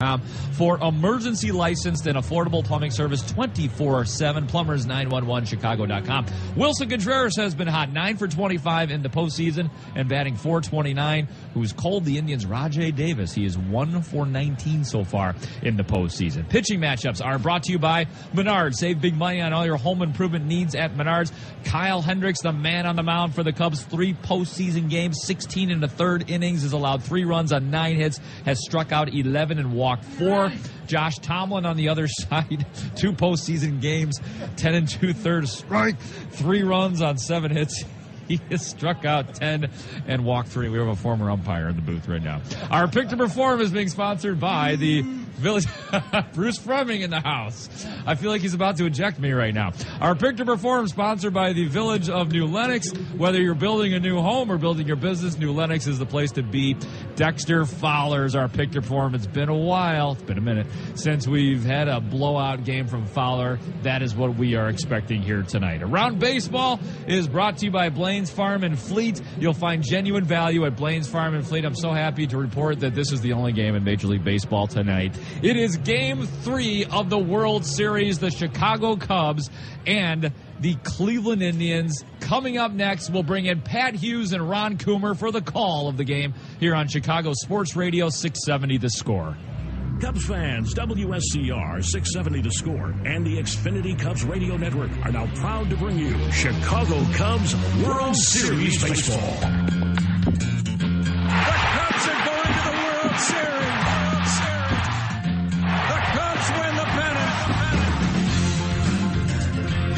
For emergency licensed and affordable plumbing service 24/7. Plumbers911chicago.com. Wilson Contreras has been hot, 9 for 25 in the postseason and batting .429. Who's cold the Indians' Rajai Davis. He is 1 for 19 so far in the postseason. Pitching matchups are brought to you by Menards. Save big money on all your home improvement needs at Menards. Kyle Hendricks, the man on the mound for the Cubs, 3 postseason games, 16 in the third innings, has allowed 3 runs on 9 hits, has struck out 11 and walked 4. Josh Tomlin on the other side, 2 postseason games, 10 and 2/3 strike, 3 runs on 7 hits. He has struck out 10 and walked 3. We have a former umpire in the booth right now. Our Pick to Perform is being sponsored by the Village. Bruce Fremming in the house. I feel like he's about to eject me right now. Our Pick to Perform sponsored by the Village of New Lenox. Whether you're building a new home or building your business, New Lenox is the place to be. Dexter Fowler's our Pick to Perform. It's been a while. It's been a minute since we've had a blowout game from Fowler. That is what we are expecting here tonight. Around Baseball is brought to you by Blaines Farm and Fleet. You'll find genuine value at Blaines Farm and Fleet. I'm so happy to report that this is the only game in Major League Baseball tonight. It is Game 3 of the World Series, the Chicago Cubs and the Cleveland Indians. Coming up next, we'll bring in Pat Hughes and Ron Coomer for the call of the game here on Chicago Sports Radio 670 The Score. Cubs fans, WSCR 670 The Score and the Xfinity Cubs Radio Network are now proud to bring you Chicago Cubs World Series Baseball. The Cubs are going to the World Series. The Cubs win the pennant.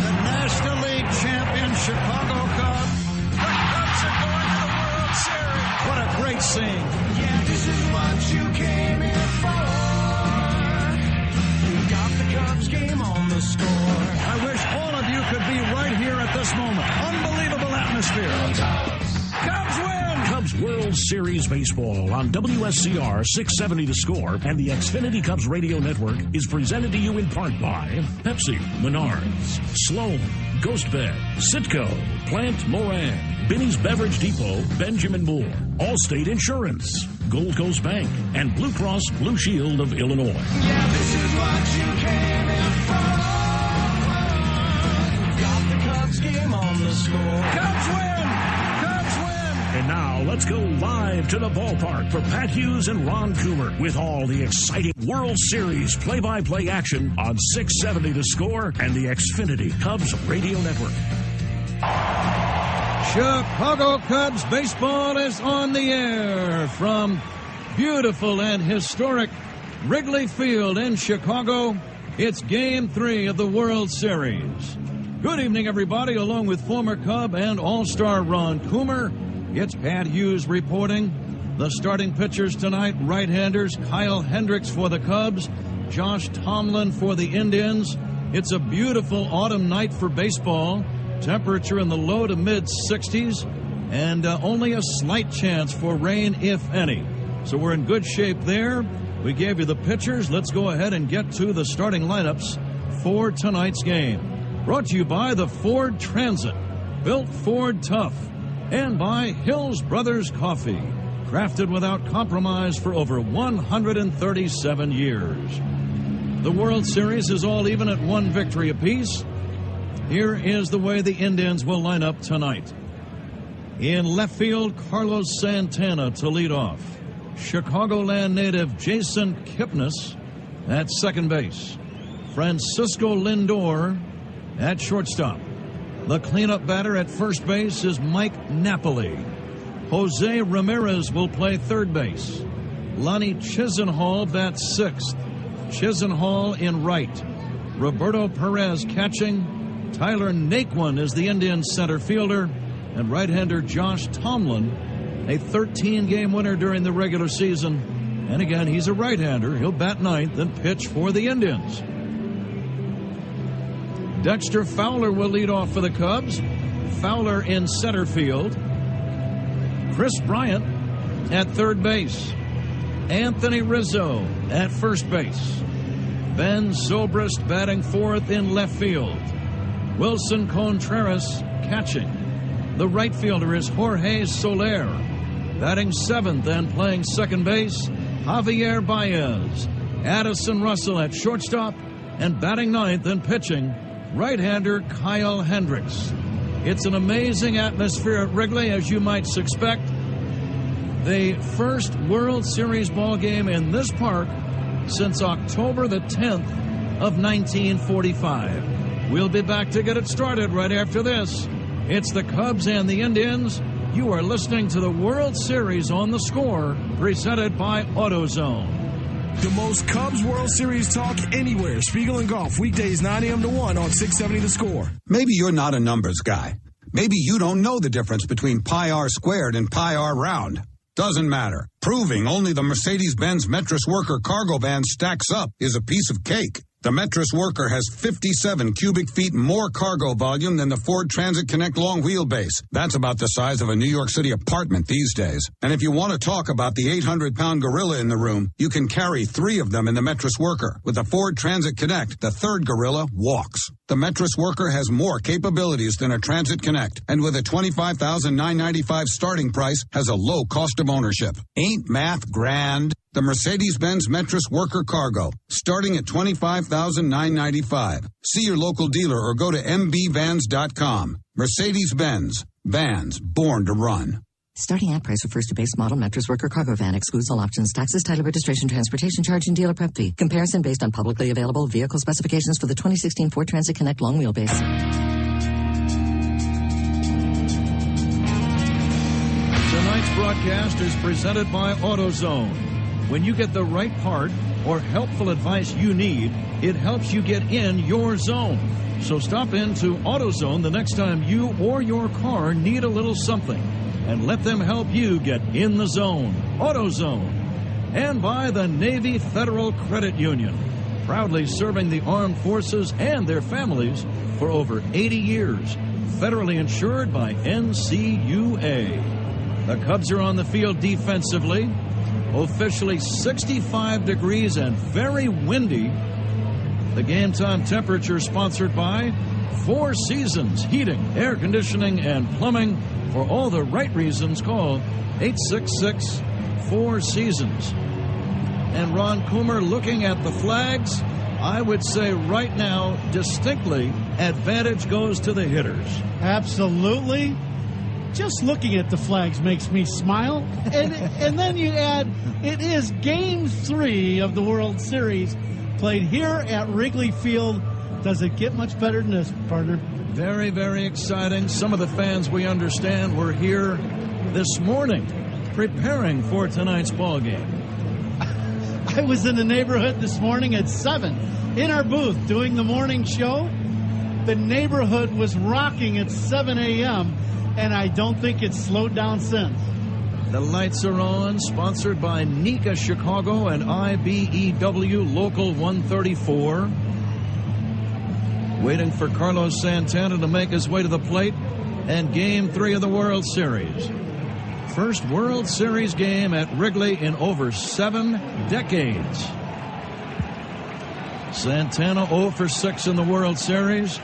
The National League champion Chicago Cubs. The Cubs are going to the World Series. What a great scene. Yeah, this is what you came here for. You got the Cubs game on the score. I wish all of you could be right here at this moment. Unbelievable atmosphere. Cubs win. Cubs World Series Baseball on WSCR 670 The Score and the Xfinity Cubs Radio Network is presented to you in part by Pepsi, Menards, Sloan, Ghost Bed, Citgo, Plant Moran, Binny's Beverage Depot, Benjamin Moore, Allstate Insurance, Gold Coast Bank, and Blue Cross Blue Shield of Illinois. Yeah, this is what you came here for. Got the Cubs game on the score. Cubs win! And now, let's go live to the ballpark for Pat Hughes and Ron Coomer with all the exciting World Series play-by-play action on 670 The Score and the Xfinity Cubs Radio Network. Chicago Cubs baseball is on the air from beautiful and historic Wrigley Field in Chicago. It's Game 3 of the World Series. Good evening, everybody, along with former Cub and All-Star Ron Coomer. It's Pat Hughes reporting. The starting pitchers tonight, right-handers, Kyle Hendricks for the Cubs, Josh Tomlin for the Indians. It's a beautiful autumn night for baseball. Temperature in the low to mid-60s, and only a slight chance for rain, if any. So we're in good shape there. We gave you the pitchers. Let's go ahead and get to the starting lineups for tonight's game. Brought to you by the Ford Transit, built Ford tough. And by Hills Brothers Coffee, crafted without compromise for over 137 years. The World Series is all even at 1 victory apiece. Here is the way the Indians will line up tonight. In left field, Carlos Santana to lead off. Chicagoland native Jason Kipnis at second base. Francisco Lindor at shortstop. The cleanup batter at first base is Mike Napoli. Jose Ramirez will play third base. Lonnie Chisenhall bats sixth. Chisenhall in right. Roberto Perez catching. Tyler Naquin is the Indians center fielder. And right-hander Josh Tomlin, a 13-game winner during the regular season. And again, he's a right-hander. He'll bat ninth and pitch for the Indians. Dexter Fowler will lead off for the Cubs. Fowler in center field. Chris Bryant at third base. Anthony Rizzo at first base. Ben Zobrist batting fourth in left field. Wilson Contreras catching. The right fielder is Jorge Soler. Batting seventh and playing second base, Javier Baez. Addison Russell at shortstop, and batting ninth and pitching, right-hander Kyle Hendricks. It's an amazing atmosphere at Wrigley, as you might suspect. The first World Series ball game in this park since October the 10th of 1945. We'll be back to get it started right after this. It's the Cubs and the Indians. You are listening to the World Series on the Score, presented by AutoZone. The most Cubs World Series talk anywhere. Spiegel and Golf, weekdays 9 a.m. to 1 on 670 The Score. Maybe you're not a numbers guy. Maybe you don't know the difference between pi r squared and pi r round. Doesn't matter. Proving only the Mercedes-Benz Metris Worker cargo van stacks up is a piece of cake. The Metris Worker has 57 cubic feet more cargo volume than the Ford Transit Connect long wheelbase. That's about the size of a New York City apartment these days. And if you want to talk about the 800-pound gorilla in the room, you can carry 3 of them in the Metris Worker. With the Ford Transit Connect, the third gorilla walks. The Metris Worker has more capabilities than a Transit Connect, and with a $25,995 starting price, has a low cost of ownership. Ain't math grand? The Mercedes-Benz Metris Worker Cargo, starting at $25,995. See your local dealer or go to mbvans.com. Mercedes-Benz. Vans born to run. Starting at price refers to base model Metris Worker Cargo Van. Excludes all options, taxes, title, registration, transportation charge, and dealer prep fee. Comparison based on publicly available vehicle specifications for the 2016 Ford Transit Connect long wheelbase. Tonight's broadcast is presented by AutoZone. When you get the right part or helpful advice you need, it helps you get in your zone. So stop into AutoZone the next time you or your car need a little something, and let them help you get in the zone. AutoZone. And by the Navy Federal Credit Union, proudly serving the armed forces and their families for over 80 years. Federally insured by NCUA. The Cubs are on the field defensively. Officially 65 degrees and very windy. The game time temperature sponsored by 4 Seasons Heating, Air Conditioning, and Plumbing. For all the right reasons, call 866-4Seasons. And Ron Coomer, looking at the flags, I would say right now, distinctly, advantage goes to the hitters. Absolutely. Just looking at the flags makes me smile. And then you add, it is Game 3 of the World Series played here at Wrigley Field. Does it get much better than this, partner? Very, very exciting. Some of the fans, we understand, were here this morning preparing for tonight's ball game. I was in the neighborhood this morning at 7 in our booth doing the morning show. The neighborhood was rocking at 7 a.m., and I don't think it's slowed down since. The lights are on, sponsored by Nika Chicago and IBEW Local 134. Waiting for Carlos Santana to make his way to the plate, and Game 3 of the World Series. First World Series game at Wrigley in over 7 decades. Santana 0 for 6 in the World Series.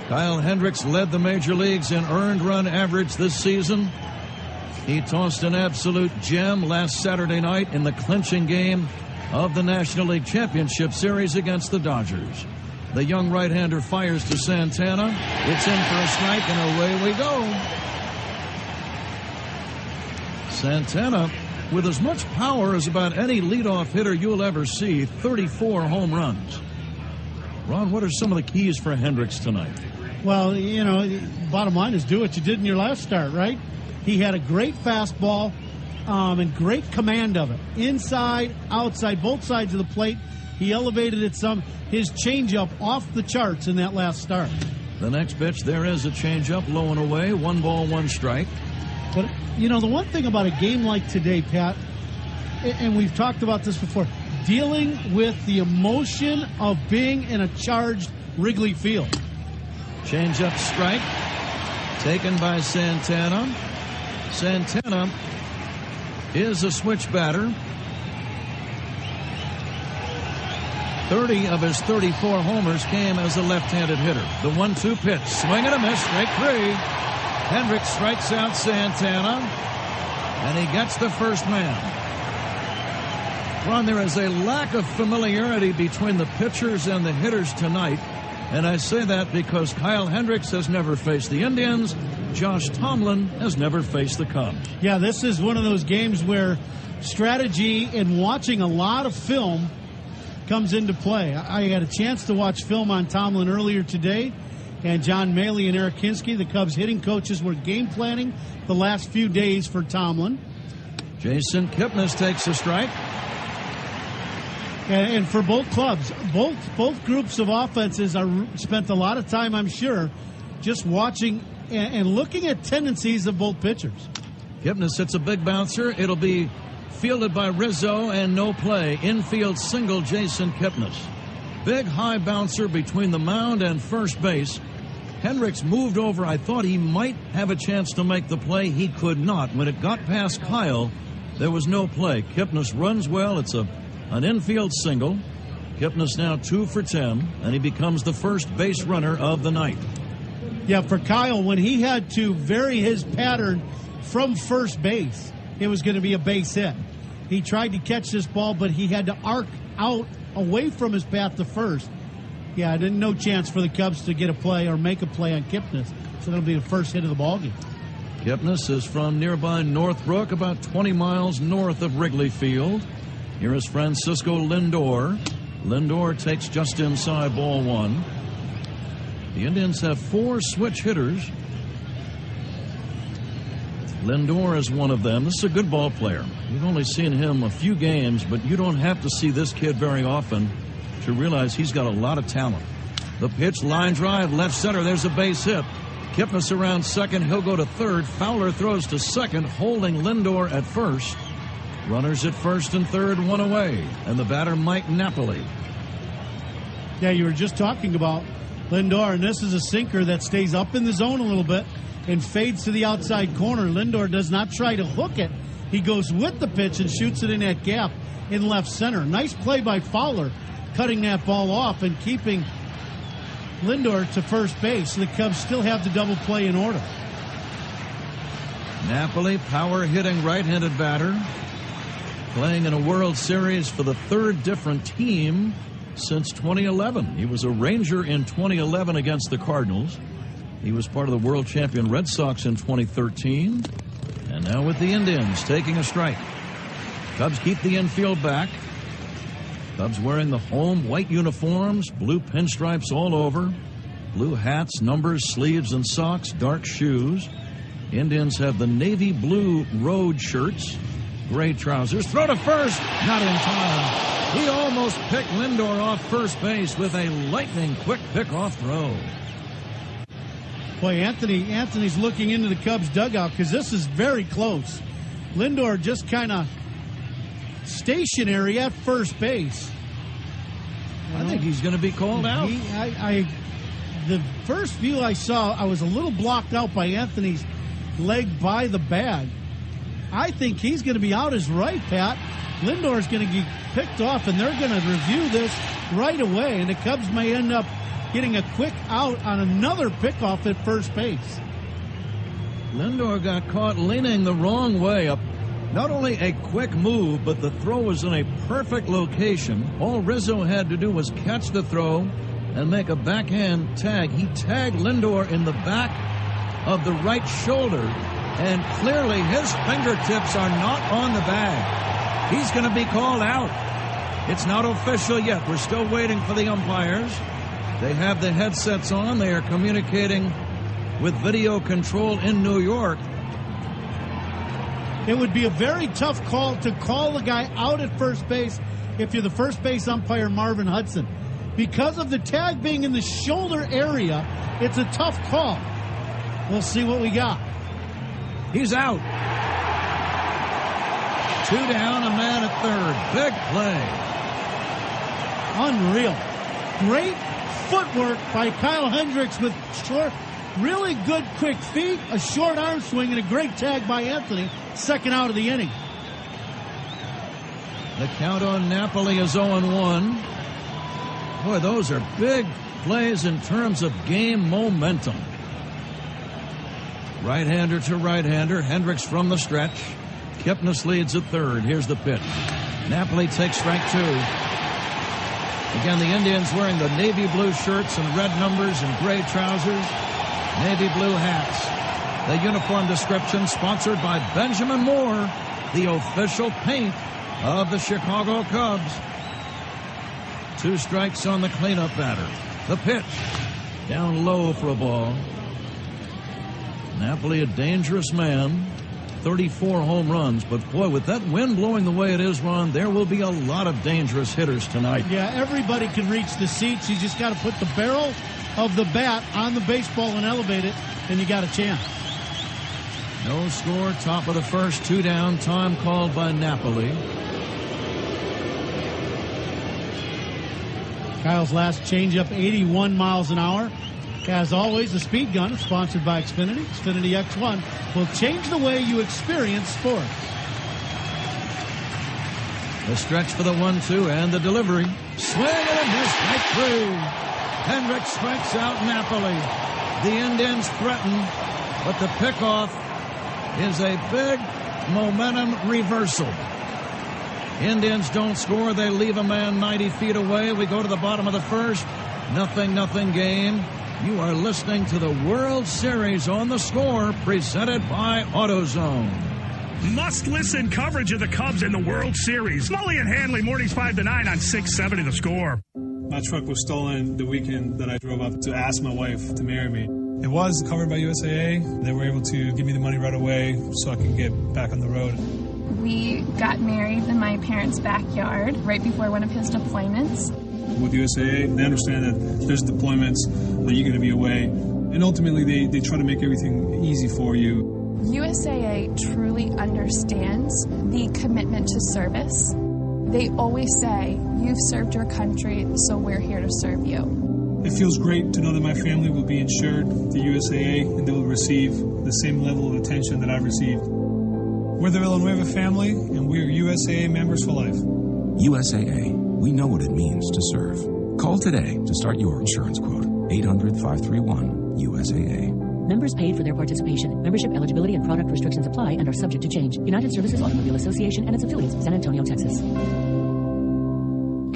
Kyle Hendricks led the major leagues in earned run average this season. He tossed an absolute gem last Saturday night in the clinching game of the National League Championship Series against the Dodgers. The young right-hander fires to Santana. It's in for a strike, and away we go. Santana, with as much power as about any leadoff hitter you'll ever see, 34 home runs. Ron, what are some of the keys for Hendricks tonight? Well, you know, bottom line is do what you did in your last start, right? He had a great fastball and great command of it. Inside, outside, both sides of the plate. He elevated it some. His changeup off the charts in that last start. The next pitch, there is a changeup, low and away. 1 ball, 1 strike. But, you know, the one thing about a game like today, Pat, and we've talked about this before, dealing with the emotion of being in a charged Wrigley Field. Changeup strike taken by Santana. Santana is a switch batter. 30 of his 34 homers came as a left-handed hitter. The 1-2 pitch, swing and a miss, strike 3. Hendricks strikes out Santana, and he gets the first man. Ron, there is a lack of familiarity between the pitchers and the hitters tonight. And I say that because Kyle Hendricks has never faced the Indians. Josh Tomlin has never faced the Cubs. Yeah, this is one of those games where strategy and watching a lot of film comes into play. I had a chance to watch film on Tomlin earlier today, and John Maley and Eric Hinsky, the Cubs hitting coaches, were game planning the last few days for Tomlin. Jason Kipnis takes a strike. And for both clubs, both groups of offenses spent a lot of time, I'm sure, just watching and looking at tendencies of both pitchers. Kipnis hits a big bouncer. It'll be fielded by Rizzo and no play. Infield single, Jason Kipnis. Big high bouncer between the mound and first base. Hendricks moved over. I thought he might have a chance to make the play. He could not. When it got past Kyle, there was no play. Kipnis runs well. It's an infield single. Kipnis now 2 for 10, and he becomes the first base runner of the night. Yeah, for Kyle, when he had to vary his pattern from first base, it was going to be a base hit. He tried to catch this ball, but he had to arc out away from his path to first. Yeah, no chance for the Cubs to get a play or make a play on Kipnis. So that'll be the first hit of the ballgame. Kipnis is from nearby Northbrook, about 20 miles north of Wrigley Field. Here is Francisco Lindor. Lindor takes just inside ball 1. The Indians have 4 switch hitters. Lindor is one of them. This is a good ball player. We've only seen him a few games, but you don't have to see this kid very often to realize he's got a lot of talent. The pitch, line drive, left center. There's a base hit. Kipnis around second. He'll go to third. Fowler throws to second, holding Lindor at first. Runners at first and third, 1 away. And the batter, Mike Napoli. Yeah, you were just talking about Lindor, and this is a sinker that stays up in the zone a little bit and fades to the outside corner. Lindor does not try to hook it. He goes with the pitch and shoots it in that gap in left center. Nice play by Fowler, cutting that ball off and keeping Lindor to first base. The Cubs still have the double play in order. Napoli, power hitting right-handed batter, playing in a World Series for the 3rd different team since 2011. He was a Ranger in 2011 against the Cardinals. He was part of the world champion Red Sox in 2013. And now with the Indians, taking a strike. Cubs keep the infield back. Cubs wearing the home white uniforms, blue pinstripes all over, blue hats, numbers, sleeves, and socks, dark shoes. Indians have the navy blue road shirts, gray trousers. Throw to first, not in time. He almost picked Lindor off first base with a lightning quick pickoff throw. Boy, Anthony's looking into the Cubs dugout because this is very close. Lindor just kind of stationary at first base. I think he's going to be called out. The first view I saw, I was a little blocked out by Anthony's leg by the bag. I think he's going to be out as right, Pat. Lindor's going to get picked off, and they're going to review this right away, and the Cubs may end up getting a quick out on another pickoff at first base. Lindor got caught leaning the wrong way up. Not only a quick move, but the throw was in a perfect location. All Rizzo had to do was catch the throw and make a backhand tag. He tagged Lindor in the back of the right shoulder, and clearly his fingertips are not on the bag. He's going to be called out. It's not official yet. We're still waiting for the umpires. They have the headsets on. They are communicating with video control in New York. It would be a very tough call to call the guy out at first base if you're the first base umpire, Marvin Hudson. Because of the tag being in the shoulder area, it's a tough call. We'll see what we got. He's out. 2 down, a man at third. Big play. Unreal. Great footwork by Kyle Hendricks with short, really good quick feet, a short arm swing, and a great tag by Anthony. Second out of the inning. The count on Napoli is 0-1. Boy, those are big plays in terms of game momentum. Right-hander to right-hander. Hendricks from the stretch. Kipnis leads at third. Here's the pitch. Napoli takes strike 2. Again, the Indians wearing the navy blue shirts and red numbers and gray trousers, navy blue hats. The uniform description sponsored by Benjamin Moore, the official paint of the Chicago Cubs. 2 strikes on the cleanup batter. The pitch down low for a ball. Napoli, a dangerous man. 34 home runs, but boy, with that wind blowing the way it is, Ron, there will be a lot of dangerous hitters tonight. Yeah, everybody can reach the seats. You just got to put the barrel of the bat on the baseball and elevate it, and you got a chance. No score, top of the first, 2 down, time called by Napoli. Kyle's last changeup, 81 miles an hour. As always, the speed gun is sponsored by Xfinity. Xfinity X1 will change the way you experience sports. The stretch for the 1-2 and the delivery. Swing and a miss, strike 3. Hendricks strikes out Napoli. The Indians threaten, but the pickoff is a big momentum reversal. Indians don't score. They leave a man 90 feet away. We go to the bottom of the first. 0-0 game. You are listening to the World Series on the Score, presented by AutoZone. Must-listen coverage of the Cubs in the World Series. Mully and Hanley, mornings 5 to 9 on 670 The Score. My truck was stolen the weekend that I drove up to ask my wife to marry me. It was covered by USAA. They were able to give me the money right away so I could get back on the road. We got married in my parents' backyard right before one of his deployments. With USAA, they understand that there's deployments, that you're going to be away, and ultimately they try to make everything easy for you. USAA truly understands the commitment to service. They always say, you've served your country, so we're here to serve you. It feels great to know that my family will be insured through USAA and they will receive the same level of attention that I've received. We're the Villanueva family, and we're USAA members for life. USAA. We know what it means to serve. Call today to start your insurance quote. 800-531-USAA. Members paid for their participation. Membership eligibility and product restrictions apply and are subject to change. United Services Automobile Association and its affiliates, San Antonio, Texas.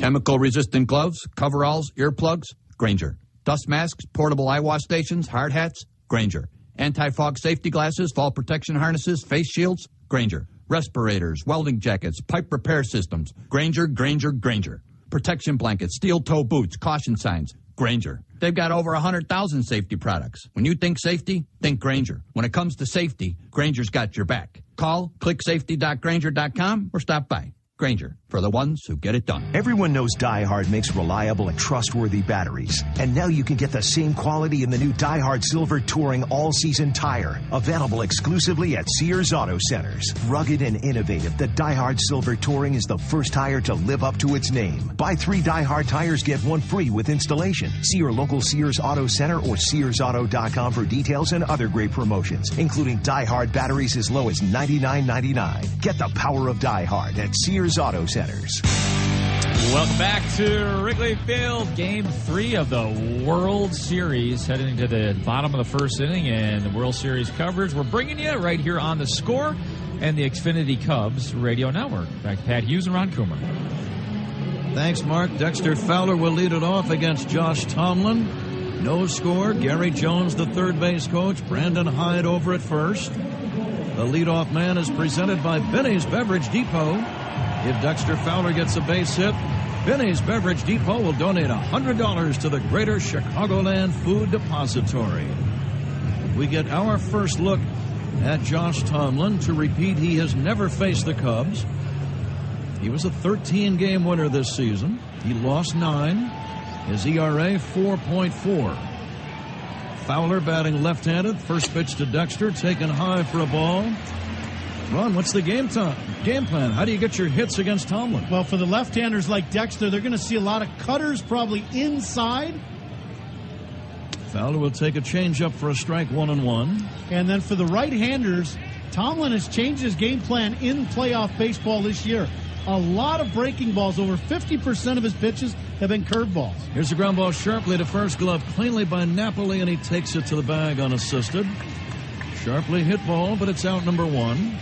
Chemical-resistant gloves, coveralls, earplugs, Grainger. Dust masks, portable eye wash stations, hard hats, Grainger. Anti-fog safety glasses, fall protection harnesses, face shields, Grainger. Respirators, welding jackets, pipe repair systems, Grainger, Grainger, Grainger. Protection blankets, steel-toe boots, caution signs, Grainger. They've got over 100,000 safety products. When you think safety, think Grainger. When it comes to safety, Grainger's got your back. Call, click safety.grainger.com, or stop by. Grainger, for the ones who get it done. Everyone knows Die Hard makes reliable and trustworthy batteries. And now you can get the same quality in the new Die Hard Silver Touring All-Season Tire. Available exclusively at Sears Auto Centers. Rugged and innovative, the Die Hard Silver Touring is the first tire to live up to its name. Buy 3 Die Hard tires, get 1 free with installation. See your local Sears Auto Center or SearsAuto.com for details and other great promotions, including Die Hard batteries as low as $99.99. Get the power of Die Hard at Sears Auto Centers. Welcome back to Wrigley Field, Game 3 of the World Series, heading to the bottom of the first inning, and the World Series coverage we're bringing you right here on The Score and the Xfinity Cubs Radio Network. Back to Pat Hughes and Ron Coomer. Thanks, Mark. Dexter Fowler will lead it off against Josh Tomlin. No score. Gary Jones, the third base coach. Brandon Hyde over at first. The leadoff man is presented by Benny's Beverage Depot. If Dexter Fowler gets a base hit, Benny's Beverage Depot will donate $100 to the Greater Chicagoland Food Depository. We get our first look at Josh Tomlin. To repeat, he has never faced the Cubs. He was a 13-game winner this season. He lost 9. His ERA, 4.4. Fowler batting left-handed. First pitch to Dexter, taken high for a ball. Ron, what's the game plan? How do you get your hits against Tomlin? Well, for the left-handers like Dexter, they're going to see a lot of cutters probably inside. Fowler will take a changeup for a strike, 1-1. And then for the right-handers, Tomlin has changed his game plan in playoff baseball this year. A lot of breaking balls. Over 50% of his pitches have been curveballs. Here's a ground ball sharply to first, glove cleanly by Napoli, and he takes it to the bag unassisted. Sharply hit ball, but it's out, number 1.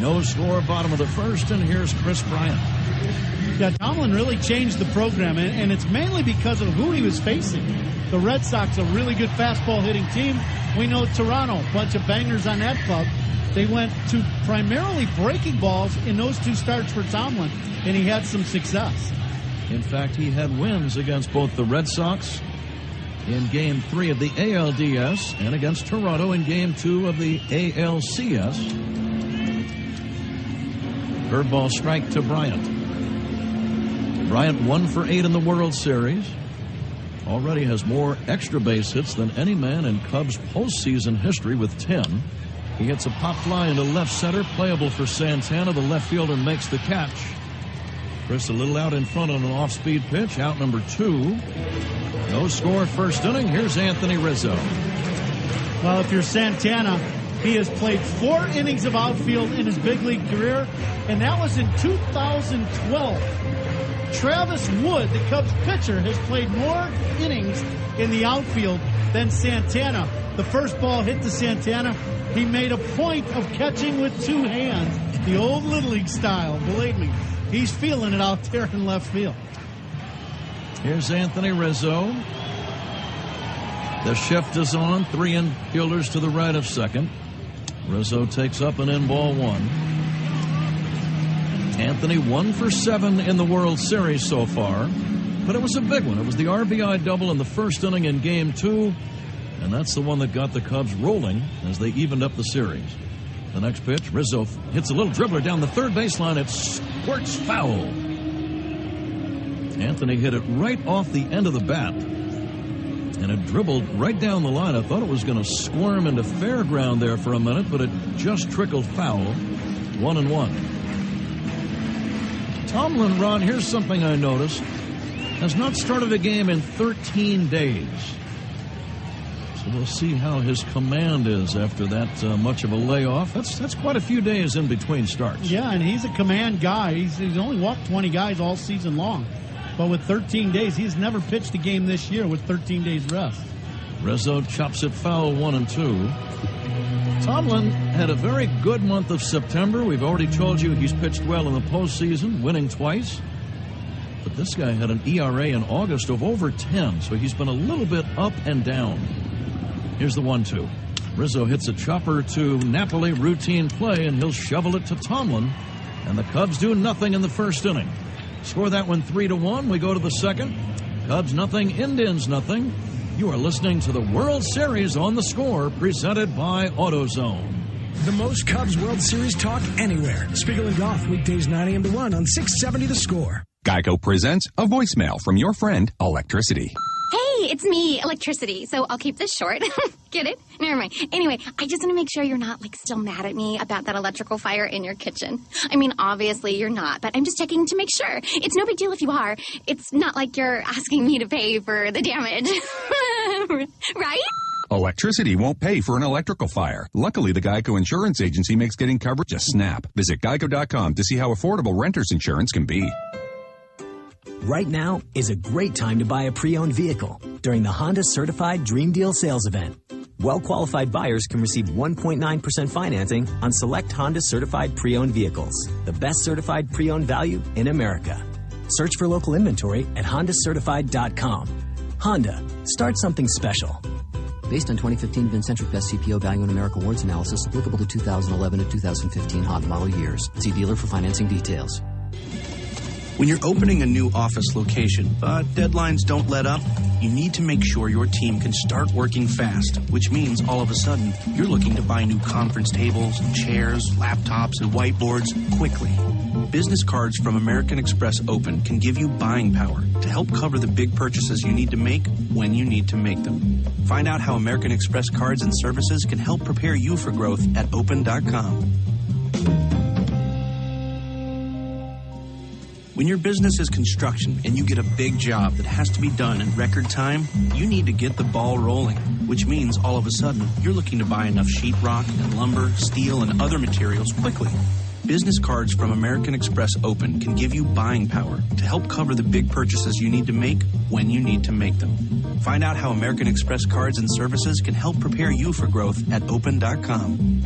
No score, bottom of the first, and here's Chris Bryant. Yeah, Tomlin really changed the program, and it's mainly because of who he was facing. The Red Sox, a really good fastball hitting team. We know Toronto, a bunch of bangers on that club. They went to primarily breaking balls in those two starts for Tomlin, and he had some success. In fact, he had wins against both the Red Sox in Game 3 of the ALDS and against Toronto in Game 2 of the ALCS. Curveball strike to Bryant. Bryant 1 for 8 in the World Series. Already has more extra base hits than any man in Cubs postseason history with 10. He hits a pop fly into left center, playable for Santana. The left fielder makes the catch. Chris a little out in front on an off-speed pitch, out number 2. No score first inning. Here's Anthony Rizzo. Well, if you're Santana, he has played 4 innings of outfield in his big league career, and that was in 2012. Travis Wood, the Cubs pitcher, has played more innings in the outfield than Santana. The first ball hit to Santana. He made a point of catching with 2 hands, the old Little League style. Believe me, he's feeling it out there in left field. Here's Anthony Rizzo. The shift is on. 3 infielders to the right of second. Rizzo takes up an in ball 1. Anthony 1 for 7 in the World Series so far, but it was a big one. It was the RBI double in the first inning in Game 2, and that's the one that got the Cubs rolling as they evened up the series. The next pitch, Rizzo hits a little dribbler down the third baseline. It squirts foul. Anthony hit it right off the end of the bat, and it dribbled right down the line. I thought it was going to squirm into fair ground there for a minute, but it just trickled foul. 1-1. Tomlin, Ron, here's something I noticed, has not started a game in 13 days. So we'll see how his command is after that much of a layoff. That's quite a few days in between starts. Yeah, and he's a command guy. He's only walked 20 guys all season long. But with 13 days, he's never pitched a game this year with 13 days rest. Rizzo chops it foul 1-2. Tomlin had a very good month of September. We've already told you he's pitched well in the postseason, winning twice. But this guy had an ERA in August of over 10, so he's been a little bit up and down. Here's the 1-2. Rizzo hits a chopper to Napoli, routine play, and he'll shovel it to Tomlin. And the Cubs do nothing in the first inning. Score that one 3-1. We go to the second. Cubs nothing, Indians nothing. You are listening to the World Series on the Score, presented by AutoZone. The most Cubs World Series talk anywhere. Spiegel and Goff, weekdays 9 a.m. to 1 on 670 The Score. Geico presents a voicemail from your friend, Electricity. Hey, it's me, Electricity, so I'll keep this short. Get it? Never mind. Anyway, I just want to make sure you're not, still mad at me about that electrical fire in your kitchen. I mean, obviously you're not, but I'm just checking to make sure. It's no big deal if you are. It's not like you're asking me to pay for the damage. Right? Electricity won't pay for an electrical fire. Luckily, the Geico Insurance Agency makes getting coverage a snap. Visit geico.com to see how affordable renter's insurance can be. Right now is a great time to buy a pre-owned vehicle during the Honda Certified Dream Deal sales event. Well-qualified buyers can receive 1.9% financing on select Honda Certified pre-owned vehicles, the best certified pre-owned value in America. Search for local inventory at hondacertified.com. Honda, start something special. Based on 2015 Vincentric Best CPO Value in America Awards analysis, applicable to 2011 to 2015 Honda model years. See dealer for financing details. When you're opening a new office location, but deadlines don't let up, you need to make sure your team can start working fast, which means all of a sudden you're looking to buy new conference tables, chairs, laptops, and whiteboards quickly. Business cards from American Express Open can give you buying power to help cover the big purchases you need to make when you need to make them. Find out how American Express cards and services can help prepare you for growth at open.com. When your business is construction and you get a big job that has to be done in record time, you need to get the ball rolling, which means all of a sudden you're looking to buy enough sheetrock and lumber, steel, and other materials quickly. Business cards from American Express Open can give you buying power to help cover the big purchases you need to make when you need to make them. Find out how American Express cards and services can help prepare you for growth at open.com.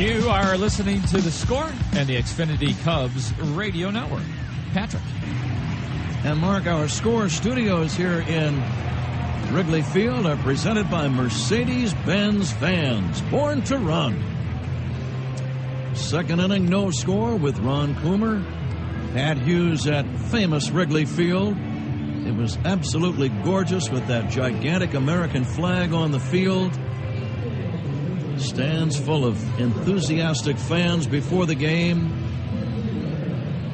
You are listening to The Score and the Xfinity Cubs radio network. Patrick. And Mark, our Score studios here in Wrigley Field are presented by Mercedes-Benz vans, born to run. Second inning, no score with Ron Coomer. Pat Hughes at famous Wrigley Field. It was absolutely gorgeous with that gigantic American flag on the field. Stands full of enthusiastic fans before the game.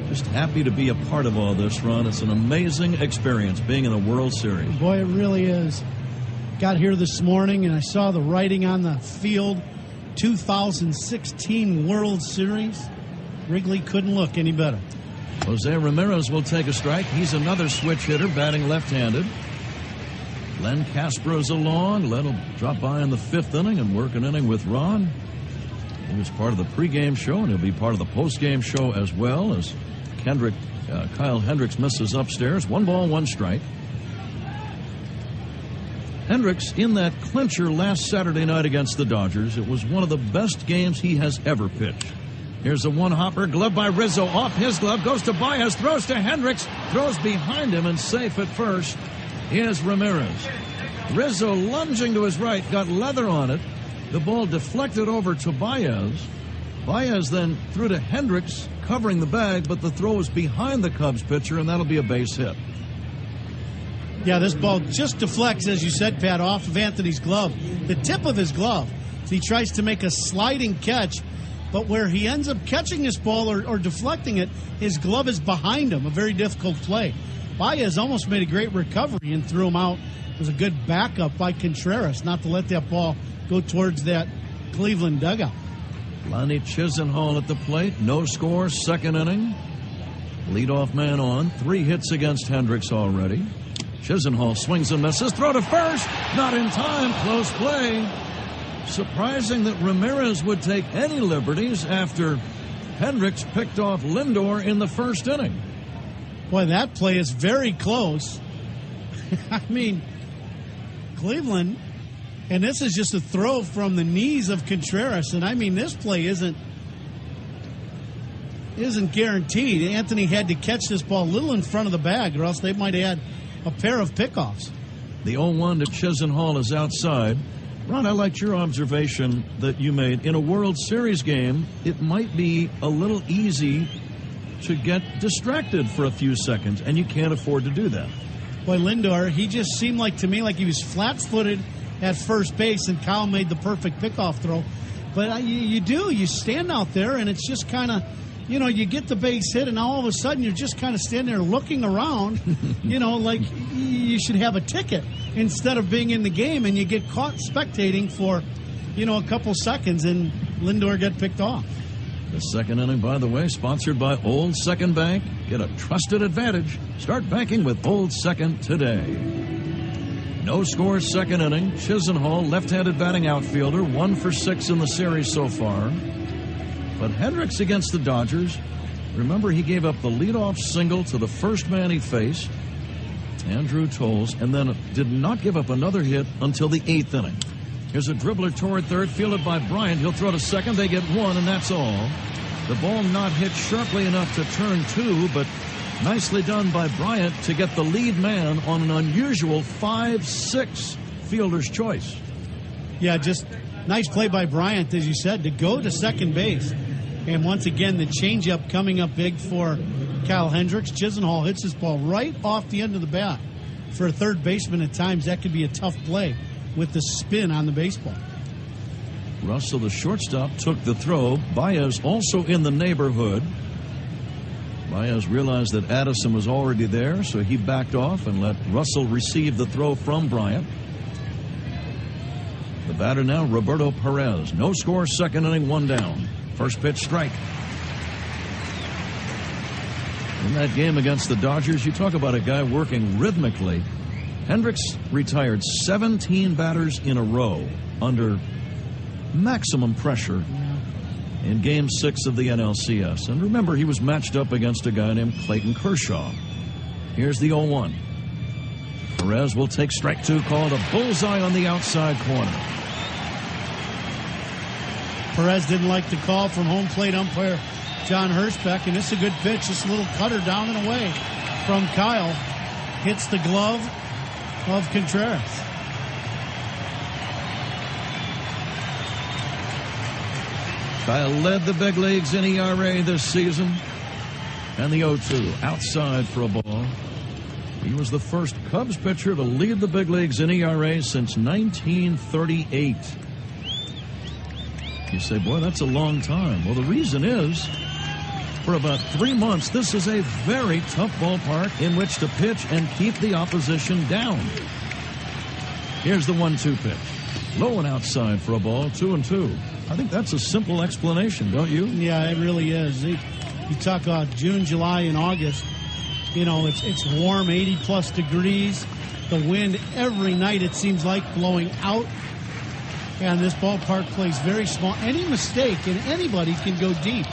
Just happy to be a part of all this, Ron. It's an amazing experience being in the World Series. Boy, it really is. Got here this morning and I saw the writing on the field. 2016 World Series. Wrigley couldn't look any better. Jose Ramirez will take a strike. He's another switch hitter, batting left-handed. Len Caspero's along. Len will drop by in the fifth inning and work an inning with Ron. He was part of the pregame show, and he'll be part of the postgame show as well as Kyle Hendricks misses upstairs. 1 ball, 1 strike. Hendricks in that clincher last Saturday night against the Dodgers. It was one of the best games he has ever pitched. Here's a one-hopper, glove by Rizzo, off his glove, goes to Baez, throws to Hendricks, throws behind him, and safe at first is Ramirez. Rizzo lunging to his right, got leather on it. The ball deflected over to Baez. Baez then threw to Hendricks, covering the bag, but the throw was behind the Cubs pitcher, and that'll be a base hit. Yeah, this ball just deflects, as you said, Pat, off of Anthony's glove. The tip of his glove. He tries to make a sliding catch, but where he ends up catching this ball or deflecting it, his glove is behind him. A very difficult play. Baez almost made a great recovery and threw him out. It was a good backup by Contreras not to let that ball go towards that Cleveland dugout. Lonnie Chisenhall at the plate. No score, second inning. Leadoff man on. 3 hits against Hendricks already. Chisenhall swings and misses. Throw to first. Not in time. Close play. Surprising that Ramirez would take any liberties after Hendricks picked off Lindor in the first inning. Boy, that play is very close. I mean, Cleveland, and this is just a throw from the knees of Contreras, and I mean, this play isn't guaranteed. Anthony had to catch this ball a little in front of the bag, or else they might have had a pair of pickoffs. The 0-1 to Chisenhall is outside. Ron, I liked your observation that you made. In a World Series game, it might be a little easy to get distracted for a few seconds, and you can't afford to do that. Boy, Lindor, he just seemed like to me like he was flat-footed at first base, and Kyle made the perfect pickoff throw. But you stand out there, and it's just kind of, you get the base hit, and now all of a sudden you're just kind of standing there looking around, like you should have a ticket instead of being in the game, and you get caught spectating for, a couple seconds, and Lindor got picked off. The second inning, by the way, sponsored by Old Second Bank. Get a trusted advantage. Start banking with Old Second today. No score, second inning. Chisenhall, left-handed batting outfielder, 1 for 6 in the series so far. But Hendricks against the Dodgers, remember he gave up the leadoff single to the first man he faced, Andrew Tolles, and then did not give up another hit until the 8th inning. Here's a dribbler toward third, fielded by Bryant. He'll throw to second. They get 1, and that's all. The ball not hit sharply enough to turn 2, but nicely done by Bryant to get the lead man on an unusual 5-6 fielder's choice. Yeah, just nice play by Bryant, as you said, to go to second base. And once again, the changeup coming up big for Kyle Hendricks. Chisenhall hits this ball right off the end of the bat. For a third baseman at times, that could be a tough play with the spin on the baseball. Russell, the shortstop, took the throw. Baez also in the neighborhood. Baez realized that Addison was already there, so he backed off and let Russell receive the throw from Bryant. The batter now, Roberto Perez. No score, second inning, 1 down. First pitch, strike. In that game against the Dodgers, you talk about a guy working rhythmically. Hendricks retired 17 batters in a row under maximum pressure in Game 6 of the NLCS. And remember, he was matched up against a guy named Clayton Kershaw. Here's the 0-1. Perez will take strike 2, called a bullseye on the outside corner. Perez didn't like the call from home plate umpire John Hirschbeck, and it's a good pitch. This little cutter down and away from Kyle hits the glove of Contreras. Kyle led the big leagues in ERA this season. And the 0-2 outside for a ball. He was the first Cubs pitcher to lead the big leagues in ERA since 1938. You say, boy, that's a long time. Well, the reason is, for about 3 months, this is a very tough ballpark in which to pitch and keep the opposition down. Here's the 1-2 pitch. Low and outside for a ball, 2-2. I think that's a simple explanation, don't you? Yeah, it really is. You talk about June, July, and August. You know, it's warm, 80-plus degrees. The wind every night, it seems like, blowing out. And this ballpark plays very small. Any mistake, and anybody can go deep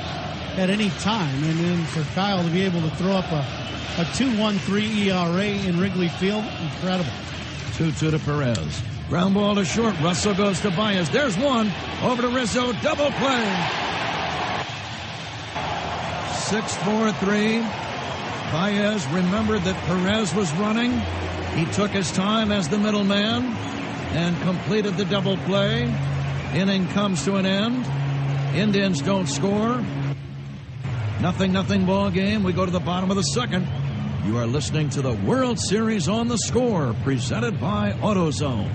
at any time. And then for Kyle to be able to throw up a 2.13 ERA in Wrigley Field, incredible. 2-2 to Perez. Ground ball to short. Russell goes to Baez. There's one. Over to Rizzo. Double play. 6-4-3. Baez remembered that Perez was running. He took his time as the middleman and completed the double play. Inning comes to an end. Indians don't score. 0-0 ball game. We go to the bottom of the second. You are listening to the World Series on the Score, presented by AutoZone.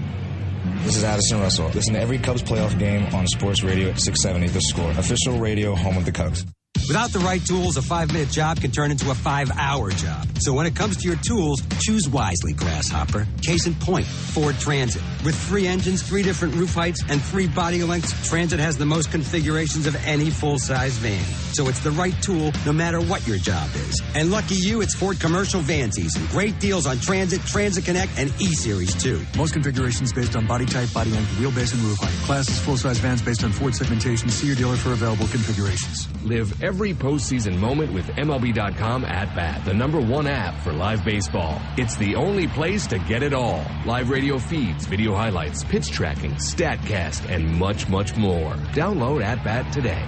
This is Addison Russell. Listen to every Cubs playoff game on Sports Radio at 670 The Score. Official radio, home of the Cubs. Without the right tools, a 5-minute job can turn into a 5-hour job. So when it comes to your tools, choose wisely, Grasshopper. Case in point, Ford Transit. With 3 engines, 3 different roof heights, and 3 body lengths, Transit has the most configurations of any full-size van. So it's the right tool no matter what your job is. And lucky you, it's Ford Commercial Van Season. Great deals on Transit, Transit Connect, and E-Series too. Most configurations based on body type, body length, wheelbase, and roof height. Classes full-size vans based on Ford segmentation. See your dealer for available configurations. Live every postseason moment with MLB.com at Bat, the #1 app for live baseball. It's the only place to get it all. Live radio feeds, video highlights, pitch tracking, StatCast, and much, much more. Download at Bat today.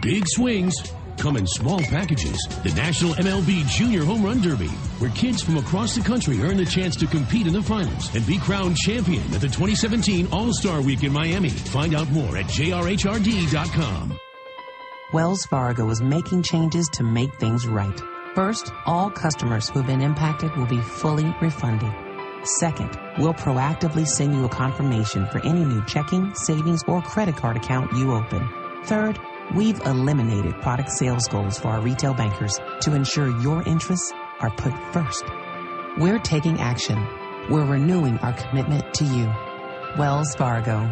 Big swings come in small packages. The National MLB Junior Home Run Derby, where kids from across the country earn the chance to compete in the finals and be crowned champion at the 2017 All-Star Week in Miami. Find out more at jrhrd.com. Wells Fargo is making changes to make things right. First, all customers who have been impacted will be fully refunded. Second, we'll proactively send you a confirmation for any new checking, savings, or credit card account you open. Third, we've eliminated product sales goals for our retail bankers to ensure your interests are put first. We're taking action. We're renewing our commitment to you. Wells Fargo.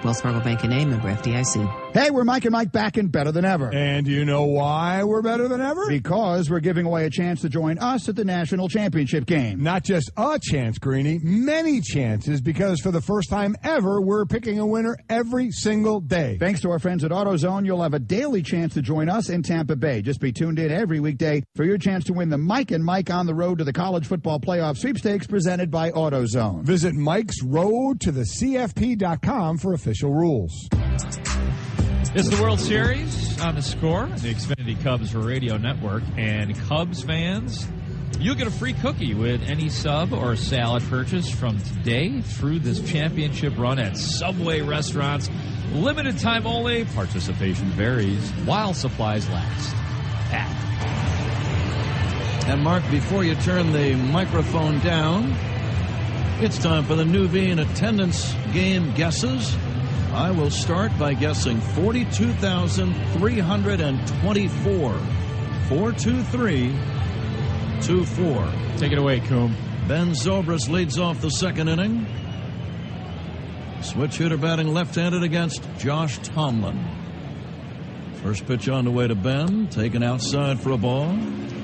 Wells Fargo Bank and A, member FDIC. Hey, we're Mike and Mike back and better than ever. And do you know why we're better than ever? Because we're giving away a chance to join us at the National Championship game. Not just a chance, Greeny, many chances, because for the first time ever, we're picking a winner every single day. Thanks to our friends at AutoZone, you'll have a daily chance to join us in Tampa Bay. Just be tuned in every weekday for your chance to win the Mike and Mike on the Road to the College Football Playoff Sweepstakes presented by AutoZone. Visit Mike'sRoadToTheCFP.com for official rules. It's the World Series on the Score, the Xfinity Cubs Radio Network. And Cubs fans, you'll get a free cookie with any sub or salad purchase from today through this championship run at Subway restaurants. Limited time only. Participation varies while supplies last. Pat. And Mark, before you turn the microphone down, it's time for the Nuveen attendance game guesses. I will start by guessing 42,324. 42324. Take it away, Coom. Ben Zobrist leads off the second inning. Switch hitter batting left-handed against Josh Tomlin. First pitch on the way to Ben, taken outside for a ball.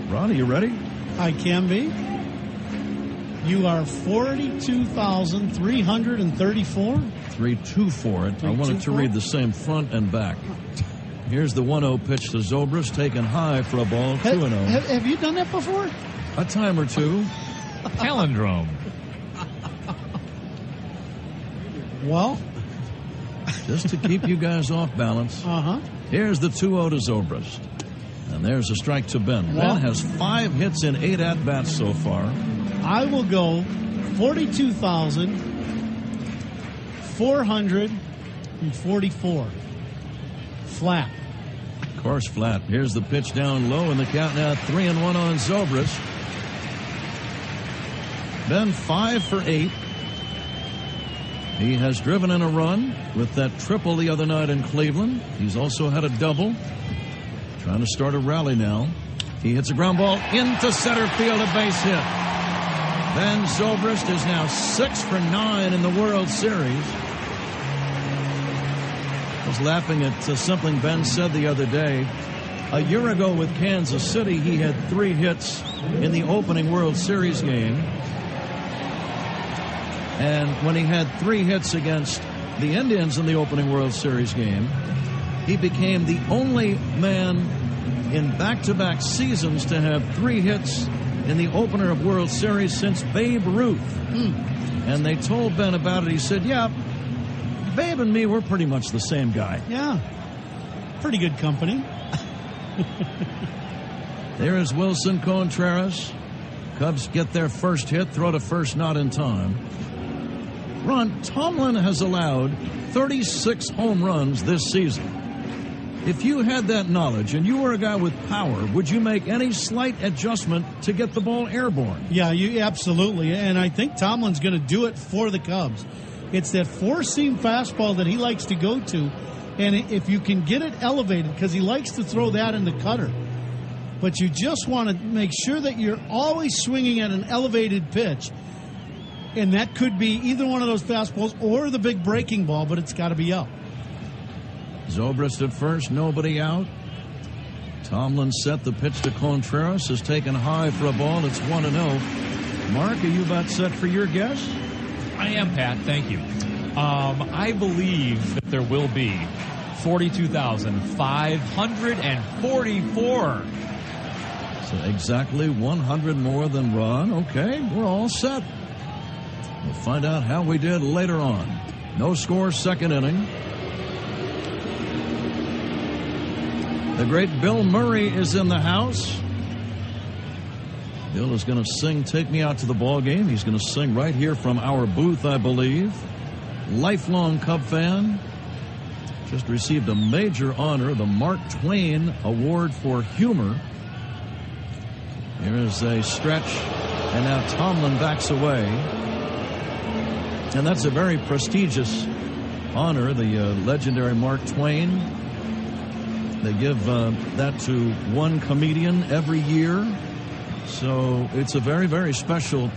Ron, are you ready? I can be. You are 42,334. 324 it. I wanted to read the same front and back. Here's the 1-0 pitch to Zobrist, taken high for a ball, 2-0. Have you done that before? A time or two. Palindrome. Well, Just to keep you guys off balance. Here's the 2-0 to Zobrist. And there's a strike to Ben. Well, Ben has 5 hits in 8 at-bats so far. I will go 42,444. Flat. Of course, flat. Here's the pitch down low, and the count now 3-1 on Zobrist. Ben 5 for 8. He has driven in a run with that triple the other night in Cleveland. He's also had a double. Trying to start a rally now. He hits a ground ball into center field, a base hit. Ben Zobrist is now 6 for 9 in the World Series. I was laughing at something Ben said the other day. A year ago with Kansas City, he had 3 hits in the opening World Series game. And when he had 3 hits against the Indians in the opening World Series game, he became the only man in back-to-back seasons to have 3 hits in the opener of World Series since Babe Ruth. And they told Ben about it. He said, yeah, Babe and me, we're pretty much the same guy. Yeah, pretty good company. There is Wilson Contreras. Cubs get their first hit, throw to first, not in time. Ron, Tomlin has allowed 36 home runs this season. If you had that knowledge and you were a guy with power, would you make any slight adjustment to get the ball airborne? Yeah, you absolutely. And I think Tomlin's going to do it for the Cubs. It's that 4-seam fastball that he likes to go to. And if you can get it elevated, because he likes to throw that in the cutter. But you just want to make sure that you're always swinging at an elevated pitch. And that could be either one of those fastballs or the big breaking ball, but it's got to be up. Zobrist at first, nobody out. Tomlin set the pitch to Contreras, is taken high for a ball. It's 1-0. Mark, are you about set for your guess? I am, Pat. Thank you. I believe that there will be 42,544. So exactly 100 more than Ron. Okay, we're all set. We'll find out how we did later on. No score, second inning. The great Bill Murray is in the house. Bill is going to sing Take Me Out to the Ball Game. He's going to sing right here from our booth, I believe. Lifelong Cub fan. Just received a major honor, the Mark Twain Award for Humor. Here is a stretch, and now Tomlin backs away. And that's a very prestigious honor, the legendary Mark Twain. They give that to one comedian every year. So it's a very, very special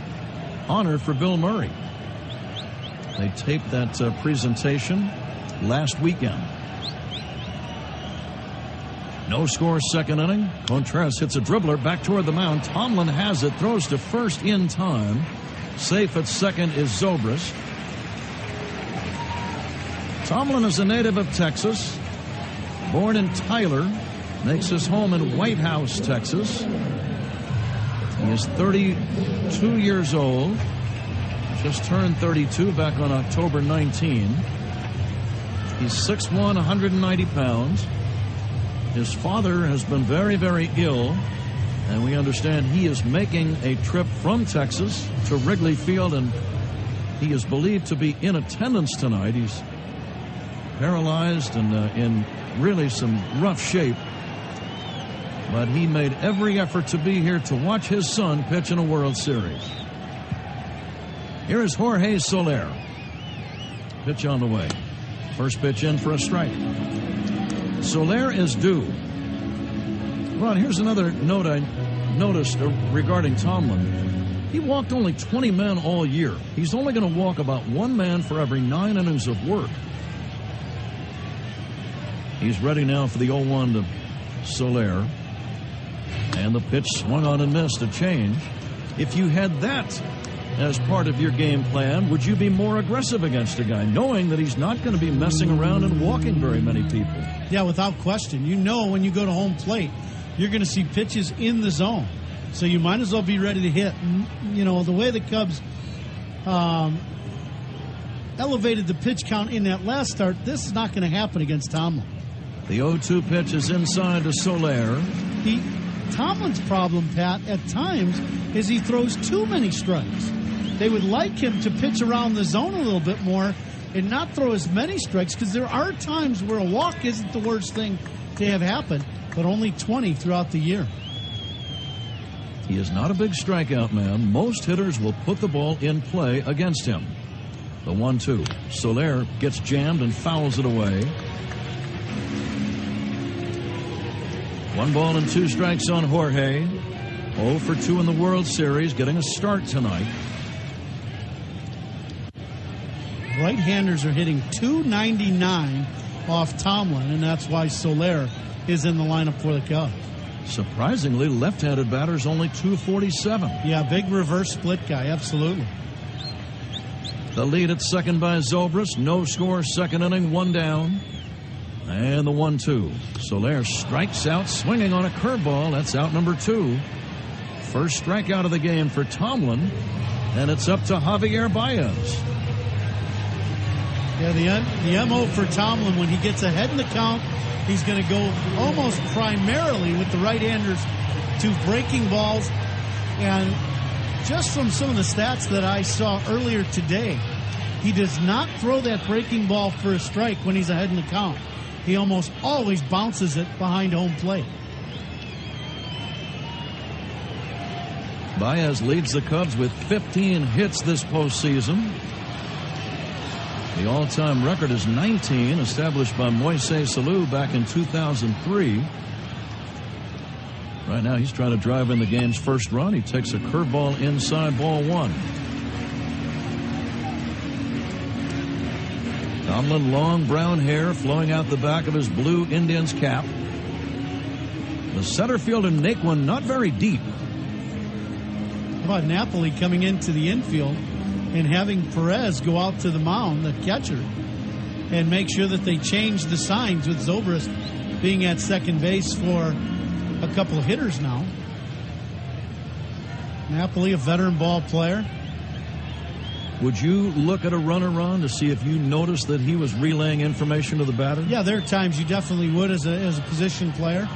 honor for Bill Murray. They taped that presentation last weekend. No score, second inning. Contreras hits a dribbler back toward the mound. Tomlin has it, throws to first in time. Safe at second is Zobrist. Tomlin is a native of Texas. Born in Tyler, makes his home in White House, Texas. He is 32 years old. Just turned 32 back on October 19. He's 6'1", 190 pounds. His father has been very, very ill, and we understand he is making a trip from Texas to Wrigley Field, and he is believed to be in attendance tonight. He's paralyzed and in really some rough shape, but he made every effort to be here to watch his son pitch in a World Series. Here is Jorge Soler. Pitch on the way. First pitch in for a strike. Soler is due. Ron, here's another note I noticed regarding Tomlin. He walked only 20 men all year. He's only going to walk about one man for every 9 innings of work. He's ready now for the 0-1 to Soler. And the pitch swung on and missed, a change. If you had that as part of your game plan, would you be more aggressive against a guy, knowing that he's not going to be messing around and walking very many people? Yeah, without question. You know when you go to home plate, you're going to see pitches in the zone. So you might as well be ready to hit. You know, the way the Cubs elevated the pitch count in that last start. This is not going to happen against Tomlin. The 0-2 pitch is inside to Soler. Tomlin's problem, Pat, at times is he throws too many strikes. They would like him to pitch around the zone a little bit more and not throw as many strikes, because there are times where a walk isn't the worst thing to have happen, but only 20 throughout the year. He is not a big strikeout man. Most hitters will put the ball in play against him. The 1-2. Soler gets jammed and fouls it away. 1 ball and 2 strikes on Jorge. 0 for 2 in the World Series, getting a start tonight. Right-handers are hitting .299 off Tomlin, and that's why Soler is in the lineup for the Cubs. Surprisingly, left-handed batters only .247. Yeah, big reverse split guy, absolutely. The lead at second by Zobrist. No score, second inning, 1 down. And the 1-2. Soler strikes out, swinging on a curveball. That's out number 2. First strikeout of the game for Tomlin, and it's up to Javier Baez. Yeah, the MO for Tomlin, when he gets ahead in the count, he's going to go almost primarily with the right-handers to breaking balls. And just from some of the stats that I saw earlier today, he does not throw that breaking ball for a strike when he's ahead in the count. He almost always bounces it behind home plate. Baez leads the Cubs with 15 hits this postseason. The all-time record is 19, established by Moises Alou back in 2003. Right now, he's trying to drive in the game's first run. He takes a curveball inside, ball 1. Tomlin, long brown hair flowing out the back of his blue Indians cap. The center field in Naquin not very deep. How about Napoli coming into the infield and having Perez go out to the mound, the catcher, and make sure that they change the signs, with Zobrist being at second base for a couple of hitters now. Napoli, a veteran ball player. Would you look at a runner on to see if you noticed that he was relaying information to the batter? Yeah, there are times you definitely would as a position player.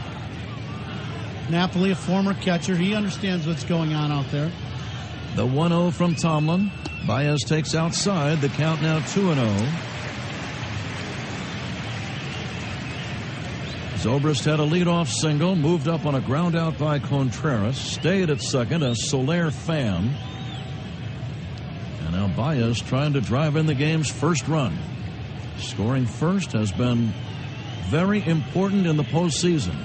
Napoli, a former catcher. He understands what's going on out there. The 1-0 from Tomlin. Baez takes outside. The count now 2-0. Zobrist had a leadoff single, moved up on a ground out by Contreras, stayed at second as Soler fanned. And now Baez trying to drive in the game's first run. Scoring first has been very important in the postseason.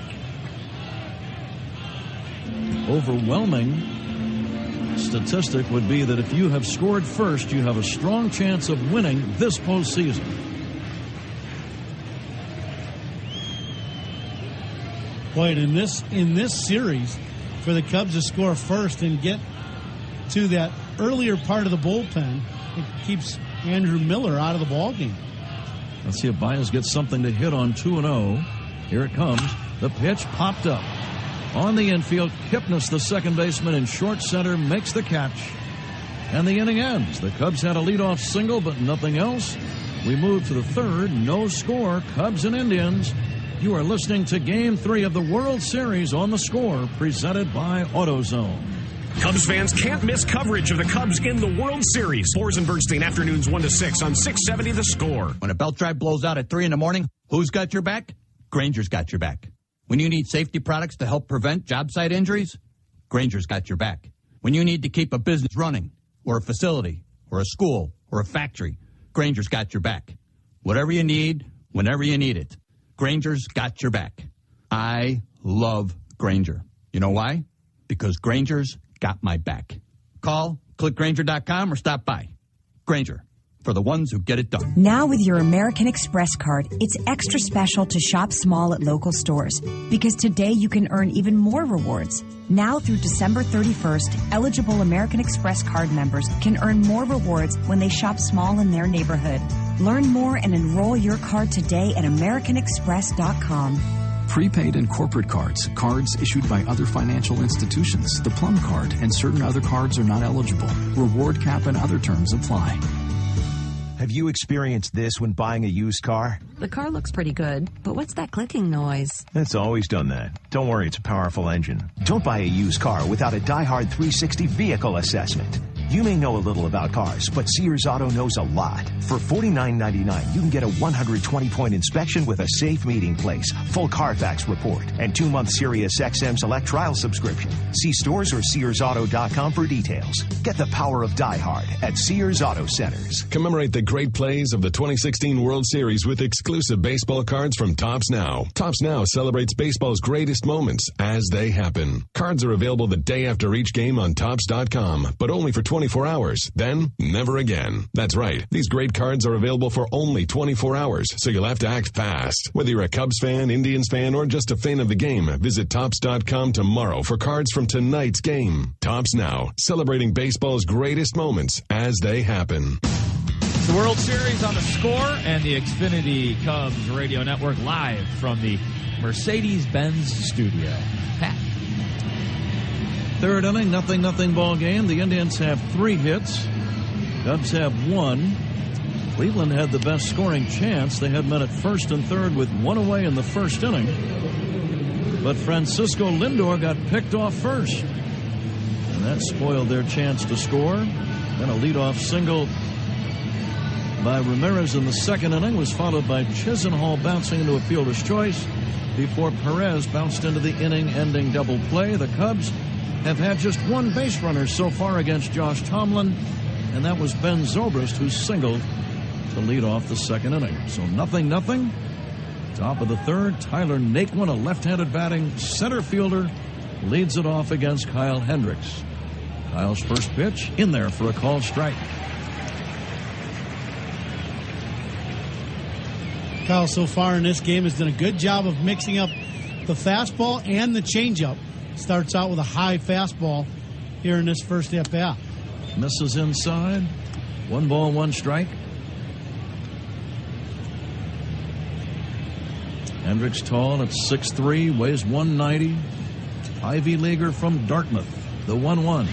Overwhelming statistic would be that if you have scored first, you have a strong chance of winning this postseason. Boy, in this series, for the Cubs to score first and get to that earlier part of the bullpen, it keeps Andrew Miller out of the ballgame. Let's see if Baez gets something to hit on 2-0. Here it comes. The pitch popped up. On the infield, Kipnis, the second baseman in short center, makes the catch. And the inning ends. The Cubs had a leadoff single, but nothing else. We move to the third. No score. Cubs and Indians. You are listening to Game 3 of the World Series on The Score, presented by AutoZone. Cubs fans can't miss coverage of the Cubs in the World Series. Boers and Bernstein, afternoons 1 to 6 on 670 The Score. When a belt drive blows out at 3 in the morning, who's got your back? Granger's got your back. When you need safety products to help prevent job site injuries, Granger's got your back. When you need to keep a business running, or a facility, or a school, or a factory, Granger's got your back. Whatever you need, whenever you need it, Granger's got your back. I love Granger. You know why? Because Granger's got my back. Call, click Granger.com, or stop by. Granger, for the ones who get it done. Now with your American Express card, it's extra special to shop small at local stores, because today you can earn even more rewards. Now through December 31st, eligible American Express card members can earn more rewards when they shop small in their neighborhood. Learn more and enroll your card today at AmericanExpress.com. Prepaid and corporate cards, cards issued by other financial institutions, the Plum Card, and certain other cards are not eligible. Reward cap and other terms apply. Have you experienced this when buying a used car? The car looks pretty good, but what's that clicking noise? It's always done that. Don't worry, it's a powerful engine. Don't buy a used car without a Die-Hard 360 vehicle assessment. You may know a little about cars, but Sears Auto knows a lot. For $49.99, you can get a 120-point inspection with a safe meeting place, full Carfax report, and 2-month Sirius XM Select trial subscription. See stores or SearsAuto.com for details. Get the power of Die-Hard at Sears Auto Centers. Commemorate the great plays of the 2016 World Series with exclusive baseball cards from Topps Now. Topps Now celebrates baseball's greatest moments as they happen. Cards are available the day after each game on Topps.com, but only for 24 hours, then never again. That's right. These great cards are available for only 24 hours, so you'll have to act fast. Whether you're a Cubs fan, Indians fan, or just a fan of the game, visit Topps.com tomorrow for cards from tonight's game. Topps Now, celebrating baseball's greatest moments as they happen. The World Series on the Score and the Xfinity Cubs Radio Network live from the Mercedes-Benz studio. Pat. Third inning, 0-0 ball game. The Indians have 3 hits. Cubs have 1. Cleveland had the best scoring chance. They had men at first and third with 1 away in the first inning. But Francisco Lindor got picked off first. And that spoiled their chance to score. Then a leadoff single by Ramirez in the second inning was followed by Chisenhall bouncing into a fielder's choice before Perez bounced into the inning-ending double play. The Cubs have had just 1 base runner so far against Josh Tomlin, and that was Ben Zobrist, who singled to lead off the second inning. So 0-0. Top of the third, Tyler Naquin, a left-handed batting center fielder, leads it off against Kyle Hendricks. Kyle's first pitch in there for a called strike. Kyle so far in this game has done a good job of mixing up the fastball and the changeup. Starts out with a high fastball here in this first at-bat. Misses inside. 1 ball, 1 strike. Hendricks tall at 6'3", weighs 190. Ivy Leaguer from Dartmouth. The 1-1.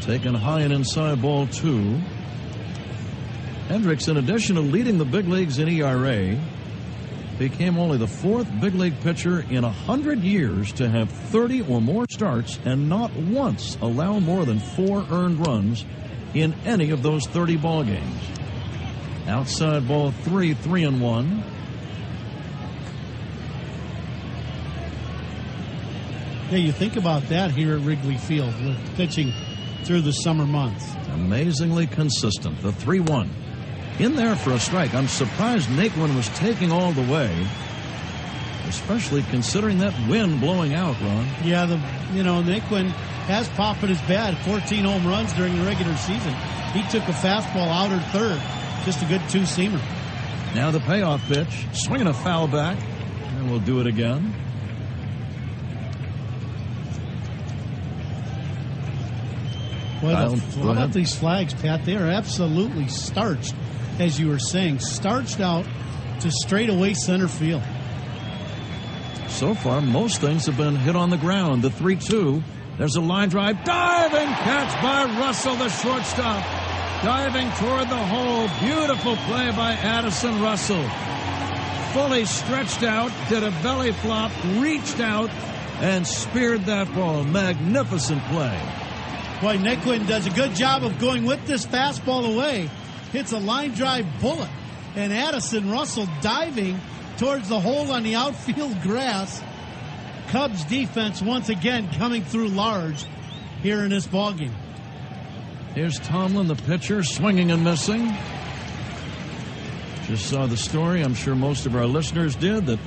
Taken high and inside, ball 2. Hendricks, in addition to leading the big leagues in ERA, became only the 4th big league pitcher in 100 years to have 30 or more starts and not once allow more than 4 earned runs in any of those 30 ball games. Outside ball 3, 3-1. Yeah, you think about that here at Wrigley Field with pitching through the summer months. Amazingly consistent. The 3-1. In there for a strike. I'm surprised Naquin was taking all the way, especially considering that wind blowing out, Ron. Yeah, Naquin has popped his bat, 14 home runs during the regular season. He took a fastball outer third, just a good 2-seamer. Now the payoff pitch, swinging a foul back, and we'll do it again. Well, how about these flags, Pat? They are absolutely starched, as you were saying, starched out to straightaway center field. So far, most things have been hit on the ground. The 3-2. There's a line drive. Diving catch by Russell, the shortstop. Diving toward the hole. Beautiful play by Addison Russell. Fully stretched out, did a belly flop, reached out, and speared that ball. Magnificent play. Boy, Naquin does a good job of going with this fastball away. Hits a line drive bullet. And Addison Russell diving towards the hole on the outfield grass. Cubs defense once again coming through large here in this ballgame. Here's Tomlin, the pitcher, swinging and missing. Just saw the story, I'm sure most of our listeners did, that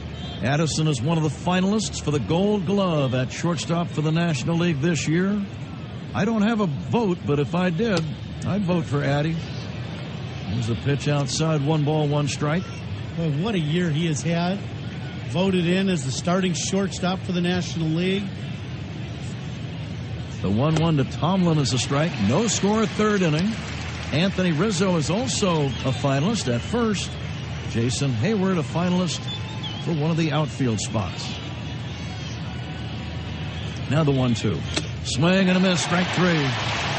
Addison is one of the finalists for the Gold Glove at shortstop for the National League this year. I don't have a vote, but if I did, I'd vote for Addy. There's a pitch outside, 1 ball, 1 strike. Boy, what a year he has had. Voted in as the starting shortstop for the National League. The 1-1 to Tomlin is a strike. No score, 3rd inning. Anthony Rizzo is also a finalist at first. Jason Hayward, a finalist for one of the outfield spots. Now the 1-2. Swing and a miss, strike 3.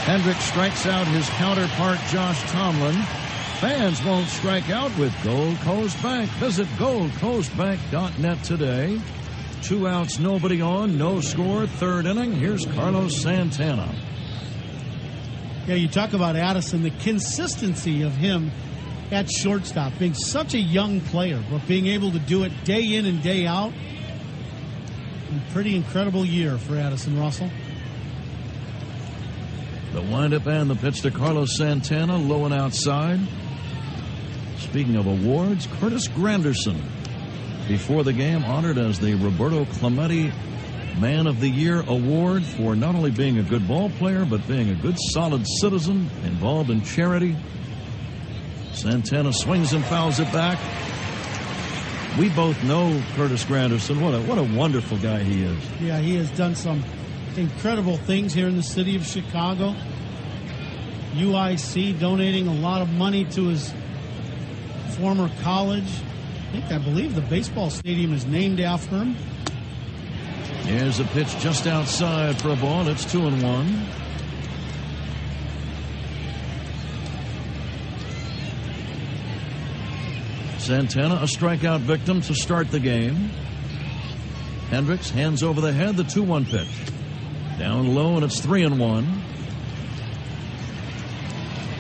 Hendricks strikes out his counterpart, Josh Tomlin. Fans won't strike out with Gold Coast Bank. Visit goldcoastbank.net today. 2 outs, nobody on, no score, third inning. Here's Carlos Santana. Yeah, you talk about Addison, the consistency of him at shortstop, being such a young player, but being able to do it day in and day out. A pretty incredible year for Addison Russell. The windup and the pitch to Carlos Santana, low and outside. Speaking of awards, Curtis Granderson, before the game, honored as the Roberto Clemente Man of the Year Award for not only being a good ball player, but being a good, solid citizen involved in charity. Santana swings and fouls it back. We both know Curtis Granderson. What a wonderful guy he is. Yeah, he has done some incredible things here in the city of Chicago. UIC donating a lot of money to his former college. I believe the baseball stadium is named after him. Here's a pitch just outside for a ball. It's 2-1. Santana, a strikeout victim to start the game. Hendricks hands over the head, the 2-1 pitch. Down low, and it's 3-1.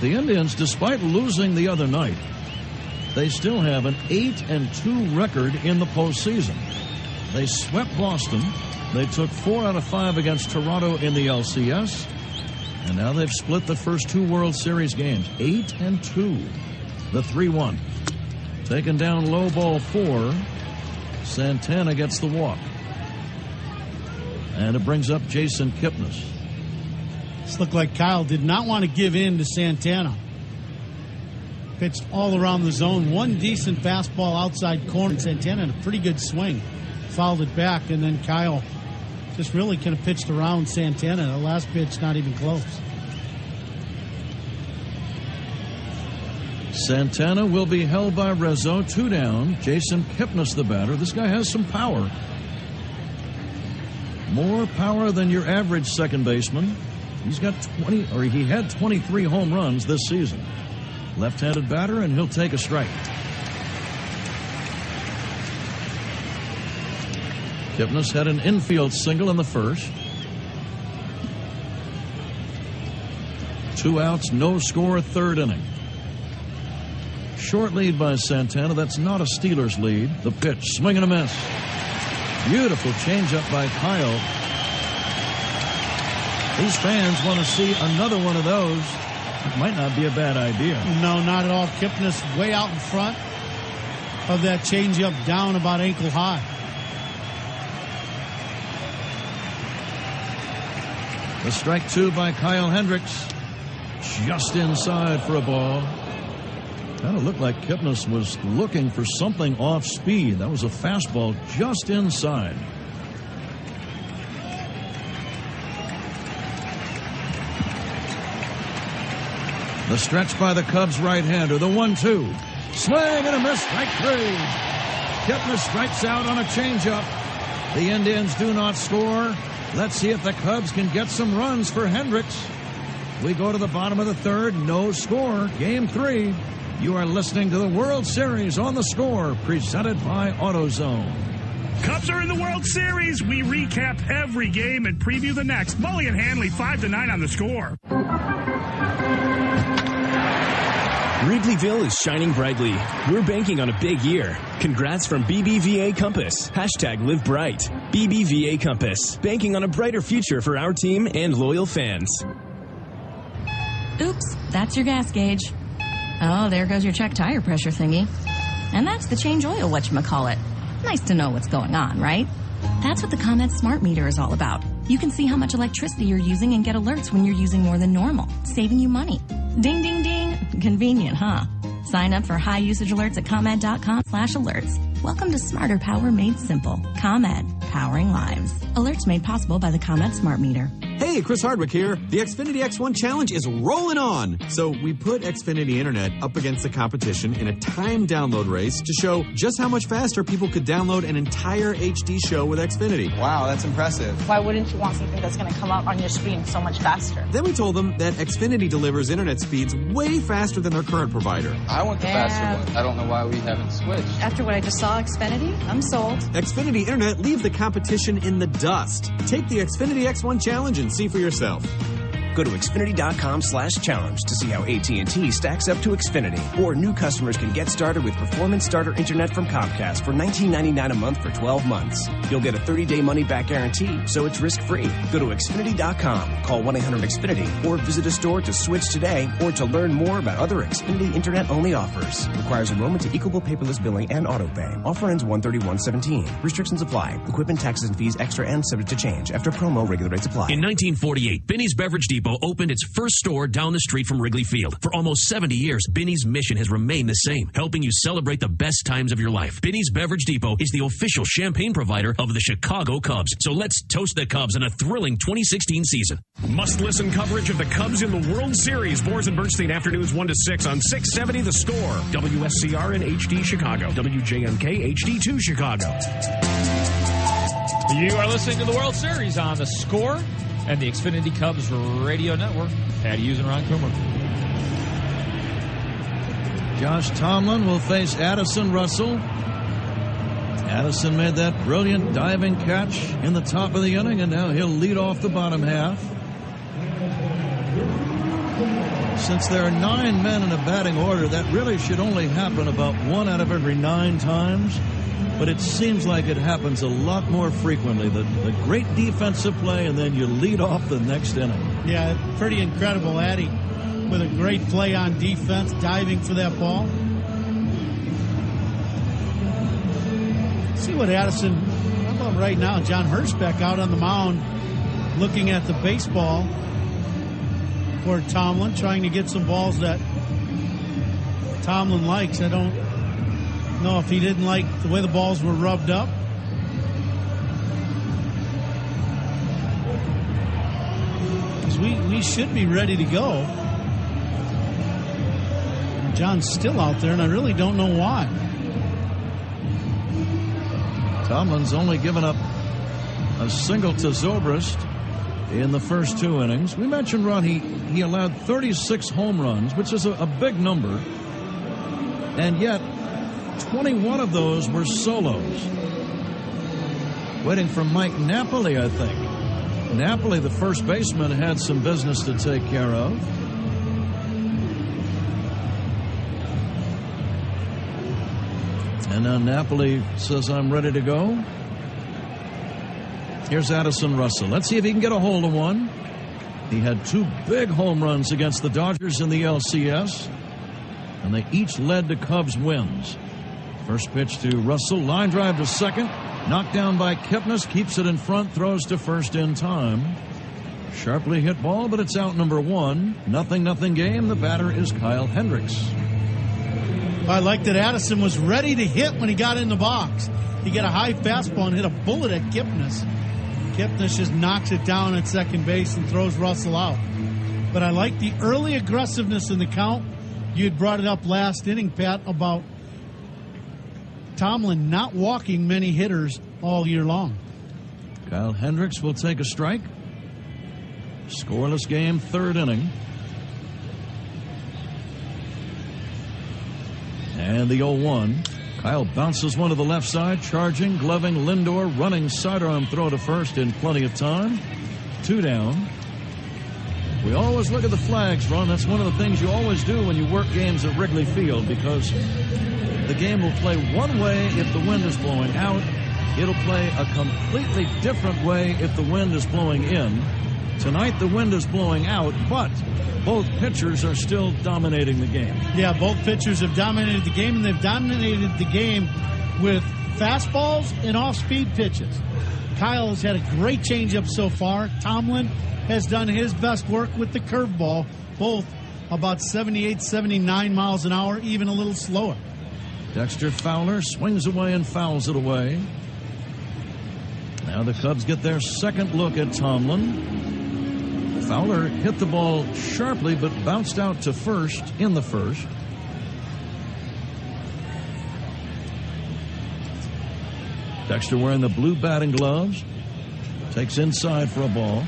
The Indians, despite losing the other night, they still have an 8-2 record in the postseason. They swept Boston. They took 4 out of 5 against Toronto in the LCS. And now they've split the first 2 World Series games. 8-2. The 3-1. Taken down low, ball 4. Santana gets the walk. And it brings up Jason Kipnis. This looked like Kyle did not want to give in to Santana. Pitched all around the zone. One decent fastball outside corner. Santana had a pretty good swing. Fouled it back, and then Kyle just really kind of pitched around Santana. The last pitch, not even close. Santana will be held by Rizzo. 2 down. Jason Kipnis, the batter. This guy has some power. More power than your average second baseman. He's got he had 23 home runs this season. Left-handed batter, and he'll take a strike. Kipnis had an infield single in the first. 2 outs, no score, third inning. Short lead by Santana. That's not a Steelers lead. The pitch, swing and a miss. Beautiful changeup by Kyle. These fans want to see another one of those. It might not be a bad idea. No, not at all. Kipnis way out in front of that changeup, down about ankle high. The strike 2 by Kyle Hendricks. Just inside for a ball. Kind of looked like Kipnis was looking for something off speed. That was a fastball just inside. The stretch by the Cubs right-hander. The 1-2. Swing and a miss. Strike 3. Kipnis strikes out on a changeup. The Indians do not score. Let's see if the Cubs can get some runs for Hendricks. We go to the bottom of the third. No score. Game 3. You are listening to the World Series on the Score, presented by AutoZone. Cubs are in the World Series. We recap every game and preview the next. Mully and Hanley 5-9 on the Score. Wrigleyville is shining brightly. We're banking on a big year. Congrats from BBVA Compass. #Live Bright. BBVA Compass. Banking on a brighter future for our team and loyal fans. Oops, that's your gas gauge. Oh, there goes your check tire pressure thingy. And that's the change oil whatchamacallit. Nice to know what's going on, right? That's what the ComEd Smart Meter is all about. You can see how much electricity you're using and get alerts when you're using more than normal, saving you money. Ding, ding, ding. Convenient, huh? Sign up for high usage alerts at ComEd.com/alerts. Welcome to Smarter Power Made Simple. ComEd, powering lives. Alerts made possible by the ComEd Smart Meter. Hey, Hey, Chris Hardwick here. The Xfinity X1 Challenge is rolling on. So we put Xfinity Internet up against the competition in a timed download race to show just how much faster people could download an entire HD show with Xfinity. Wow, that's impressive. Why wouldn't you want something that's going to come up on your screen so much faster? Then we told them that Xfinity delivers internet speeds way faster than their current provider. I want the faster one. I don't know why we haven't switched. After what I just saw, Xfinity, I'm sold. Xfinity Internet leaves the competition in the dust. Take the Xfinity X1 Challenge and see for yourself. Go to Xfinity.com/challenge to see how AT&T stacks up to Xfinity. Or new customers can get started with Performance Starter Internet from Comcast for $19.99 a month for 12 months. You'll get a 30-day money-back guarantee, so it's risk-free. Go to Xfinity.com, call 1-800-XFINITY, or visit a store to switch today or to learn more about other Xfinity Internet-only offers. Requires enrollment to equal paperless billing and auto-pay. Offer ends 1/31/17. Restrictions apply. Equipment, taxes, and fees extra and subject to change. After promo, regular rates apply. In 1948, Binny's Beverage Depot opened its first store down the street from Wrigley Field. For almost 70 years, Binny's mission has remained the same, helping you celebrate the best times of your life. Binny's Beverage Depot is the official champagne provider of the Chicago Cubs. So let's toast the Cubs in a thrilling 2016 season. Must-listen coverage of the Cubs in the World Series. Boers and Bernstein, afternoons 1 to 6 on 670 The Score. WSCR and HD Chicago. WJMK HD2 Chicago. You are listening to the World Series on The Score and the Xfinity Cubs Radio Network. Patty Hughes and Ron Coomer. Josh Tomlin will face Addison Russell. Addison made that brilliant diving catch in the top of the inning, and now he'll lead off the bottom half. Since there are 9 men in a batting order, that really should only happen about 1 out of every 9 times. But it seems like it happens a lot more frequently. The great defensive play, and then you lead off the next inning. Yeah, pretty incredible. Addy with a great play on defense, diving for that ball. See what Addison, how about right now, John Hirschbeck out on the mound looking at the baseball for Tomlin, trying to get some balls that Tomlin likes. I don't know if he didn't like the way the balls were rubbed up. Because we should be ready to go. John's still out there, and I really don't know why. Tomlin's only given up a single to Zobrist in the first 2 innings. We mentioned, Ron, he allowed 36 home runs, which is a big number. And yet, 21 of those were solos. Waiting for Mike Napoli, I think. Napoli, the first baseman, had some business to take care of. And now Napoli says, I'm ready to go. Here's Addison Russell. Let's see if he can get a hold of one. He had 2 big home runs against the Dodgers in the LCS, and they each led to Cubs wins. First pitch to Russell, line drive to second, knocked down by Kipnis, keeps it in front, throws to first in time. Sharply hit ball, but it's out number 1. 0-0 game. The batter is Kyle Hendricks. I like that Addison was ready to hit when he got in the box. He got a high fastball and hit a bullet at Kipnis. Kipnis just knocks it down at second base and throws Russell out. But I like the early aggressiveness in the count. You had brought it up last inning, Pat, about Tomlin not walking many hitters all year long. Kyle Hendricks will take a strike. Scoreless game, 3rd inning. And the 0-1. Kyle bounces one to the left side, charging, gloving Lindor, running sidearm throw to first in plenty of time. 2 down. We always look at the flags, Ron. That's one of the things you always do when you work games at Wrigley Field, because the game will play one way if the wind is blowing out. It'll play a completely different way if the wind is blowing in. Tonight the wind is blowing out, but both pitchers are still dominating the game. Yeah, both pitchers have dominated the game, and they've dominated the game with fastballs and off-speed pitches. Kyle has had a great changeup so far. Tomlin has done his best work with the curveball, both about 78, 79 miles an hour, even a little slower. Dexter Fowler swings away and fouls it away. Now the Cubs get their second look at Tomlin. Fowler hit the ball sharply but bounced out to first in the first. Dexter wearing the blue batting gloves. Takes inside for a ball.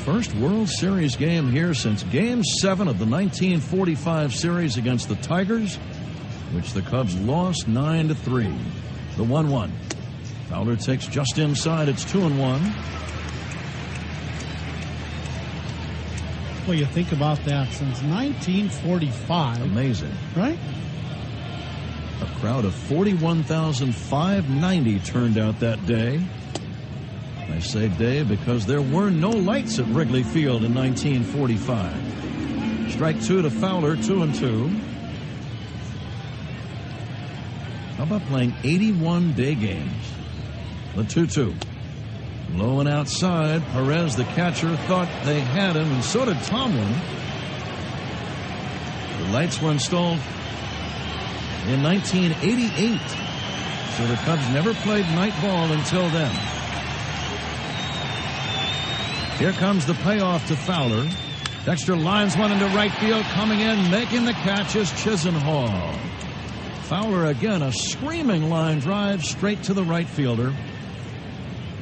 First World Series game here since Game 7 of the 1945 series against the Tigers, which the Cubs lost 9-3. The 1-1. Fowler takes just inside. It's 2-1. Well, you think about that since 1945. Amazing. Right? A crowd of 41,590 turned out that day. I say day because there were no lights at Wrigley Field in 1945. Strike 2 to Fowler, 2-2. How about playing 81 day games? The 2-2. Low and outside. Perez, the catcher, thought they had him, and so did Tomlin. The lights were installed in 1988. So the Cubs never played night ball until then. Here comes the payoff to Fowler. Dexter lines one into right field. Coming in, making the catch is Chisenhall. Fowler again, a screaming line drive straight to the right fielder.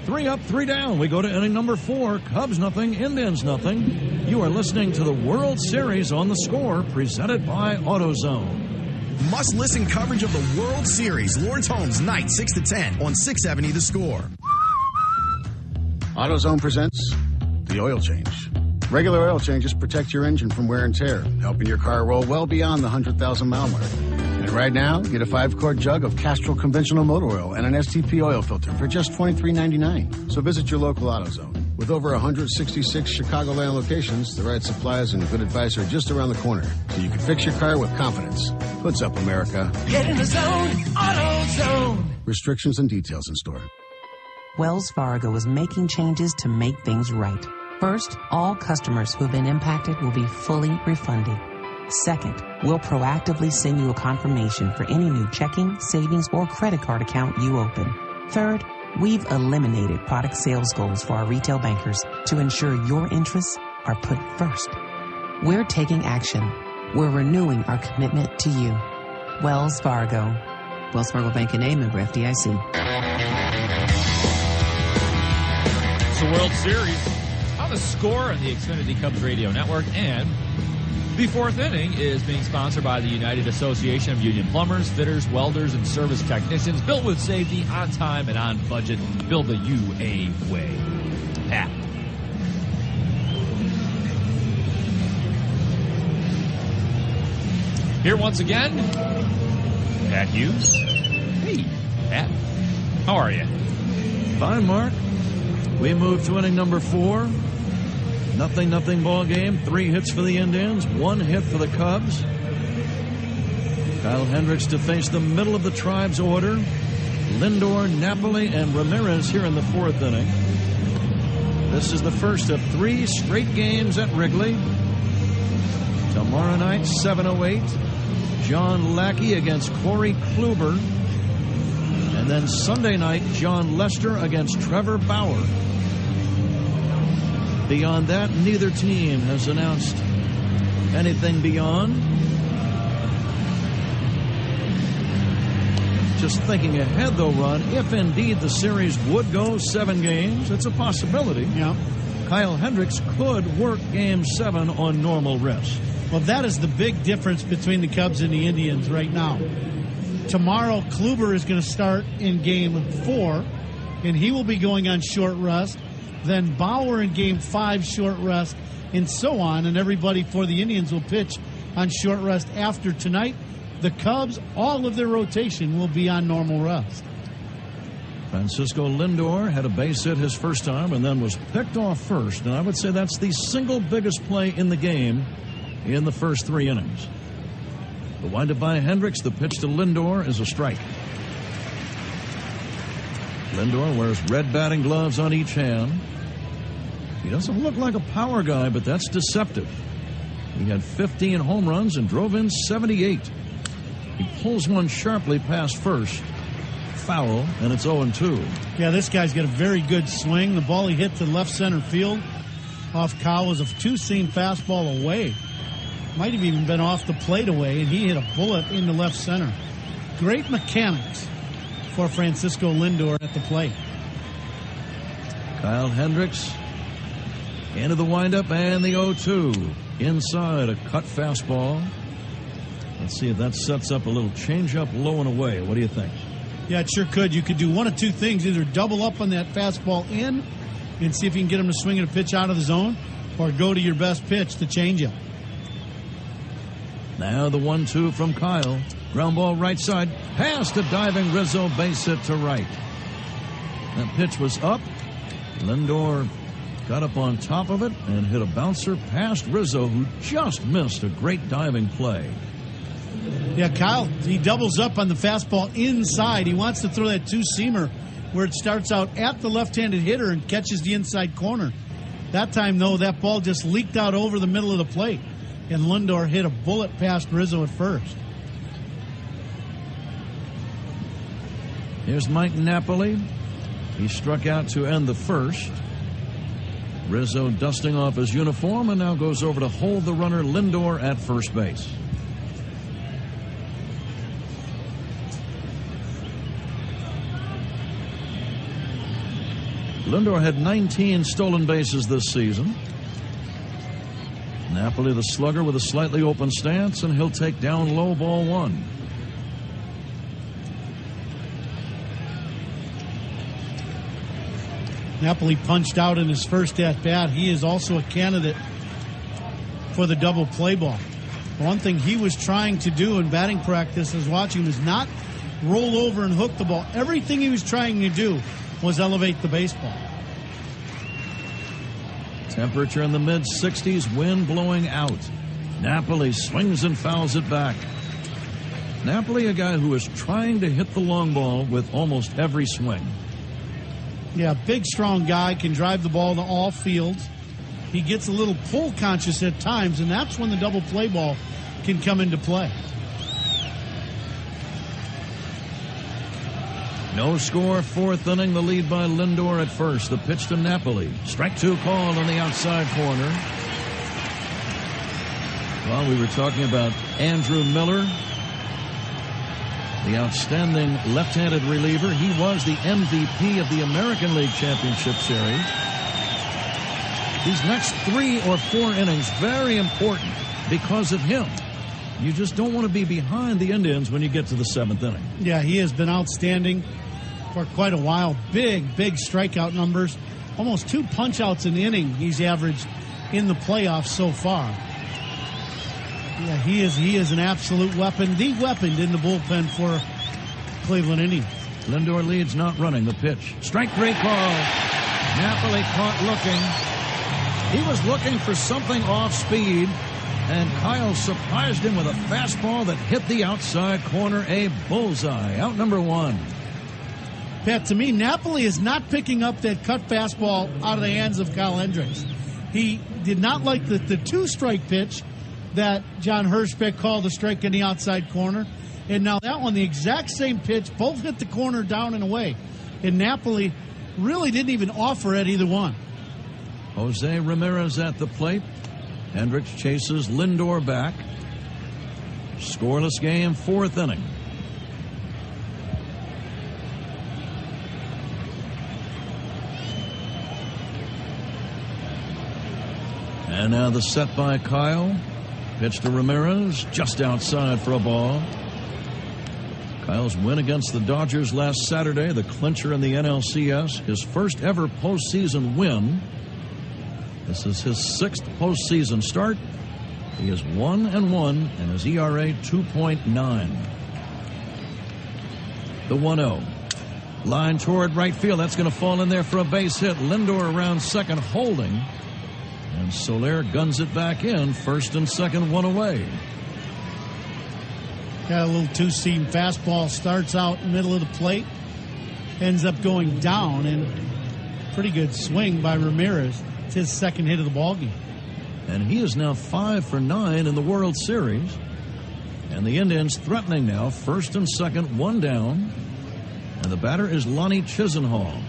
3 up, 3 down. We go to inning number 4. Cubs nothing, Indians nothing. You are listening to the World Series on The Score, presented by AutoZone. Must-listen coverage of the World Series. Lawrence Holmes, night 6 to 10 on 670 The Score. AutoZone presents the oil change. Regular oil changes protect your engine from wear and tear, helping your car roll well beyond the 100,000-mile mark. And right now, get a 5-quart jug of Castrol conventional motor oil and an STP oil filter for just $23.99. So visit your local AutoZone. With over 166 Chicagoland locations, the right supplies and good advice are just around the corner, so you can fix your car with confidence. What's up, America? Get in the zone, AutoZone. Restrictions and details in store. Wells Fargo is making changes to make things right. First, all customers who have been impacted will be fully refunded. Second, we'll proactively send you a confirmation for any new checking, savings, or credit card account you open. Third, we've eliminated product sales goals for our retail bankers to ensure your interests are put first. We're taking action. We're renewing our commitment to you. Wells Fargo. Wells Fargo Bank and A, member FDIC. It's the World Series on The Score on the Xfinity Cubs Radio Network, and the fourth inning is being sponsored by the United Association of Union Plumbers, Fitters, Welders, and Service Technicians. Built with safety, on time, and on budget. Build the UA way. Pat. Here once again, Pat Hughes. Hey, Pat. How are you? Fine, Mark. We move to inning number 4. Nothing ball game. 3 hits for the Indians, 1 hit for the Cubs. Kyle Hendricks to face the middle of the Tribe's order. Lindor, Napoli, and Ramirez here in the 4th inning. This is the first of 3 straight games at Wrigley. Tomorrow night, 7:08. John Lackey against Corey Kluber. And then Sunday night, John Lester against Trevor Bauer. Beyond that, neither team has announced anything beyond. Just thinking ahead, though, Ron, if indeed the series would go 7 games, it's a possibility. Yeah. Kyle Hendricks could work Game 7 on normal rest. Well, that is the big difference between the Cubs and the Indians right now. Tomorrow, Kluber is going to start in Game 4, and he will be going on short rest. Then Bauer in Game 5, short rest, and so on. And everybody for the Indians will pitch on short rest after tonight. The Cubs, all of their rotation will be on normal rest. Francisco Lindor had a base hit his first time and then was picked off first. And I would say that's the single biggest play in the game in the first 3 innings. The windup by Hendricks, the pitch to Lindor is a strike. Lindor wears red batting gloves on each hand. He doesn't look like a power guy, but that's deceptive. He had 15 home runs and drove in 78. He pulls one sharply past first. foul, and it's 0-2. Yeah, this guy's got a very good swing. The ball he hit to left center field off Kyle was a two-seam fastball away. Might have even been off the plate away, and he hit a bullet into left center. Great mechanics for Francisco Lindor at the plate. Kyle Hendricks into the windup and the 0-2. Inside, a cut fastball. Let's see if that sets up a little changeup low and away. What do you think? Yeah, it sure could. You could do one of two things. Either double up on that fastball in and see if you can get him to swing at a pitch out of the zone, or go to your best pitch, the changeup. Now the 1-2 from Kyle. Ground ball right side. Past a diving Rizzo, base hit to right. That pitch was up. Lindor got up on top of it and hit a bouncer past Rizzo, who just missed a great diving play. Yeah, Kyle, he doubles up on the fastball inside. He wants to throw that two-seamer where it starts out at the left-handed hitter and catches the inside corner. That time, though, that ball just leaked out over the middle of the plate, and Lindor hit a bullet past Rizzo at first. Here's Mike Napoli. He struck out to end the first. Rizzo dusting off his uniform and now goes over to hold the runner Lindor at first base. Lindor had 19 stolen bases this season. Napoli, the slugger, with a slightly open stance, and he'll take down low, ball one. Napoli punched out in his first at-bat. He is also a candidate for the double play ball. One thing he was trying to do in batting practice, as watching, was not roll over and hook the ball. Everything he was trying to do was elevate the baseball. Temperature in the mid-60s, wind blowing out. Napoli swings and fouls it back. Napoli, a guy who is trying to hit the long ball with almost every swing. Yeah, big, strong guy, can drive the ball to all fields. He gets a little pull conscious at times, and that's when the double play ball can come into play. No score, fourth inning, the lead by Lindor at first. The pitch to Napoli. Strike two called on the outside corner. Well, we were talking about Andrew Miller, the outstanding left-handed reliever. He was the MVP of the American League Championship Series. These next 3 or 4 innings, very important because of him. You just don't want to be behind the Indians when you get to the 7th inning. Yeah, he has been outstanding for quite a while. Big strikeout numbers. Almost 2 punch-outs an inning he's averaged in the playoffs so far. Yeah, he is an absolute weapon. The weapon in the bullpen for Cleveland Indians. Lindor leads, not running. The pitch. Strike three call. Napoli caught looking. He was looking for something off speed, and Kyle surprised him with a fastball that hit the outside corner. A bullseye. Out number 1. Pat, to me, Napoli is not picking up that cut fastball out of the hands of Kyle Hendricks. He did not like the 2-strike pitch that John Hirschbeck called a strike in the outside corner. And now that one, the exact same pitch, both hit the corner down and away. And Napoli really didn't even offer at either one. Jose Ramirez at the plate. Hendricks chases Lindor back. Scoreless game, 4th inning. And now the set by Kyle. Pitch to Ramirez, just outside for a ball. Kyle's win against the Dodgers last Saturday, the clincher in the NLCS, his first ever postseason win. This is his 6th postseason start. He is 1-1 and his ERA 2.9. The 1-0. Line toward right field. That's going to fall in there for a base hit. Lindor around second holding. And Soler guns it back in. First and second, 1 away. Got a little 2-seam fastball. Starts out middle of the plate. Ends up going down. And pretty good swing by Ramirez. It's his second hit of the ballgame. And he is now 5 for 9 in the World Series. And the Indians threatening now. First and second, 1 down. And the batter is Lonnie Chisenhall.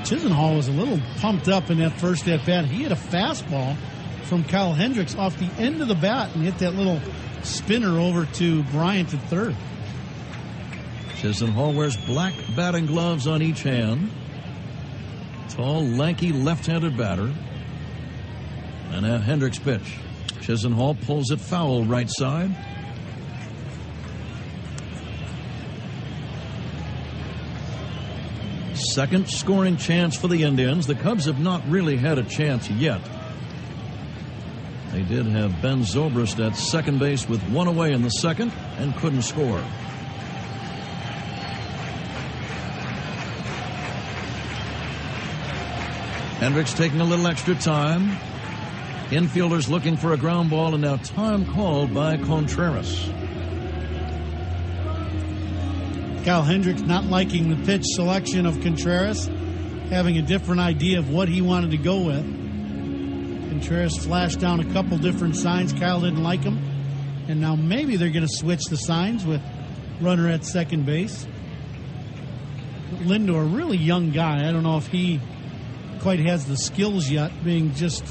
Chisenhall was a little pumped up in that first at-bat. He hit a fastball from Kyle Hendricks off the end of the bat and hit that little spinner over to Bryant at third. Chisenhall wears black batting gloves on each hand. Tall, lanky, left-handed batter. And a Hendricks pitch. Chisenhall pulls it foul right side. Second scoring chance for the Indians. The Cubs have not really had a chance yet. They did have Ben Zobrist at second base with one away in the second and couldn't score. Hendricks taking a little extra time. Infielders looking for a ground ball, and now time called by Contreras. Kyle Hendricks not liking the pitch selection of Contreras, having a different idea of what he wanted to go with. Contreras flashed down a couple different signs. Kyle didn't like them. And now maybe they're going to switch the signs with runner at second base. Lindor, a really young guy. I don't know if he quite has the skills yet, being just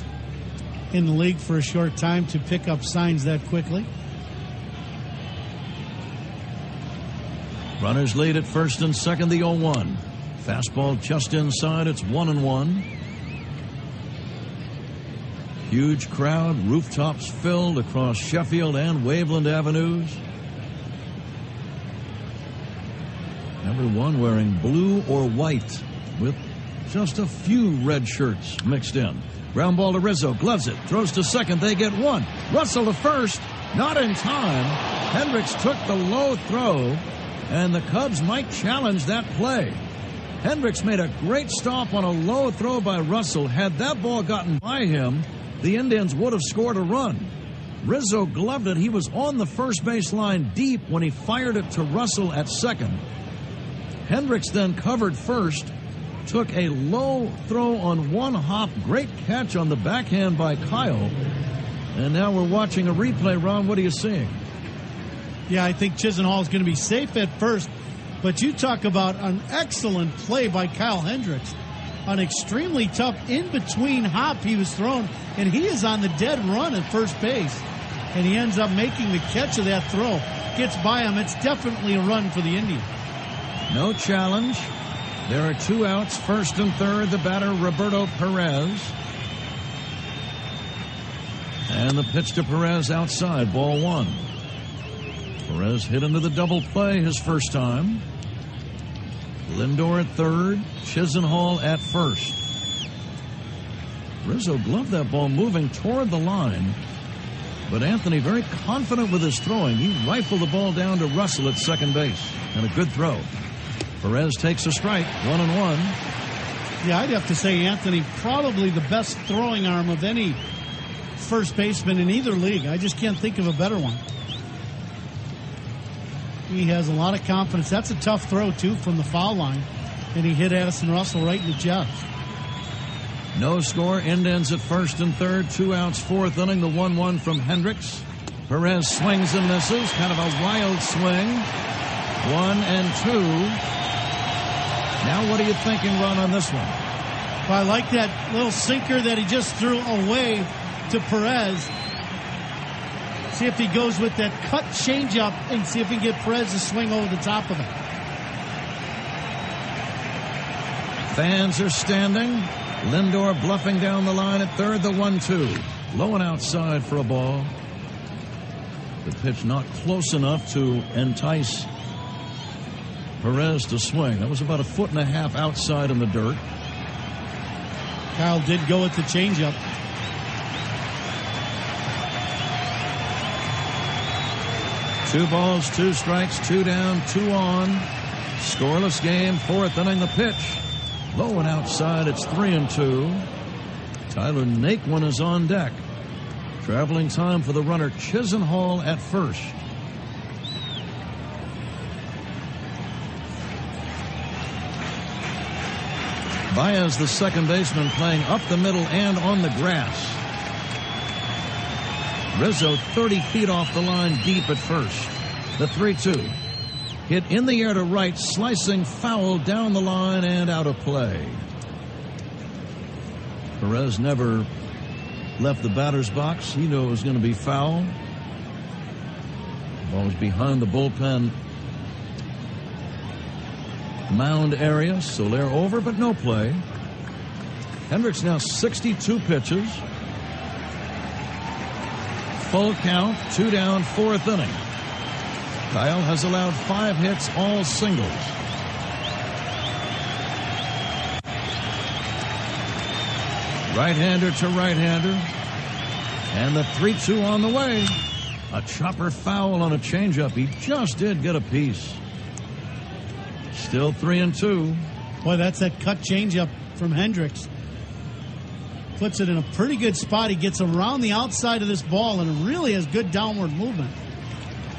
in the league for a short time, to pick up signs that quickly. Runners lead at first and second, the 0-1. Fastball just inside. It's 1-1. Huge crowd, rooftops filled across Sheffield and Waveland Avenues. Everyone wearing blue or white with just a few red shirts mixed in. Ground ball to Rizzo, gloves it, throws to second, they get one. Russell to first, not in time. Hendricks took the low throw, and the Cubs might challenge that play. Hendricks made a great stop on a low throw by Russell. Had that ball gotten by him, the Indians would have scored a run. Rizzo gloved it. He was on the first base line deep when he fired it to Russell at second. Hendricks then covered first, took a low throw on one hop. Great catch on the backhand by Kyle. And now we're watching a replay. Ron, what are you seeing? Yeah, I think Chisenhall is going to be safe at first. But you talk about an excellent play by Kyle Hendricks. An extremely tough in-between hop he was thrown, and he is on the dead run at first base. And he ends up making the catch of that throw. Gets by him. It's definitely a run for the Indians. No challenge. There are two outs, first and third. The batter, Roberto Perez. And the pitch to Perez outside, ball one. Perez hit into the double play his first time. Lindor at third, Chisenhall at first. Rizzo gloved that ball moving toward the line, but Anthony very confident with his throwing. He rifled the ball down to Russell at second base, and a good throw. Perez takes a strike, 1-1. Yeah, I'd have to say Anthony probably the best throwing arm of any first baseman in either league. I just can't think of a better one. He has a lot of confidence. That's a tough throw, too, from the foul line. And he hit Addison Russell right in the chest. No score. Indians at first and third. Two outs, fourth inning. The 1-1 from Hendricks. Perez swings and misses. Kind of a wild swing. 1-2. Now what are you thinking, Ron, on this one? Well, I like that little sinker that he just threw away to Perez. See if he goes with that cut changeup and see if he can get Perez to swing over the top of it. Fans are standing. Lindor bluffing down the line at third, the 1-2. Low and outside for a ball. The pitch not close enough to entice Perez to swing. That was about 1.5 feet outside in the dirt. Kyle did go with the changeup. Two balls, two strikes, two down, two on. Scoreless game, fourth inning. The pitch low and outside. It's 3-2. Tyler Naquin is on deck. Traveling time for the runner Chisenhall at first. Baez, the second baseman, playing up the middle and on the grass. Rizzo 30 feet off the line deep at first. The 3-2. Hit in the air to right, slicing foul down the line and out of play. Perez never left the batter's box. He knew it was going to be foul. Ball was behind the bullpen mound area. Soler over, but no play. Hendricks now 62 pitches. Full count, 2 down, 4th inning. Kyle has allowed 5 hits, all singles. Right-hander to right-hander. And the 3-2 on the way. A chopper foul on a changeup. He just did get a piece. Still 3-2. Boy, that's that cut changeup from Hendricks. Puts it in a pretty good spot. He gets around the outside of this ball and really has good downward movement.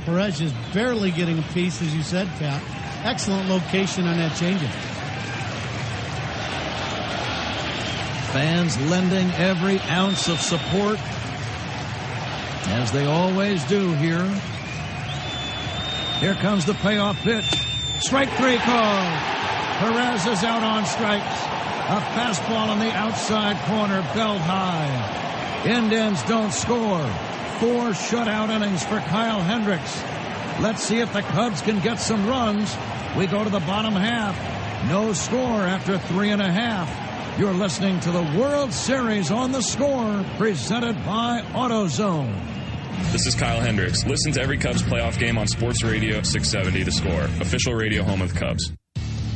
Perez just barely getting a piece, as you said, Pat. Excellent location on that changeup. Fans lending every ounce of support, as they always do here. Here comes the payoff pitch. Strike 3 call. Perez is out on strikes. A fastball on the outside corner, belt high. Indians don't score. 4 shutout innings for Kyle Hendricks. Let's see if the Cubs can get some runs. We go to the bottom half. No score after 3.5. You're listening to the World Series on the Score, presented by AutoZone. This is Kyle Hendricks. Listen to every Cubs playoff game on Sports Radio 670 The Score, official radio home of the Cubs.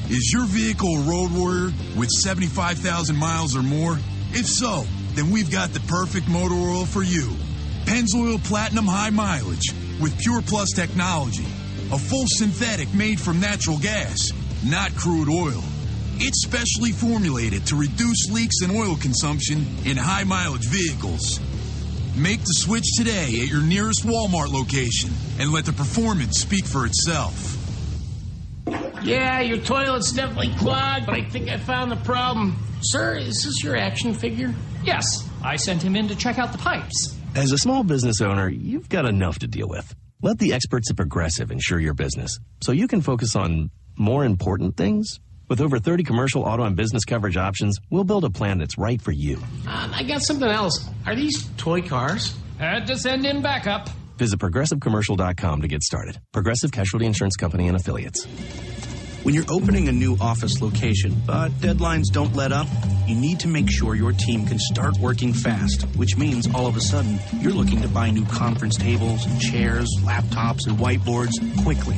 Is your vehicle a road warrior with 75,000 miles or more? If so, then we've got the perfect motor oil for you. Pennzoil Platinum High Mileage with Pure Plus technology. A full synthetic made from natural gas, not crude oil. It's specially formulated to reduce leaks and oil consumption in high mileage vehicles. Make the switch today at your nearest Walmart location and let the performance speak for itself. Yeah, your toilet's definitely clogged, but I think I found the problem. Sir, is this your action figure? Yes, I sent him in to check out the pipes. As a small business owner, you've got enough to deal with. Let the experts at Progressive insure your business so you can focus on more important things. With over 30 commercial, auto, and business coverage options, we'll build a plan that's right for you. I got something else. Are these toy cars? Had to send in backup. Visit ProgressiveCommercial.com to get started. Progressive Casualty Insurance Company and Affiliates. When you're opening a new office location, but deadlines don't let up, you need to make sure your team can start working fast, which means all of a sudden you're looking to buy new conference tables and chairs, laptops, and whiteboards quickly.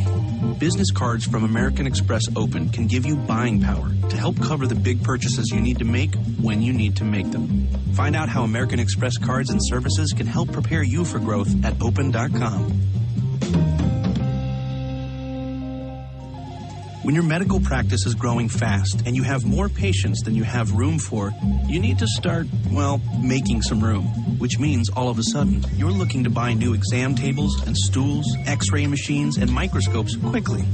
Business cards from American Express Open can give you buying power to help cover the big purchases you need to make when you need to make them. Find out how American Express cards and services can help prepare you for growth at open.com. When your medical practice is growing fast and you have more patients than you have room for, you need to start, making some room, which means all of a sudden you're looking to buy new exam tables and stools, x-ray machines, and microscopes quickly.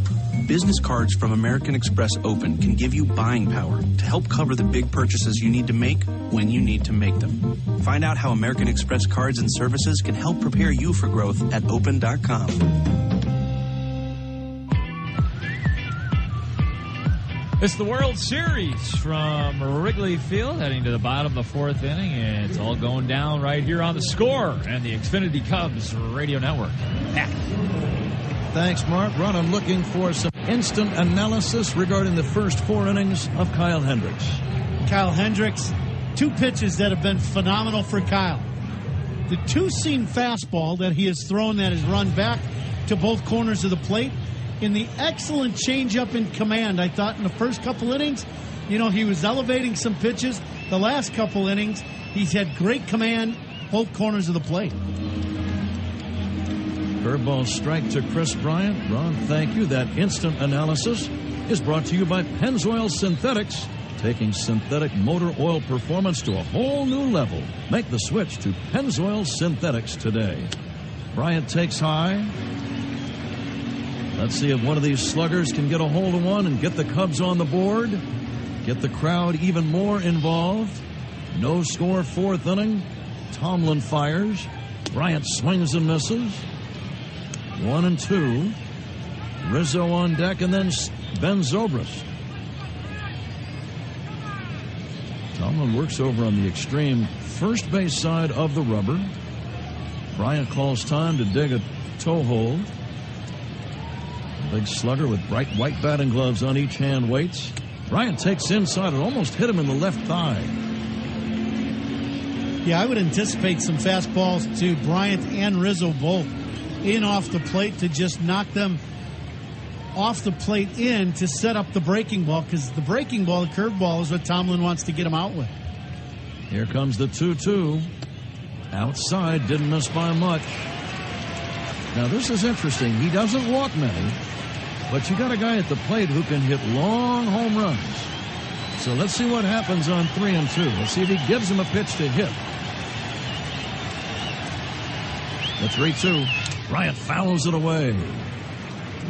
Business cards from American Express Open can give you buying power to help cover the big purchases you need to make when you need to make them. Find out how American Express cards and services can help prepare you for growth at open.com. It's the World Series from Wrigley Field, heading to the bottom of the 4th inning, and it's all going down right here on the Score and the Xfinity Cubs radio network. Thanks, Mark. Ron, I'm looking for some instant analysis regarding the first 4 innings of Kyle Hendricks. Kyle Hendricks, 2 pitches that have been phenomenal for Kyle. The 2-seam fastball that he has thrown that has run back to both corners of the plate. In the excellent changeup in command, I thought in the first couple innings, he was elevating some pitches. The last couple innings, he's had great command, both corners of the plate. Curveball strike to Chris Bryant. Ron, thank you. That instant analysis is brought to you by Pennzoil Synthetics, taking synthetic motor oil performance to a whole new level. Make the switch to Pennzoil Synthetics today. Bryant takes high. Let's see if one of these sluggers can get a hold of one and get the Cubs on the board. Get the crowd even more involved. No score, 4th inning. Tomlin fires. Bryant swings and misses. 1-2. Rizzo on deck, and then Ben Zobrist. Tomlin works over on the extreme first base side of the rubber. Bryant calls time to dig a toe hold. Big slugger with bright white batting gloves on each hand waits. Bryant takes inside and almost hit him in the left thigh. Yeah, I would anticipate some fastballs to Bryant and Rizzo both in off the plate to just knock them off the plate in to set up the breaking ball, because the breaking ball, the curveball, is what Tomlin wants to get him out with. Here comes the 2-2. Outside, didn't miss by much. Now this is interesting. He doesn't walk many, but you got a guy at the plate who can hit long home runs. So let's see what happens on 3-2. Let's see if he gives him a pitch to hit. The 3-2. Bryant fouls it away.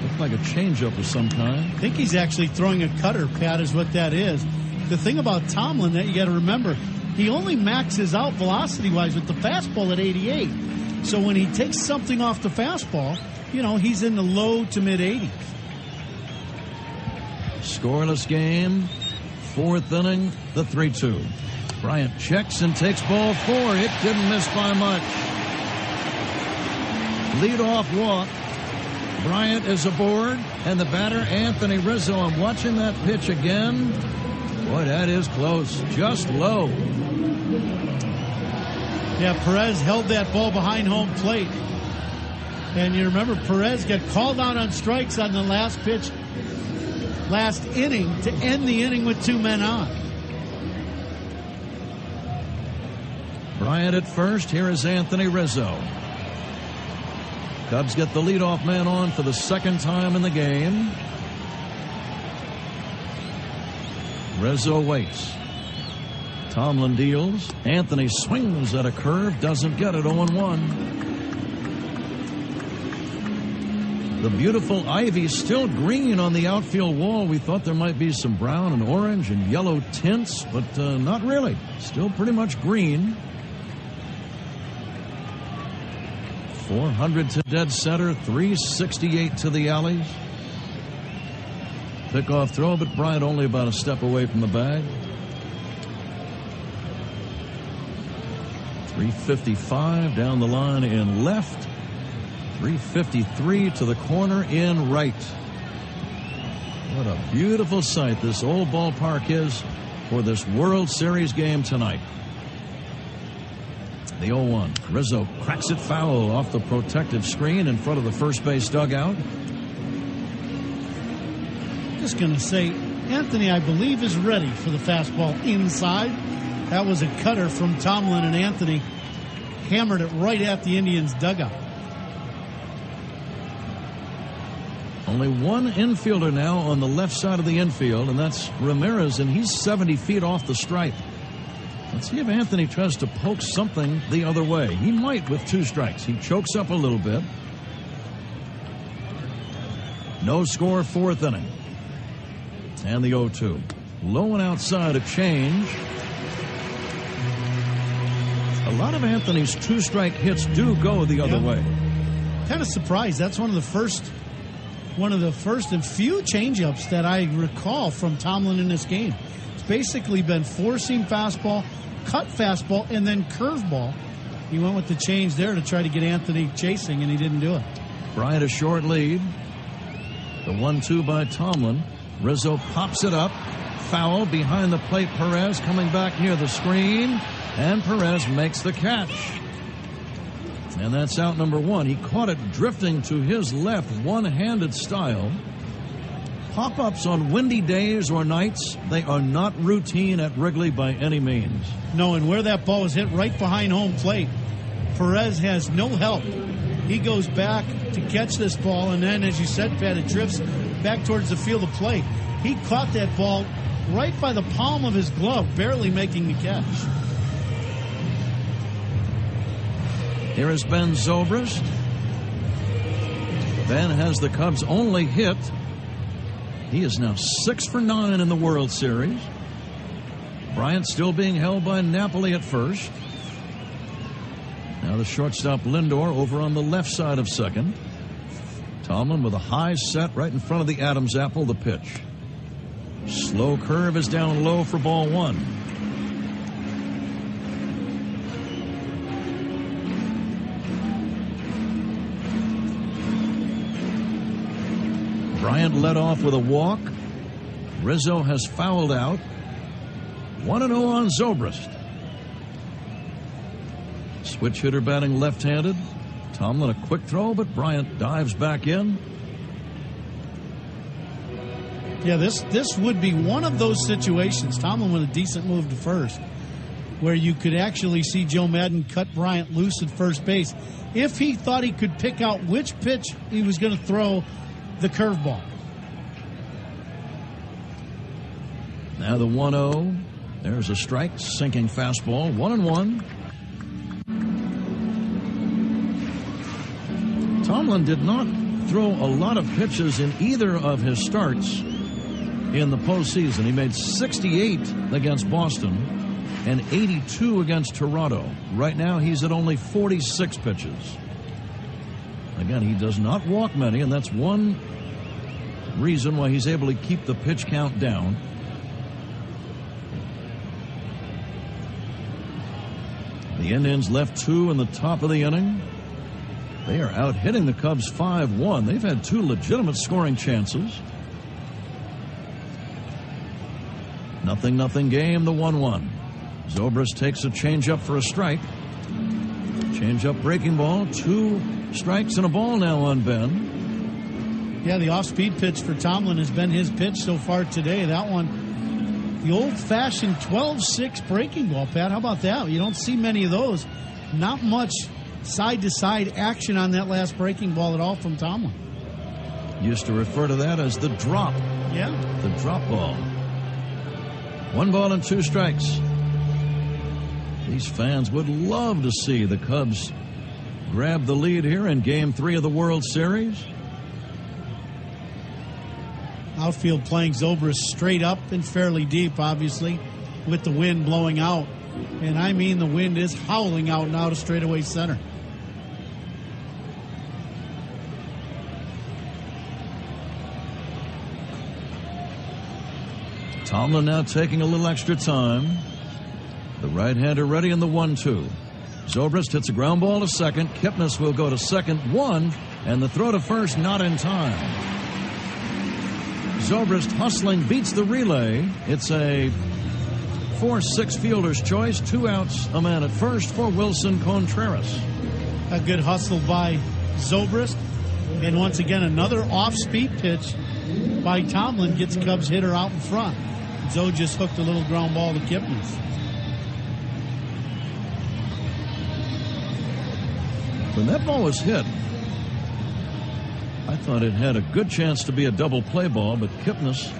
Looked like a changeup of some kind. I think he's actually throwing a cutter, Pat, is what that is. The thing about Tomlin that you got to remember, he only maxes out velocity-wise with the fastball at 88. So when he takes something off the fastball, he's in the low to mid-80s. Scoreless game. 4th inning, the 3-2. Bryant checks and takes ball 4. It didn't miss by much. Leadoff walk. Bryant is aboard, and the batter, Anthony Rizzo. I'm watching that pitch again. Boy, that is close. Just low. Yeah, Perez held that ball behind home plate. And you remember, Perez got called out on strikes on the last pitch, last inning, to end the inning with 2 men on. Bryant at first. Here is Anthony Rizzo. Cubs get the leadoff man on for the 2nd time in the game. Rizzo waits. Tomlin deals. Anthony swings at a curve. Doesn't get it. 0-1. The beautiful ivy still green on the outfield wall. We thought there might be some brown and orange and yellow tints, but not really. Still pretty much green. 400 to dead center, 368 to the alleys. Pickoff throw, but Bryant only about a step away from the bag. 355 down the line in left. 353 to the corner in right. What a beautiful sight this old ballpark is for this World Series game tonight. The 0-1. Rizzo cracks it foul off the protective screen in front of the first base dugout. Just going to say, Anthony, I believe, is ready for the fastball inside. That was a cutter from Tomlin, and Anthony hammered it right at the Indians' dugout. Only one infielder now on the left side of the infield, and that's Ramirez, and he's 70 feet off the stripe. Let's see if Anthony tries to poke something the other way. He might with 2 strikes. He chokes up a little bit. No score, 4th inning. And the 0-2. Low and outside, a change. A lot of Anthony's 2-strike hits do go the other way. Kind of surprised. That's one of the first and few changeups that I recall from Tomlin in this game. It's basically been 4-seam fastball, cut fastball, and then curveball. He went with the change there to try to get Anthony chasing, and he didn't do it. Bryant a short lead. The 1-2 by Tomlin. Rizzo pops it up. Foul behind the plate. Perez coming back near the screen, and Perez makes the catch. And that's out number 1. He caught it drifting to his left, one-handed style. Pop-ups on windy days or nights, they are not routine at Wrigley by any means. No, and where that ball was hit right behind home plate, Perez has no help. He goes back to catch this ball, and then, as you said, Pat, it drifts back towards the field of play. He caught that ball right by the palm of his glove, barely making the catch. Here is Ben Zobrist. Ben has the Cubs' only hit. He is now 6 for 9 in the World Series. Bryant still being held by Napoli at first. Now Now the shortstop Lindor over on the left side of second. Tomlin with a high set right in front of the Adams apple. The pitch. Slow curve is down low for ball one. Bryant led off with a walk. Rizzo has fouled out. 1-0 on Zobrist. Switch hitter batting left-handed. Tomlin a quick throw, but Bryant dives back in. Yeah, this would be one of those situations. Tomlin with a decent move to first, where you could actually see Joe Madden cut Bryant loose at first base if he thought he could pick out which pitch he was going to throw the curveball. Now the 1-0. There's a strike, sinking fastball, 1-1. Tomlin did not throw a lot of pitches in either of his starts in the postseason. He made 68 against Boston and 82 against Toronto. Right now he's at only 46 pitches. Again, he does not walk many, and that's one reason why he's able to keep the pitch count down. The Indians left 2 in the top of the inning. They are out hitting the Cubs 5-1. They've had 2 legitimate scoring chances. Nothing game, the 1-1. Zobrist takes a changeup for a strike. Changeup breaking ball, 2 strikes and a ball now on Ben. Yeah, the off-speed pitch for Tomlin has been his pitch so far today. That one, the old-fashioned 12-6 breaking ball, Pat. How about that? You don't see many of those. Not much side-to-side action on that last breaking ball at all from Tomlin. Used to refer to that as the drop. Yeah. The drop ball. 1 ball and 2 strikes. These fans would love to see the Cubs grab the lead here in Game 3 of the World Series. Outfield playing Zobrist straight up and fairly deep, obviously, with the wind blowing out. And I mean the wind is howling out now to straightaway center. Tomlin now taking a little extra time. The right-hander ready in the 1-2. Zobrist hits a ground ball to second. Kipnis will go to second, 1, and the throw to first not in time. Zobrist hustling beats the relay. It's a 4-6 fielder's choice. 2 outs, a man at first for Wilson Contreras. A good hustle by Zobrist. And once again, another off-speed pitch by Tomlin gets Cubs hitter out in front. Zoe just hooked a little ground ball to Kipnis. When that ball was hit, I thought it had a good chance to be a double play ball, but Kipnis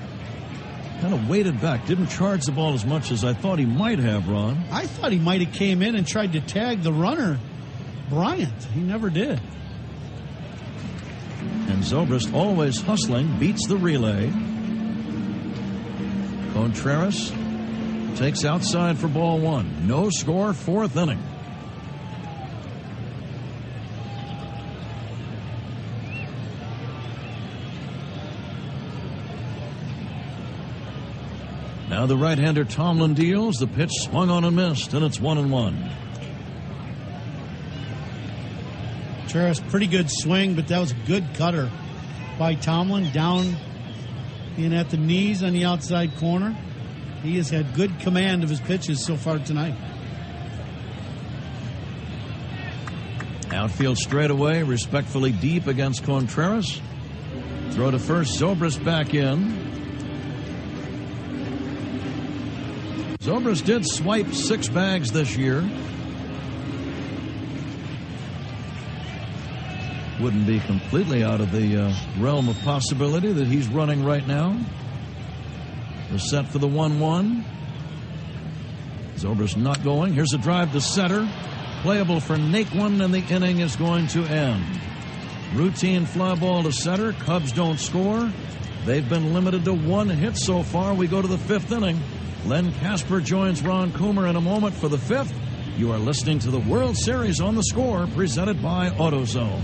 kind of waited back, didn't charge the ball as much as I thought he might have, Ron. I thought he might have came in and tried to tag the runner, Bryant. He never did. And Zobrist, always hustling, beats the relay. Contreras takes outside for ball 1. No score, 4th inning. Now the right-hander Tomlin deals. The pitch swung on and missed, and it's 1-1. Contreras, pretty good swing, but that was a good cutter by Tomlin down in at the knees on the outside corner. He has had good command of his pitches so far tonight. Outfield straightaway, respectfully deep against Contreras. Throw to first, Zobrist back in. Zobrist did swipe 6 bags this year. Wouldn't be completely out of the realm of possibility that he's running right now. They're set for the 1-1. Zobrist not going. Here's a drive to center. Playable for Naquin, and the inning is going to end. Routine fly ball to center. Cubs don't score. They've been limited to 1 hit so far. We go to the 5th inning. Len Casper joins Ron Coomer in a moment for the 5th. You are listening to the World Series on the Score, presented by AutoZone.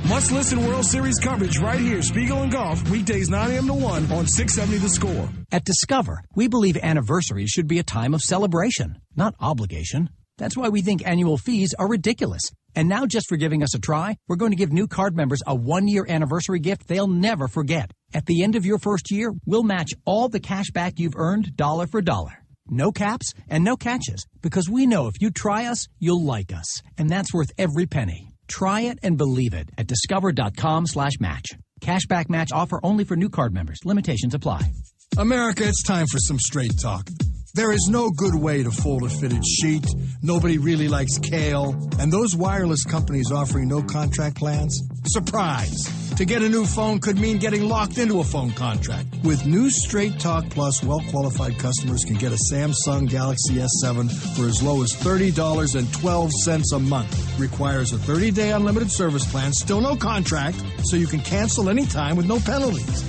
Must-listen World Series coverage right here, Spiegel and Golf, weekdays 9 a.m. to 1 on 670 The Score. At Discover, we believe anniversaries should be a time of celebration, not obligation. That's why we think annual fees are ridiculous. And now, just for giving us a try, we're going to give new card members a one-year anniversary gift they'll never forget. At the end of your first year, we'll match all the cash back you've earned dollar for dollar. No caps and no catches, because we know if you try us, you'll like us. And that's worth every penny. Try it and believe it at discover.com/match. Cashback match offer only for new card members. Limitations apply. America, it's time for some straight talk. There is no good way to fold a fitted sheet. Nobody really likes kale. And those wireless companies offering no contract plans? Surprise! To get a new phone could mean getting locked into a phone contract. With new Straight Talk Plus, well-qualified customers can get a Samsung Galaxy S7 for as low as $30.12 a month. Requires a 30-day unlimited service plan, still no contract, so you can cancel anytime with no penalties.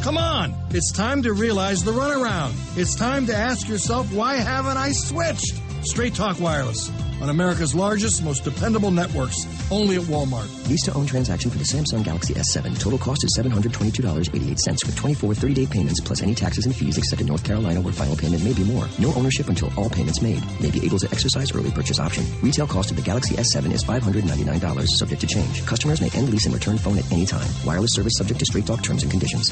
Come on, it's time to realize the runaround. It's time to ask yourself, why haven't I switched? Straight Talk Wireless on America's largest, most dependable networks, only at Walmart. Lease-to-own transaction for the Samsung Galaxy S7. Total cost is $722.88 with 24 30-day payments plus any taxes and fees except in North Carolina where final payment may be more. No ownership until all payments made. May be able to exercise early purchase option. Retail cost of the Galaxy S7 is $599, subject to change. Customers may end lease and return phone at any time. Wireless service subject to Straight Talk terms and conditions.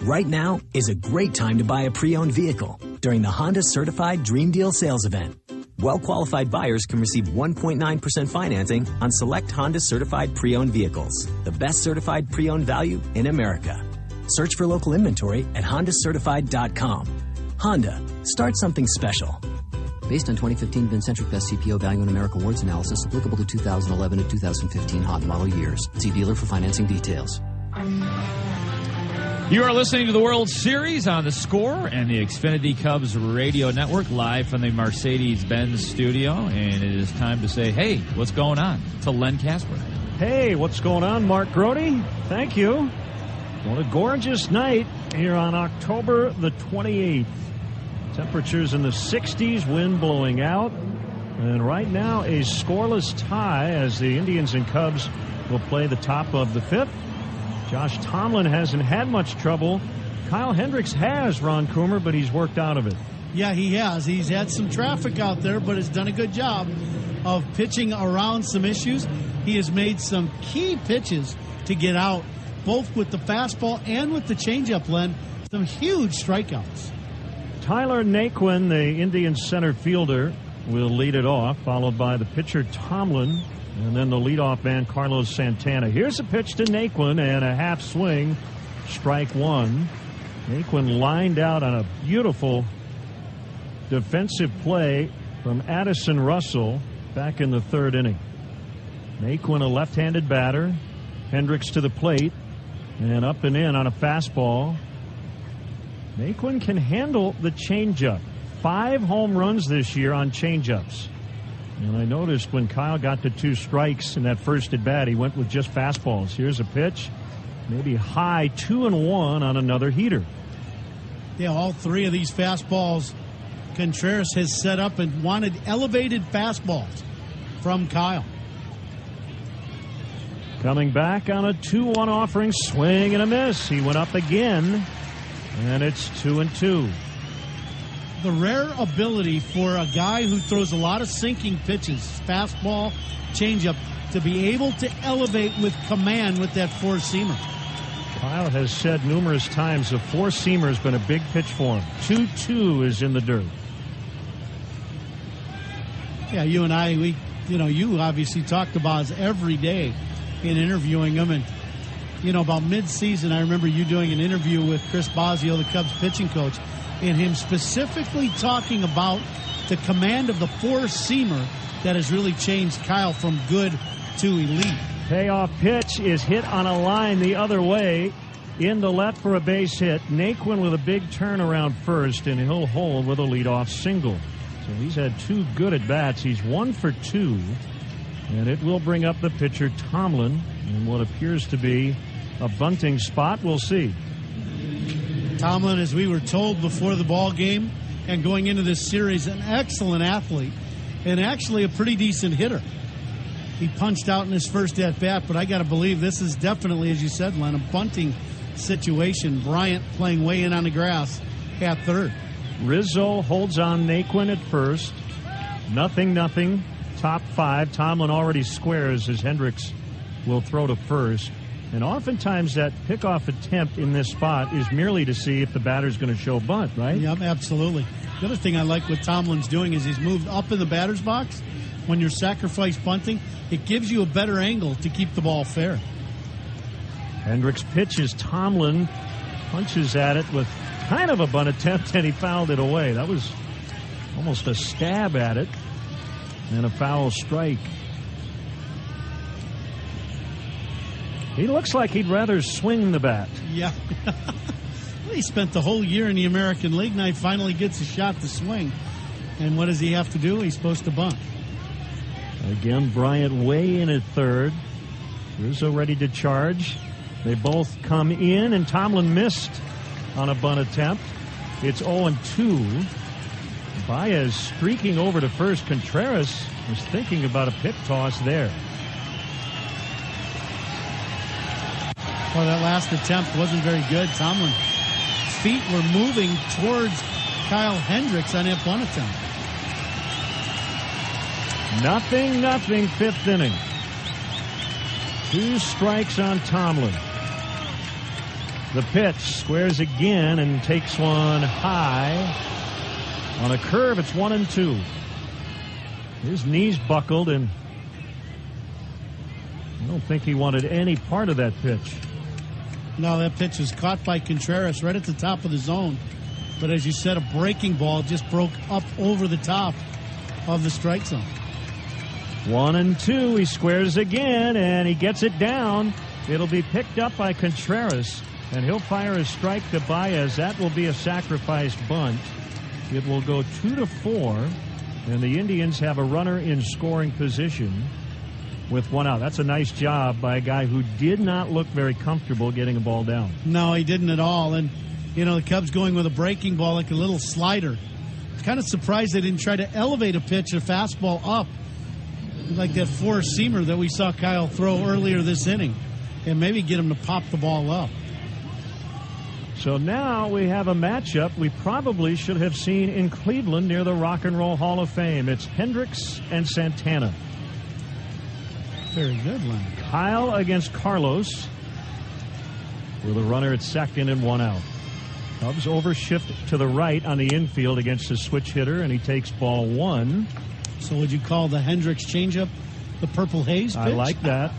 Right now is a great time to buy a pre-owned vehicle during the Honda Certified Dream Deal sales event. Well-qualified buyers can receive 1.9% financing on select Honda Certified pre-owned vehicles, the best certified pre-owned value in America. Search for local inventory at hondacertified.com. Honda, start something special. Based on 2015 Vincentric Best CPO Value in America Awards analysis, applicable to 2011 to 2015 hot model years. See dealer for financing details. You are listening to the World Series on the Score and the Xfinity Cubs radio network, live from the Mercedes-Benz studio. And it is time to say, hey, what's going on? To Len Casper. Hey, what's going on, Mark Grody? Thank you. What a gorgeous night here on October the 28th. Temperatures in the 60s, wind blowing out. And right now, a scoreless tie as the Indians and Cubs will play the top of the fifth. Josh Tomlin hasn't had much trouble. Kyle Hendricks has, Ron Coomer, but he's worked out of it. Yeah, he has. He's had some traffic out there, but has done a good job of pitching around some issues. He has made some key pitches to get out, both with the fastball and with the changeup, Len. Some huge strikeouts. Tyler Naquin, the Indians center fielder, will lead it off, followed by the pitcher Tomlin. And then the leadoff man, Carlos Santana. Here's a pitch to Naquin and a half swing, strike one. Naquin lined out on a beautiful defensive play from Addison Russell back in the third inning. Naquin, a left-handed batter. Hendricks to the plate and up and in on a fastball. Naquin can handle the changeup. 5 home runs this year on changeups. And I noticed when Kyle got to 2 strikes in that first at bat, he went with just fastballs. Here's a pitch, maybe high 2-1 on another heater. Yeah, all 3 of these fastballs Contreras has set up and wanted elevated fastballs from Kyle. Coming back on a 2-1 offering, swing and a miss. He went up again, and it's 2-2. The rare ability for a guy who throws a lot of sinking pitches, fastball, changeup, to be able to elevate with command with that four-seamer. Kyle has said numerous times the four-seamer has been a big pitch for him. 2-2 is in the dirt. Yeah, you and I, you obviously talked about us every day in interviewing him. And, about mid-season, I remember you doing an interview with Chris Bosio, the Cubs pitching coach, and him specifically talking about the command of the four-seamer that has really changed Kyle from good to elite. Payoff pitch is hit on a line the other way. In the left for a base hit. Naquin with a big turnaround first, and he'll hold with a leadoff single. So he's had 2 good at-bats. He's 1 for 2. And it will bring up the pitcher Tomlin in what appears to be a bunting spot. We'll see. Tomlin, as we were told before the ball game, And going into this series, an excellent athlete and actually a pretty decent hitter. He punched out in his first at-bat, but I got to believe this is definitely, as you said, Len, a bunting situation. Bryant playing way in on the grass at third. Rizzo holds on Naquin at first. 0-0. Top 5. Tomlin already squares as Hendricks will throw to first. And oftentimes that pickoff attempt in this spot is merely to see if the batter's going to show bunt, right? Yep, absolutely. The other thing I like what Tomlin's doing is he's moved up in the batter's box. When you're sacrifice bunting, it gives you a better angle to keep the ball fair. Hendricks pitches. Tomlin punches at it with kind of a bunt attempt, and he fouled it away. That was almost a stab at it, and a foul strike. He looks like he'd rather swing the bat. Yeah. He spent the whole year in the American League. Now he finally gets a shot to swing. And what does he have to do? He's supposed to bunt. Again, Bryant way in at third. Rizzo ready to charge. They both come in, and Tomlin missed on a bunt attempt. It's 0-2. Baez streaking over to first. Contreras was thinking about a pit toss there. Well, that last attempt wasn't very good. Tomlin's feet were moving towards Kyle Hendricks on that bunt attempt. 0-0, fifth inning. 2 strikes on Tomlin. The pitch squares again and takes one high. On a curve, it's 1-2. His knees buckled, and I don't think he wanted any part of that pitch. No, that pitch was caught by Contreras right at the top of the zone. But as you said, a breaking ball just broke up over the top of the strike zone. 1-2. He squares again, and he gets it down. It'll be picked up by Contreras, and he'll fire a strike to Baez. That will be a sacrifice bunt. It will go 2-4, and the Indians have a runner in scoring position with 1 out. That's a nice job by a guy who did not look very comfortable getting a ball down. No, he didn't at all. And, you know, the Cubs going with a breaking ball like a little slider. Kind of surprised they didn't try to elevate a pitch, a fastball up, like that four-seamer that we saw Kyle throw earlier this inning, and maybe get him to pop the ball up. So now we have a matchup we probably should have seen in Cleveland near the Rock and Roll Hall of Fame. It's Hendricks and Santana. Very good, Len. Kyle against Carlos with a runner at second and 1 out. Cubs overshift to the right on the infield against the switch hitter, and he takes ball 1. So would you call the Hendricks changeup the Purple Haze pitch? I like that.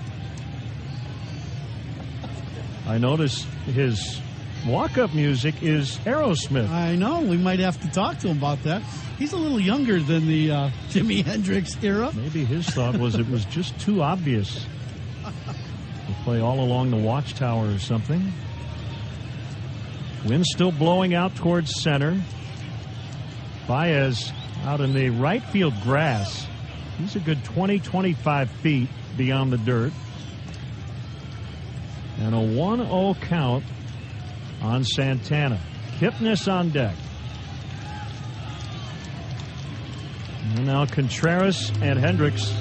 I notice his walk-up music is Aerosmith. I know. We might have to talk to him about that. He's a little younger than the Jimi Hendrix era. Maybe his thought was it was just too obvious to play All Along the Watchtower or something. Wind still blowing out towards center. Baez out in the right field grass. He's a good 20-25 feet beyond the dirt. And a 1-0 count on Santana. Kipnis on deck. And now Contreras and Hendricks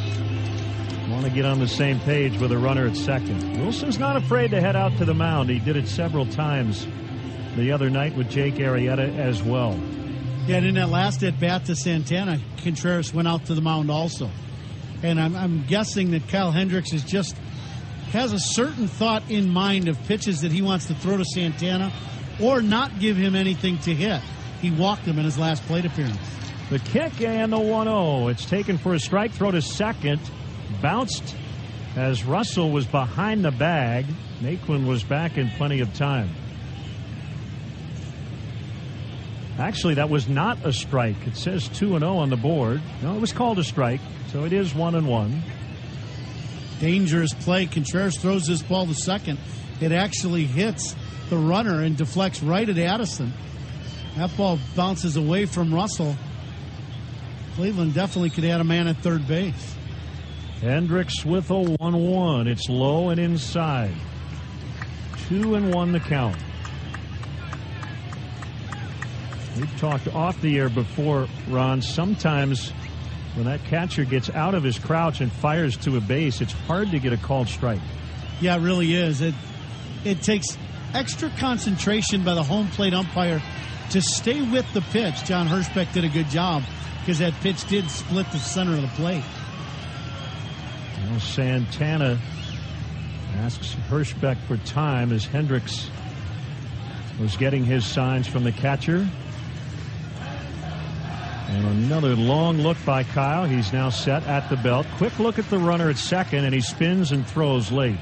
want to get on the same page with a runner at second. Wilson's not afraid to head out to the mound. He did it several times the other night with Jake Arrieta as well. Yeah, and in that last at-bat to Santana, Contreras went out to the mound also. And I'm guessing that Kyle Hendricks has a certain thought in mind of pitches that he wants to throw to Santana or not give him anything to hit. He walked him in his last plate appearance. The kick and the 1-0. It's taken for a strike. Throw to second. Bounced as Russell was behind the bag. Naquin was back in plenty of time. Actually, that was not a strike. It says 2-0 on the board. No, it was called a strike, so it is 1-1. Dangerous play. Contreras throws this ball to second. It actually hits the runner and deflects right at Addison. That ball bounces away from Russell. Cleveland definitely could add a man at third base. Hendricks with a 1-1. It's low and inside. 2-1 the count. We've talked off the air before, Ron. Sometimes when that catcher gets out of his crouch and fires to a base, it's hard to get a called strike. Yeah, it really is. It takes extra concentration by the home plate umpire to stay with the pitch. John Hirschbeck did a good job because that pitch did split the center of the plate. Well, Santana asks Hirschbeck for time as Hendricks was getting his signs from the catcher. And another long look by Kyle. He's now set at the belt. Quick look at the runner at second, and he spins and throws late.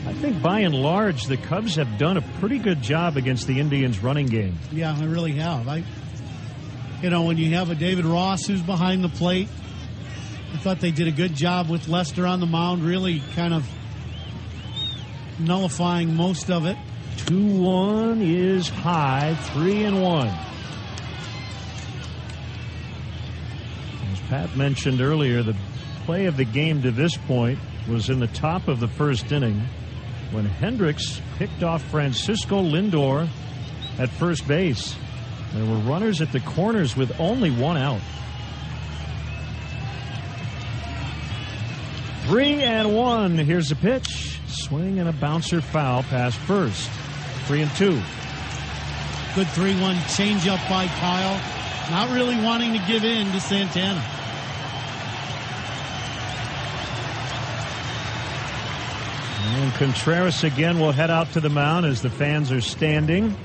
I think by and large the Cubs have done a pretty good job against the Indians' running game. Yeah, I really have. When you have a David Ross who's behind the plate, I thought they did a good job with Lester on the mound, really kind of nullifying most of it. 2-1 is high, 3-1. As Pat mentioned earlier, the play of the game to this point was in the top of the first inning when Hendricks picked off Francisco Lindor at first base. There were runners at the corners with only one out. 3-1. Here's the pitch. Swing and a bouncer foul past first. 3-2. Good 3-1 changeup by Kyle. Not really wanting to give in to Santana. And Contreras again will head out to the mound as the fans are standing.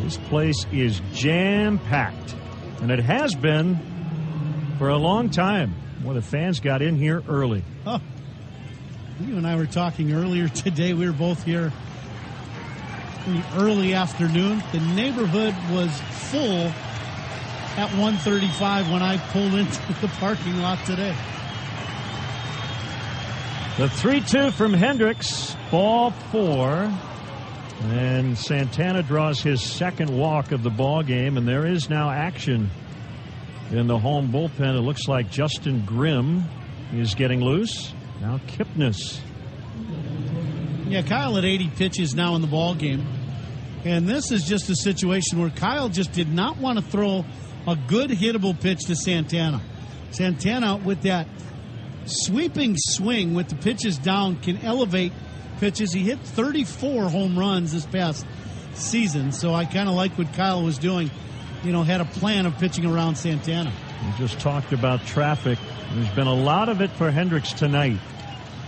This place is jam-packed, and it has been for a long time. Well, the fans got in here early. Oh, you and I were talking earlier today. We were both here in the early afternoon. The neighborhood was full at 1:35 when I pulled into the parking lot today. The 3-2 from Hendricks, ball 4. And Santana draws his second walk of the ball game, and there is now action in the home bullpen. It looks like Justin Grimm is getting loose. Now Kipnis. Yeah, Kyle at 80 pitches now in the ball game. And this is just a situation where Kyle just did not want to throw a good hittable pitch to Santana. Santana, with that sweeping swing with the pitches down, can elevate pitches. He hit 34 home runs this past season, so I kind of like what Kyle was doing. Had a plan of pitching around Santana. We just talked about traffic. There's been a lot of it for Hendricks tonight.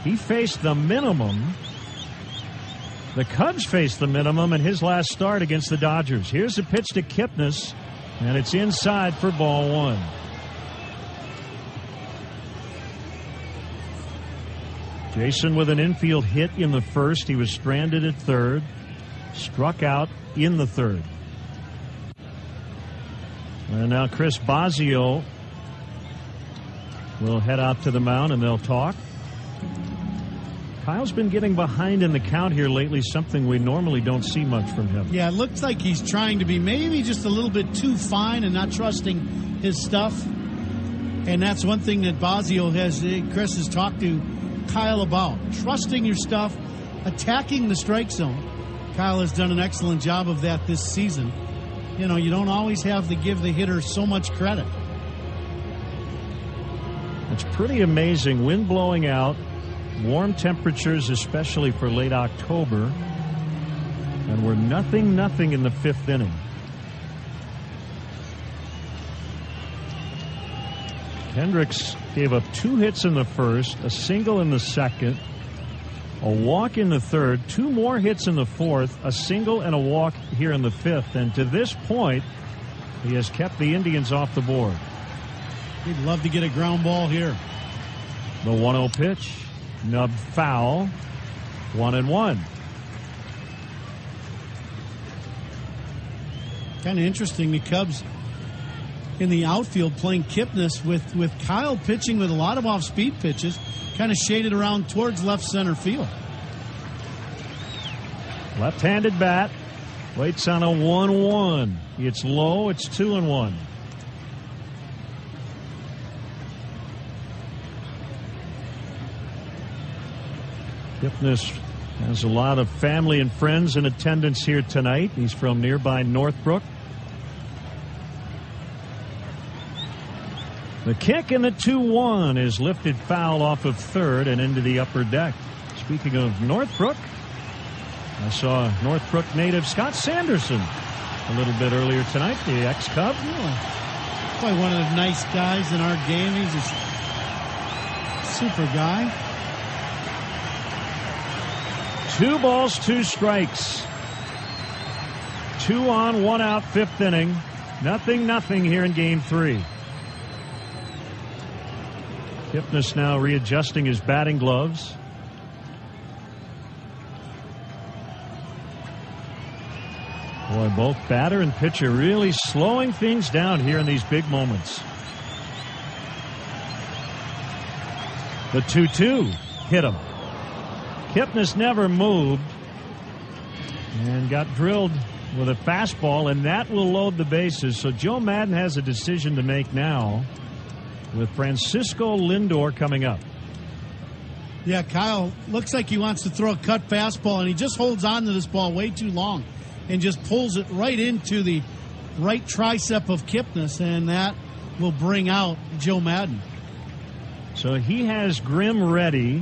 He faced the minimum. The Cubs faced the minimum in his last start against the Dodgers. Here's the pitch to Kipnis, and it's inside for ball 1. Jason with an infield hit in the first. He was stranded at third. Struck out in the third. And now Chris Bosio will head out to the mound and they'll talk. Kyle's been getting behind in the count here lately, something we normally don't see much from him. Yeah, it looks like he's trying to be maybe just a little bit too fine and not trusting his stuff. And that's one thing that Chris has talked to Kyle about. Trusting your stuff, attacking the strike zone. Kyle has done an excellent job of that this season. You don't always have to give the hitter so much credit. It's pretty amazing. Wind blowing out, warm temperatures, especially for late October, and we're 0-0 in the 5th inning. Hendricks gave up 2 hits in the first, a single in the second, a walk in the third, 2 more hits in the fourth, a single and a walk here in the 5th. And to this point, he has kept the Indians off the board. He'd love to get a ground ball here. The 1-0 pitch, nubbed foul, 1-1. Kind of interesting, the Cubs in the outfield playing Kipnis with Kyle pitching with a lot of off-speed pitches, kind of shaded around towards left center field. Left-handed bat, waits on a 1-1. It's low, it's 2-1. Kipnis Has a lot of family and friends in attendance here tonight. He's from nearby Northbrook. The kick in the 2-1 is lifted foul off of third and into the upper deck. Speaking of Northbrook, I saw Northbrook native Scott Sanderson a little bit earlier tonight, the ex-Cub. Probably one of the nice guys in our game. He's a super guy. 2 balls, 2 strikes. 2 on, 1 out, 5th inning. Nothing here in game 3. Kipnis now readjusting his batting gloves. Boy, both batter and pitcher really slowing things down here in these big moments. The 2-2 hit him. Kipnis never moved and got drilled with a fastball, and that will load the bases. So Joe Madden has a decision to make now with Francisco Lindor coming up. Yeah, Kyle looks like he wants to throw a cut fastball, and he just holds on to this ball way too long and just pulls it right into the right tricep of Kipnis, and that will bring out Joe Madden. So he has Grimm ready,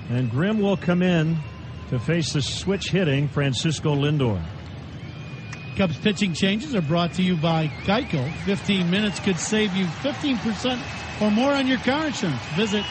and Grimm will come in to face the switch hitting Francisco Lindor. Cubs pitching changes are brought to you by Geico. 15 minutes could save you 15% or more on your car insurance. Visit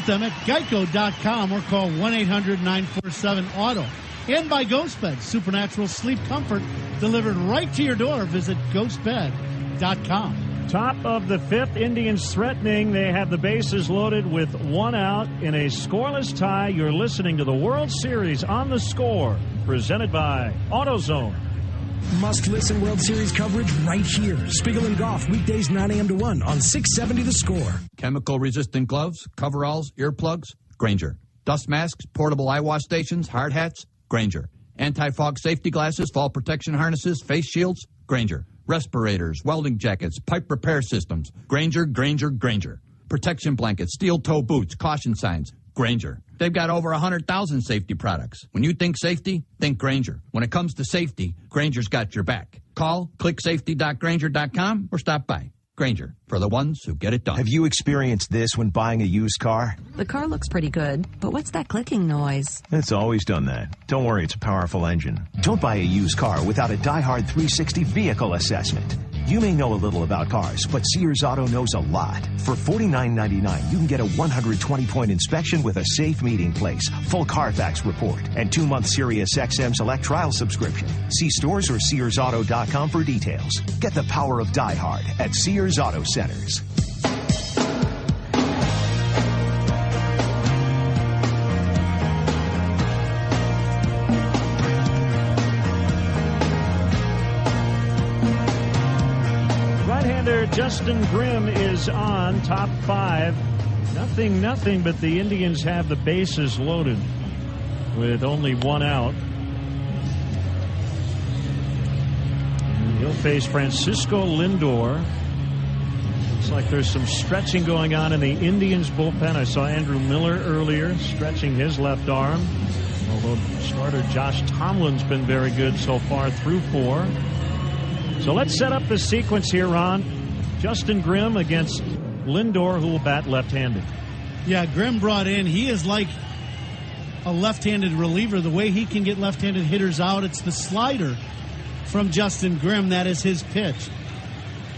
them at geico.com or call 1-800-947-AUTO. And by GhostBed, supernatural sleep comfort delivered right to your door. Visit ghostbed.com. Top of the 5th, Indians threatening. They have the bases loaded with 1 out in a scoreless tie. You're listening to the World Series on the Score, presented by AutoZone. Must listen World Series coverage right here. Spiegel and Goff, weekdays 9 a.m. to 1 on 670 The Score. Chemical resistant gloves, coveralls, earplugs, Grainger. Dust masks, portable eye wash stations, hard hats, Grainger. Anti-fog safety glasses, fall protection harnesses, face shields, Grainger. Respirators, welding jackets, pipe repair systems, Grainger. Protection blankets, steel toe boots, caution signs, Grainger. They've got over 100,000 safety products. When you think safety, think Grainger. When it comes to safety, Grainger's got your back. Call, clicksafety.grainger.com, or stop by. Grainger, for the ones who get it done. Have you experienced this when buying a used car? The car looks pretty good, but what's that clicking noise? It's always done that. Don't worry, it's a powerful engine. Don't buy a used car without a Die Hard 360 vehicle assessment. You may know a little about cars, but Sears Auto knows a lot. For $49.99, you can get a 120-point inspection with a safe meeting place, full Carfax report, and 2-month Sirius XM Select trial subscription. See stores or SearsAuto.com for details. Get the power of Die Hard at Sears Auto Centers. Justin Grimm is on, top 5. Nothing, but the Indians have the bases loaded with only 1 out. And he'll face Francisco Lindor. Looks like there's some stretching going on in the Indians bullpen. I saw Andrew Miller earlier stretching his left arm, although starter Josh Tomlin's been very good so far through 4. So let's set up the sequence here, Ron. Justin Grimm against Lindor, who will bat left-handed. Yeah, Grimm brought in. He is like a left-handed reliever. The way he can get left-handed hitters out, it's the slider from Justin Grimm. That is his pitch.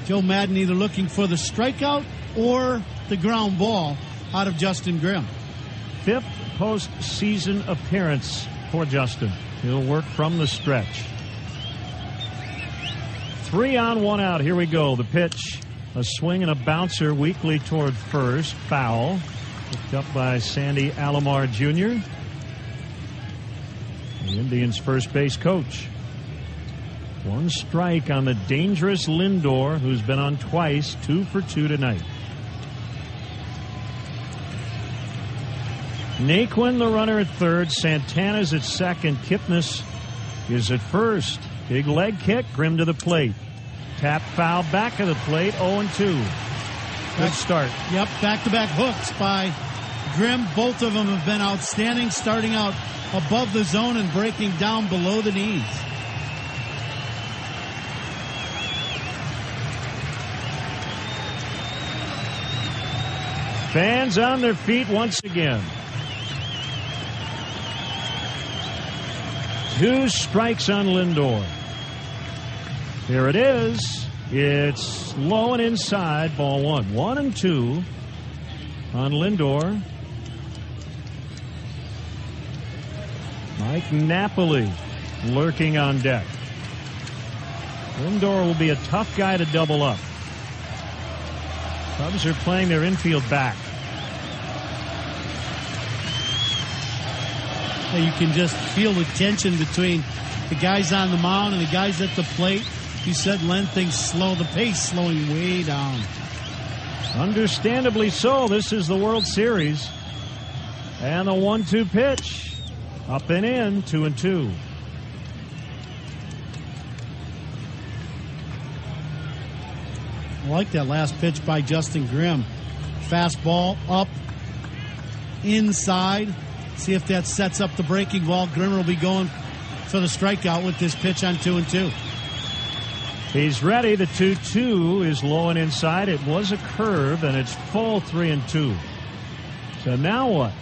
Joe Madden either looking for the strikeout or the ground ball out of Justin Grimm. 5th postseason appearance for Justin. He'll work from the stretch. 3 on, 1 out. Here we go. The pitch. A swing and a bouncer weakly toward first. Foul. Picked up by Sandy Alomar Jr., the Indians' first base coach. 1 strike on the dangerous Lindor, who's been on twice, 2 for 2 tonight. Naquin, the runner, at third. Santana's at second. Kipnis is at first. Big leg kick. Grimm to the plate. Tap foul back of the plate. 0-2. Good start. Yep, back-to-back hooks by Grimm, both of them have been outstanding, starting out above the zone and breaking down below the knees. Fans on their feet once again. 2 strikes on Lindor. Here it is. It's low and inside, ball 1. 1-2 on Lindor. Mike Napoli lurking on deck. Lindor will be a tough guy to double up. Cubs are playing their infield back. You can just feel the tension between the guys on the mound and the guys at the plate. You said Len thinks slow, the pace slowing way down. Understandably so. This is the World Series. And the 1-2 pitch. Up and in, 2-2. I like that last pitch by Justin Grimm. Fastball up, inside. See if that sets up the breaking ball. Grimmer will be going for the strikeout with this pitch on 2-2. He's ready. The 2-2 is low and inside. It was a curve, and it's full 3-2. So now what?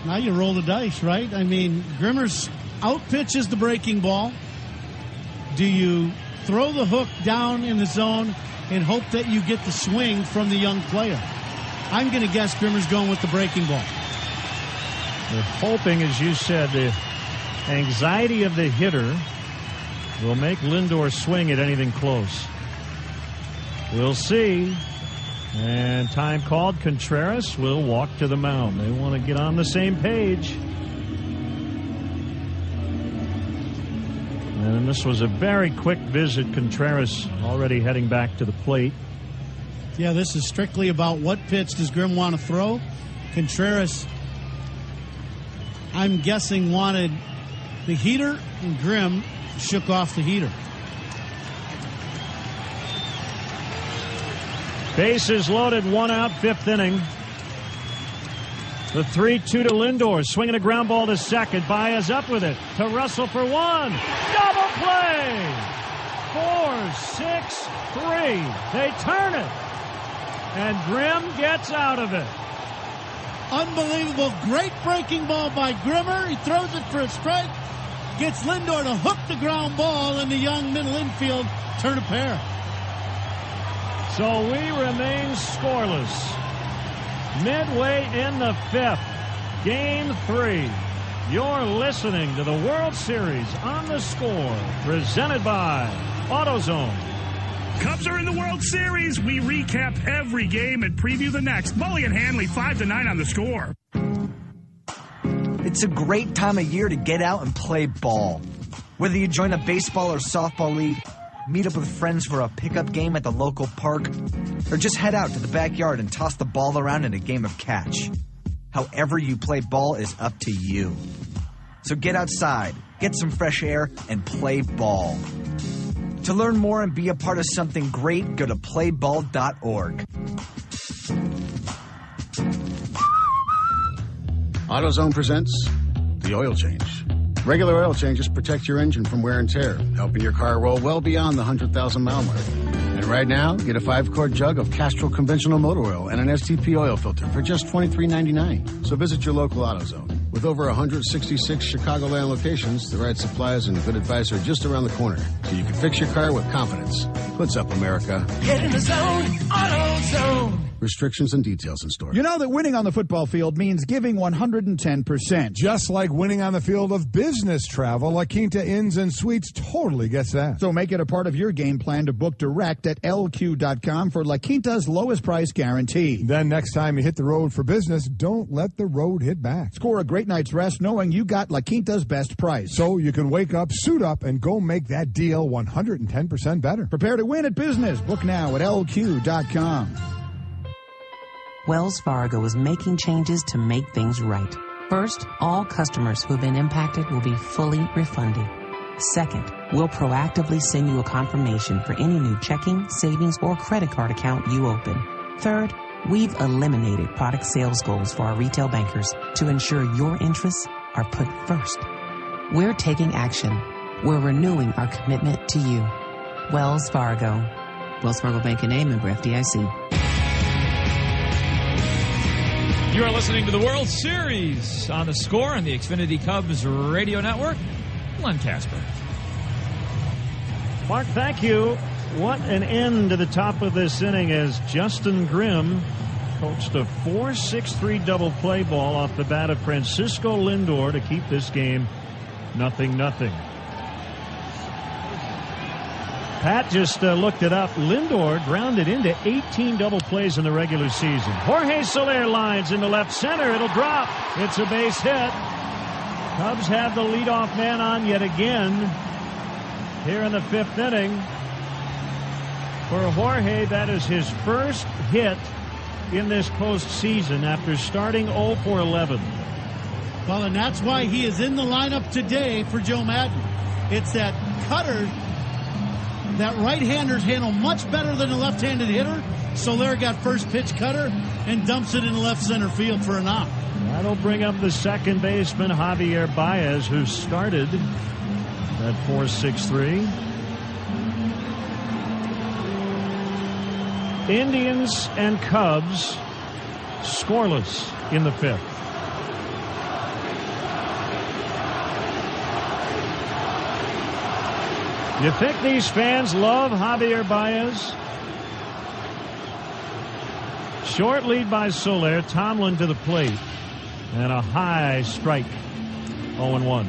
Now you roll the dice, right? I mean, Grimmer's out pitches the breaking ball. Do you throw the hook down in the zone and hope that you get the swing from the young player? I'm going to guess Grimmer's going with the breaking ball. They're hoping, as you said, the anxiety of the hitter will make Lindor swing at anything close. We'll see. And time called. Contreras will walk to the mound. They want to get on the same page. And this was a very quick visit. Contreras already heading back to the plate. Yeah, this is strictly about what pitch does Grimm want to throw. Contreras, I'm guessing, wanted the heater, and Grimm shook off the heater. Bases loaded, 1 out, 5th inning. The 3-2 to Lindor, swinging a ground ball to second. Baez up with it to Russell for 1. Double play! 4-6-3. They turn it. And Grimm gets out of it. Unbelievable. Great breaking ball by Grimmer. He throws it for a strike. Gets Lindor to hook the ground ball, and the young middle infield turn a pair. So we remain scoreless. Midway in the 5th. Game 3. You're listening to the World Series on the Score. Presented by AutoZone. Cubs are in the World Series. We recap every game and preview the next. Mully and Hanley, 5-9 on the Score. It's a great time of year to get out and play ball. Whether you join a baseball or softball league, meet up with friends for a pickup game at the local park, or just head out to the backyard and toss the ball around in a game of catch. However you play ball is up to you. So get outside, get some fresh air, and play ball. To learn more and be a part of something great, go to playball.org. AutoZone presents the oil change. Regular oil changes protect your engine from wear and tear, helping your car roll well beyond the 100,000-mile mark. And right now, get a 5-quart jug of Castrol conventional motor oil and an STP oil filter for just $23.99. So visit your local AutoZone. With over 166 Chicagoland locations, the right supplies and good advice are just around the corner, so you can fix your car with confidence. What's up, America? Get in the zone, AutoZone. Restrictions and details in store. You know that winning on the football field means giving 110%. Just like winning on the field of business travel, La Quinta Inns and Suites totally gets that. So make it a part of your game plan to book direct at LQ.com for La Quinta's lowest price guarantee. Then next time you hit the road for business, don't let the road hit back. Score a great night's rest knowing you got La Quinta's best price. So you can wake up, suit up, and go make that deal 110% better. Prepare to win at business. Book now at LQ.com. Wells Fargo is making changes to make things right. First, all customers who have been impacted will be fully refunded. Second, we'll proactively send you a confirmation for any new checking, savings, or credit card account you open. Third, We've eliminated product sales goals for our retail bankers to ensure your interests are put first. We're taking action. We're renewing our commitment to you. Wells Fargo. Wells Fargo Bank N.A., member FDIC. You are listening to the World Series on the Score on the Xfinity Cubs radio network. Len Casper. Mark, thank you. What an end to the top of this inning as Justin Grimm coached a 4-6-3 double play ball off the bat of Francisco Lindor to keep this game 0-0. Pat just looked it up. Lindor grounded into 18 double plays in the regular season. Jorge Soler lines into left center. It'll drop. It's a base hit. Cubs have the leadoff man on yet again here in the 5th inning. For Jorge, that is his first hit in this postseason after starting 0 for 11. Well, and that's why he is in the lineup today for Joe Madden. It's that cutter that right-handers handle much better than a left-handed hitter. Soler got first pitch cutter and dumps it in left center field for a knock. That'll bring up the second baseman, Javier Baez, who started at 4-6-3. Indians and Cubs scoreless in the 5th. You think these fans love Javier Baez? Short lead by Soler. Tomlin to the plate. And a high strike. 0-1.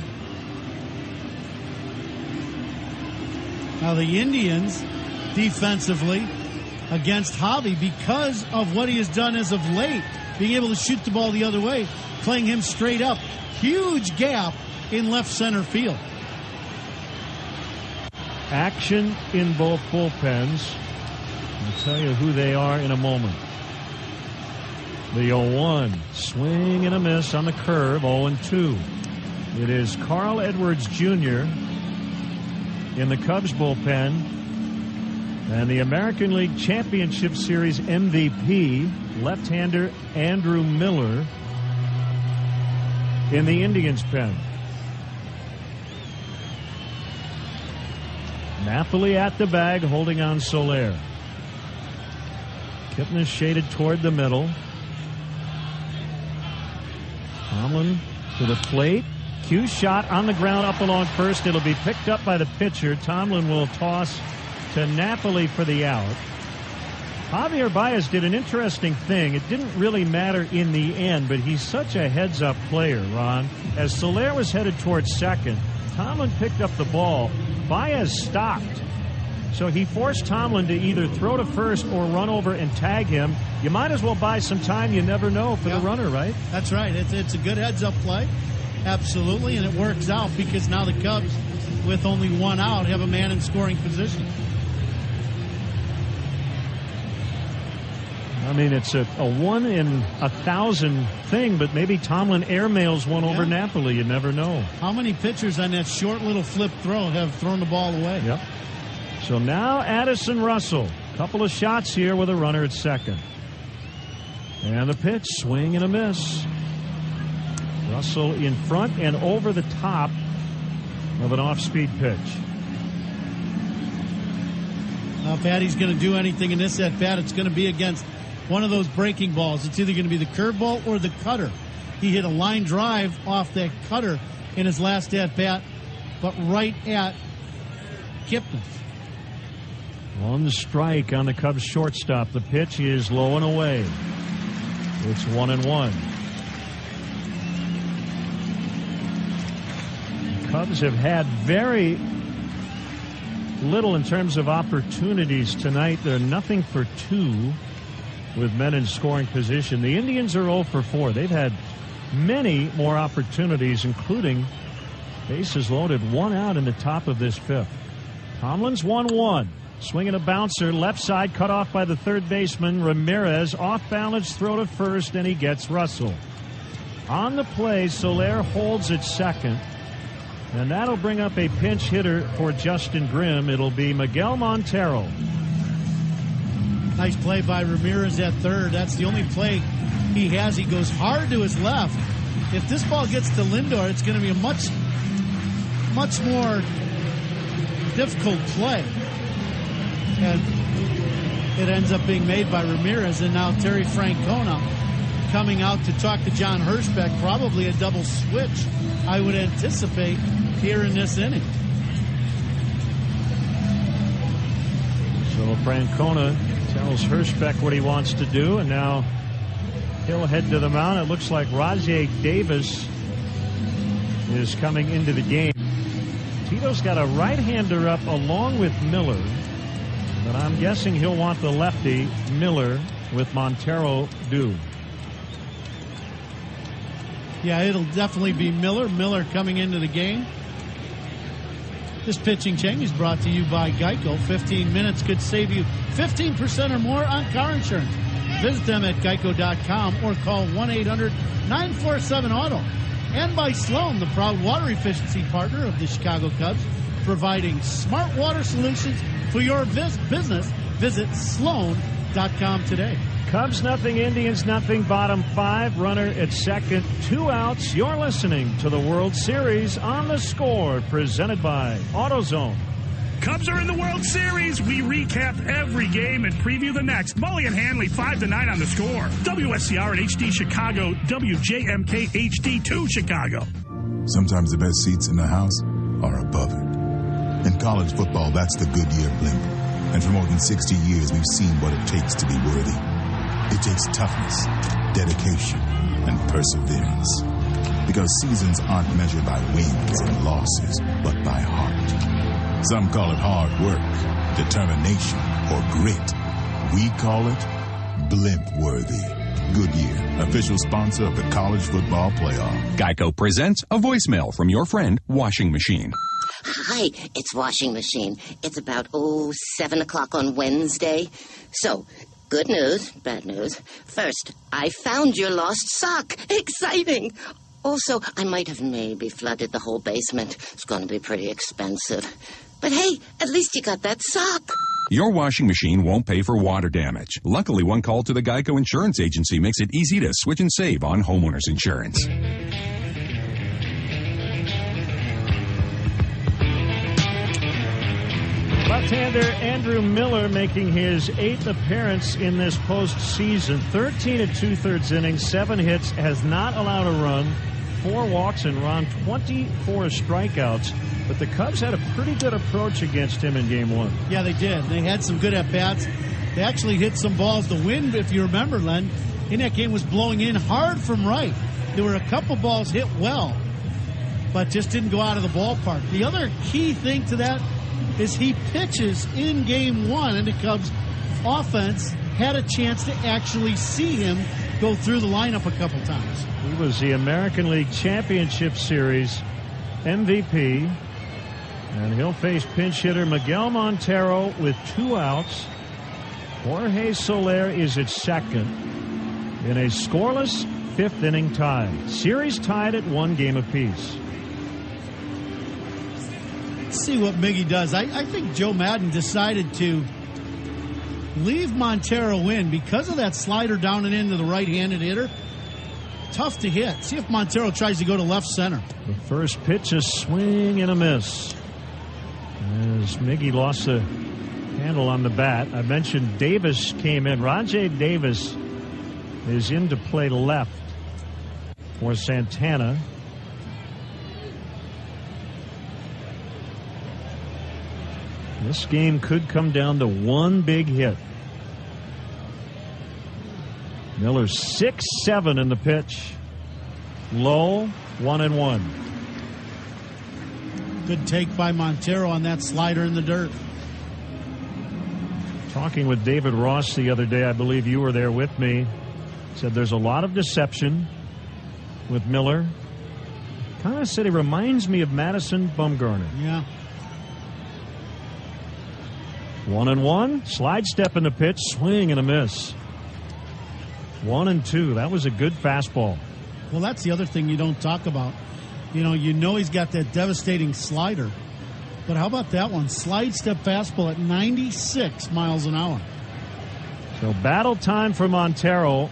Now the Indians defensively against Javi, because of what he has done as of late, being able to shoot the ball the other way, playing him straight up. Huge gap in left center field. Action in both bullpens. I'll tell you who they are in a moment. The 0-1. Swing and a miss on the curve. 0-2. It is Carl Edwards Jr. in the Cubs bullpen. And the American League Championship Series MVP, left-hander Andrew Miller, in the Indians pen. Napoli at the bag, holding on Soler. Kipnis shaded toward the middle. Tomlin to the plate. Cue shot on the ground up along first. It'll be picked up by the pitcher. Tomlin will toss to Napoli for the out. Javier Baez did an interesting thing. It didn't really matter in the end, but he's such a heads-up player, Ron. As Soler was headed towards second, Tomlin picked up the ball. Baez stopped. So he forced Tomlin to either throw to first or run over and tag him. You might as well buy some time. You never know for the runner, right? That's right. It's a good heads-up play. Absolutely, and it works out because now the Cubs, with only one out, have a man in scoring position. I mean, it's a 1 in 1,000 thing, but maybe Tomlin airmails one over Napoli. You never know. How many pitchers on that short little flip throw have thrown the ball away? Yep. So now Addison Russell. Couple of shots here with a runner at second. And the pitch, swing and a miss. Russell in front and over the top of an off-speed pitch. Now, if Patty's going to do anything in this at-bat, it's going to be against one of those breaking balls. It's either going to be the curveball or the cutter. He hit a line drive off that cutter in his last at-bat, but right at Kipnis. One strike on the Cubs shortstop. The pitch is low and away. It's 1-1. The Cubs have had very little in terms of opportunities tonight. They're 0 for 2 with men in scoring position. The Indians are 0 for 4. They've had many more opportunities, including bases loaded, 1 out in the top of this 5th. Tomlin's 1-1. Swinging a bouncer, left side, cut off by the third baseman, Ramirez. Off balance, throw to first, and he gets Russell. On the play, Soler holds at second. And that'll bring up a pinch hitter for Justin Grimm. It'll be Miguel Montero. Nice play by Ramirez at third. That's the only play he has. He goes hard to his left. If this ball gets to Lindor, it's going to be a much more difficult play. And it ends up being made by Ramirez. And now Terry Francona coming out to talk to John Hirschbeck. Probably a double switch, I would anticipate, here in this inning. So Francona tells Hirschbeck what he wants to do, and now he'll head to the mound. It looks like Rajay Davis is coming into the game. Tito's got a right-hander up along with Miller, but I'm guessing he'll want the lefty, Miller, with Montero due. Yeah, it'll definitely be Miller. Miller coming into the game. This pitching change is brought to you by Geico. 15 minutes could save you 15% or more on car insurance. Visit them at geico.com or call 1-800-947-AUTO. And by Sloan, the proud water efficiency partner of the Chicago Cubs, providing smart water solutions for your business. Visit Sloan.com today. Cubs nothing, Indians nothing, bottom 5, runner at second, 2 outs. You're listening to the World Series on The Score, presented by AutoZone. Cubs are in the World Series. We recap every game and preview the next. Mully and Hanley, 5-9 on The Score. WSCR and HD Chicago, WJMK HD2 Chicago. Sometimes the best seats in the house are above it. In college football, that's the Goodyear blimp. And for more than 60 years, we've seen what it takes to be worthy. It takes toughness, dedication, and perseverance. Because seasons aren't measured by wins and losses, but by heart. Some call it hard work, determination, or grit. We call it blimp-worthy. Goodyear, official sponsor of the College Football Playoff. Geico presents a voicemail from your friend, Washing Machine. Hi, it's Washing Machine. It's about, 7 o'clock on Wednesday. So, good news, bad news. First, I found your lost sock. Exciting! Also, I might have maybe flooded the whole basement. It's going to be pretty expensive. But hey, at least you got that sock. Your washing machine won't pay for water damage. Luckily, one call to the Geico Insurance Agency makes it easy to switch and save on homeowners insurance. Left-hander Andrew Miller making his 8th appearance in this postseason. 13 2/3 innings, 7 hits, has not allowed a run, 4 walks, and run 24 strikeouts. But the Cubs had a pretty good approach against him in Game 1. Yeah, they did. They had some good at-bats. They actually hit some balls. The wind, if you remember, Len, in that game was blowing in hard from right. There were a couple balls hit well, but just didn't go out of the ballpark. The other key thing to that is he pitches in Game 1, and the Cubs offense had a chance to actually see him go through the lineup a couple times. He was the American League Championship Series MVP, and he'll face pinch hitter Miguel Montero with 2 outs. Jorge Soler is at second in a scoreless 5th inning tie. Series tied at 1 game apiece. Let's see what Miggy does. I think Joe Madden decided to leave Montero in because of that slider down and into the right-handed hitter. Tough to hit. See if Montero tries to go to left center. The first pitch, a swing and a miss, as Miggy lost the handle on the bat. I mentioned Davis came in. Rajay Davis is in to play left for Santana. This game could come down to 1 big hit. Miller 6-7 in the pitch. Low, 1-1. Good take by Montero on that slider in the dirt. Talking with David Ross the other day, I believe you were there with me, said there's a lot of deception with Miller. Kind of said he reminds me of Madison Bumgarner. Yeah. 1-1. Slide step in the pitch. Swing and a miss. 1-2. That was a good fastball. Well, that's the other thing you don't talk about. You know he's got that devastating slider. But how about that one? Slide step fastball at 96 miles an hour. So battle time for Montero.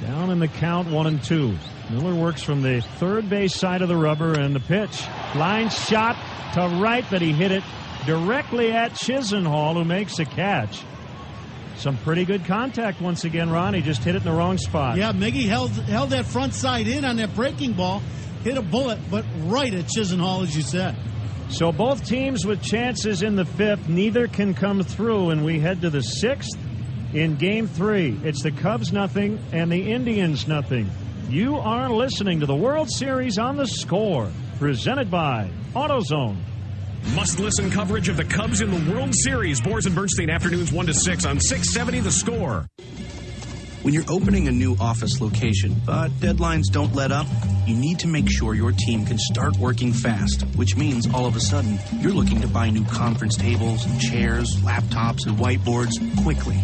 Down in the count, 1-2. Miller works from the third base side of the rubber, and the pitch. Line shot to right, but he hit it directly at Chisenhall, who makes a catch. Some pretty good contact once again, Ron. He just hit it in the wrong spot. Yeah, Miggy held that front side in on that breaking ball. Hit a bullet, but right at Chisenhall, as you said. So both teams with chances in the fifth, neither can come through, and we head to the sixth in Game 3. It's the Cubs nothing and the Indians nothing. You are listening to the World Series on the Score, presented by AutoZone. Must-listen coverage of the Cubs in the World Series. Boers and Bernstein, afternoons 1 to 6 on 670 The Score. When you're opening a new office location, but deadlines don't let up, you need to make sure your team can start working fast, which means all of a sudden you're looking to buy new conference tables and chairs, laptops and whiteboards quickly.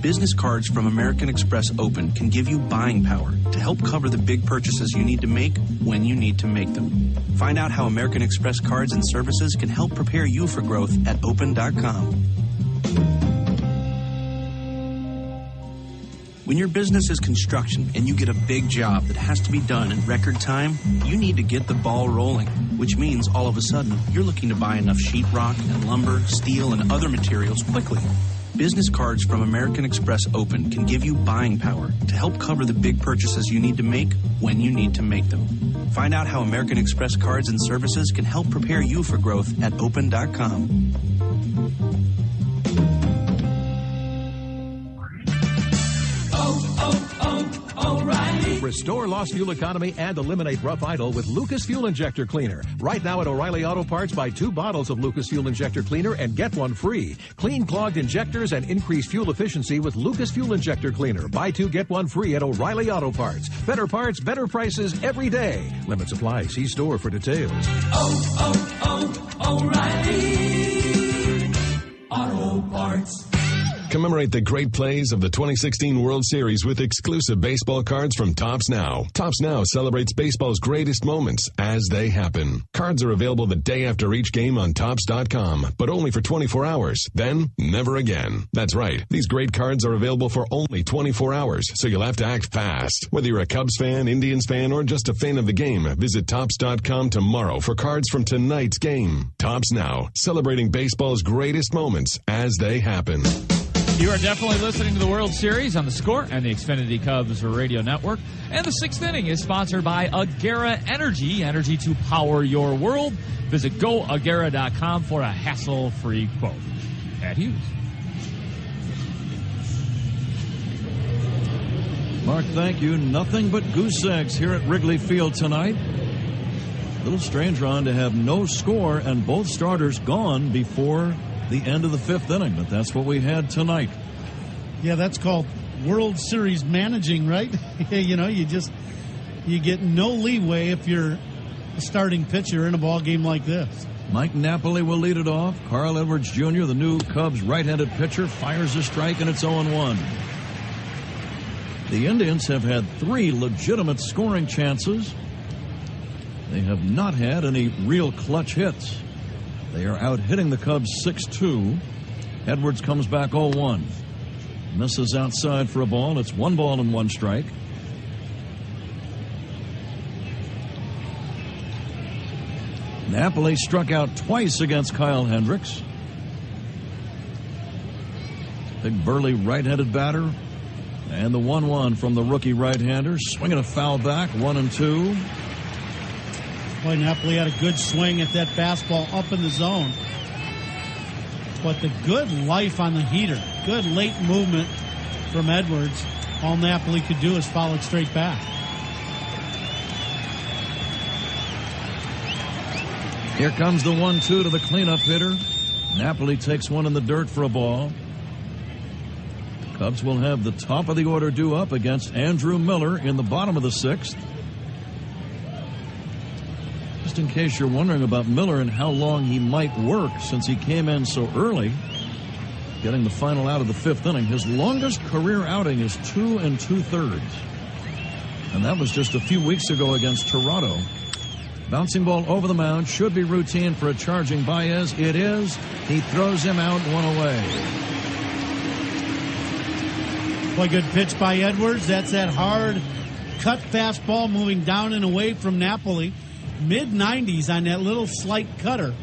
Business cards from American Express Open can give you buying power to help cover the big purchases you need to make when you need to make them. Find out how American Express cards and services can help prepare you for growth at open.com. When your business is construction and you get a big job that has to be done in record time, you need to get the ball rolling, which means all of a sudden you're looking to buy enough sheetrock and lumber, steel, and other materials quickly. Business cards from American Express Open can give you buying power to help cover the big purchases you need to make when you need to make them. Find out how American Express cards and services can help prepare you for growth at open.com. Restore lost fuel economy and eliminate rough idle with Lucas Fuel Injector Cleaner. Right now at O'Reilly Auto Parts, buy 2 bottles of Lucas Fuel Injector Cleaner and get 1 free. Clean clogged injectors and increase fuel efficiency with Lucas Fuel Injector Cleaner. Buy 2, get 1 free at O'Reilly Auto Parts. Better parts, better prices every day. Limits apply. See store for details. O'Reilly Auto Parts. Commemorate the great plays of the 2016 World Series with exclusive baseball cards from Topps Now. Topps Now celebrates baseball's greatest moments as they happen. Cards are available the day after each game on Topps.com, but only for 24 hours. Then, never again. That's right. These great cards are available for only 24 hours, so you'll have to act fast. Whether you're a Cubs fan, Indians fan, or just a fan of the game, visit Topps.com tomorrow for cards from tonight's game. Topps Now, celebrating baseball's greatest moments as they happen. You are definitely listening to the World Series on the Score and the Xfinity Cubs Radio Network. And the sixth inning is sponsored by Agera Energy, energy to power your world. Visit goagera.com for a hassle-free quote. At Hughes. Mark, thank you. Nothing but goose eggs here at Wrigley Field tonight. A little strange, Ron, to have no score and both starters gone before the end of the fifth inning, but that's what we had tonight. Yeah, that's called World Series managing, right? You know, you get no leeway if you're a starting pitcher in a ball game like this. Mike Napoli will lead it off. Carl Edwards Jr., the new Cubs right-handed pitcher, fires a strike, and it's 0-1. The Indians have had 3 legitimate scoring chances. They have not had any real clutch hits. They are out hitting the Cubs 6-2. Edwards comes back 0-1. Misses outside for a ball. It's 1 ball and 1 strike. Napoli struck out twice against Kyle Hendricks. Big burly right-handed batter. And the 1-1 from the rookie right-hander. Swinging a foul back, 1-2. Boy, Napoli had a good swing at that fastball up in the zone. But the good life on the heater, good late movement from Edwards, all Napoli could do is foul it straight back. Here comes the 1-2 to the cleanup hitter. Napoli takes one in the dirt for a ball. The Cubs will have the top of the order due up against Andrew Miller in the bottom of the 6th. Just in case you're wondering about Miller and how long he might work since he came in so early, getting the final out of the 5th inning. His longest career outing is 2 2/3. And that was just a few weeks ago against Toronto. Bouncing ball over the mound should be routine for a charging Baez. It is. He throws him out, 1 away. Boy, good pitch by Edwards. That's that hard cut fastball moving down and away from Napoli. Mid-90s on that little slight cutter.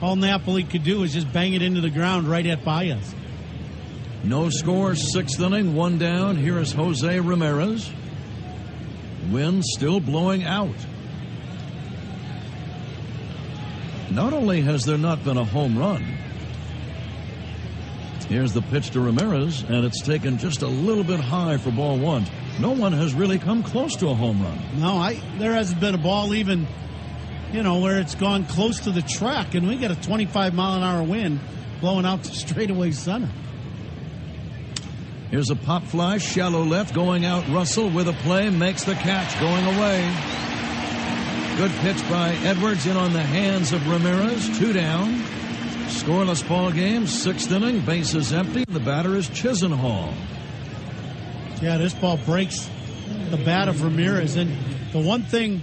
All Napoli could do is just bang it into the ground right at Baez. No score, 6th inning, 1 down. Here is Jose Ramirez. Wind still blowing out. Not only has there not been a home run, here's the pitch to Ramirez, and it's taken just a little bit high for ball 1. No one has really come close to a home run. No, there hasn't been a ball even, where it's gone close to the track, and we got a 25-mile-an-hour wind blowing out to straightaway center. Here's a pop fly, shallow left, going out. Russell with a play, makes the catch, going away. Good pitch by Edwards in on the hands of Ramirez. 2 down. Scoreless ball game, 6th inning, bases empty. The batter is Chisenhall. Yeah, this ball breaks the bat of Ramirez. And the one thing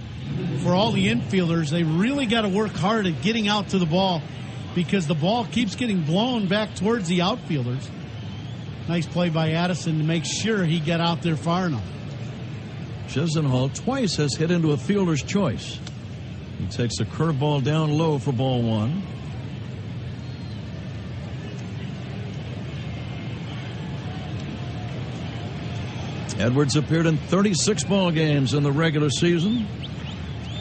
for all the infielders, they really got to work hard at getting out to the ball because the ball keeps getting blown back towards the outfielders. Nice play by Addison to make sure he got out there far enough. Chisenhall twice has hit into a fielder's choice. He takes a curveball down low for ball 1. Edwards appeared in 36 ball games in the regular season.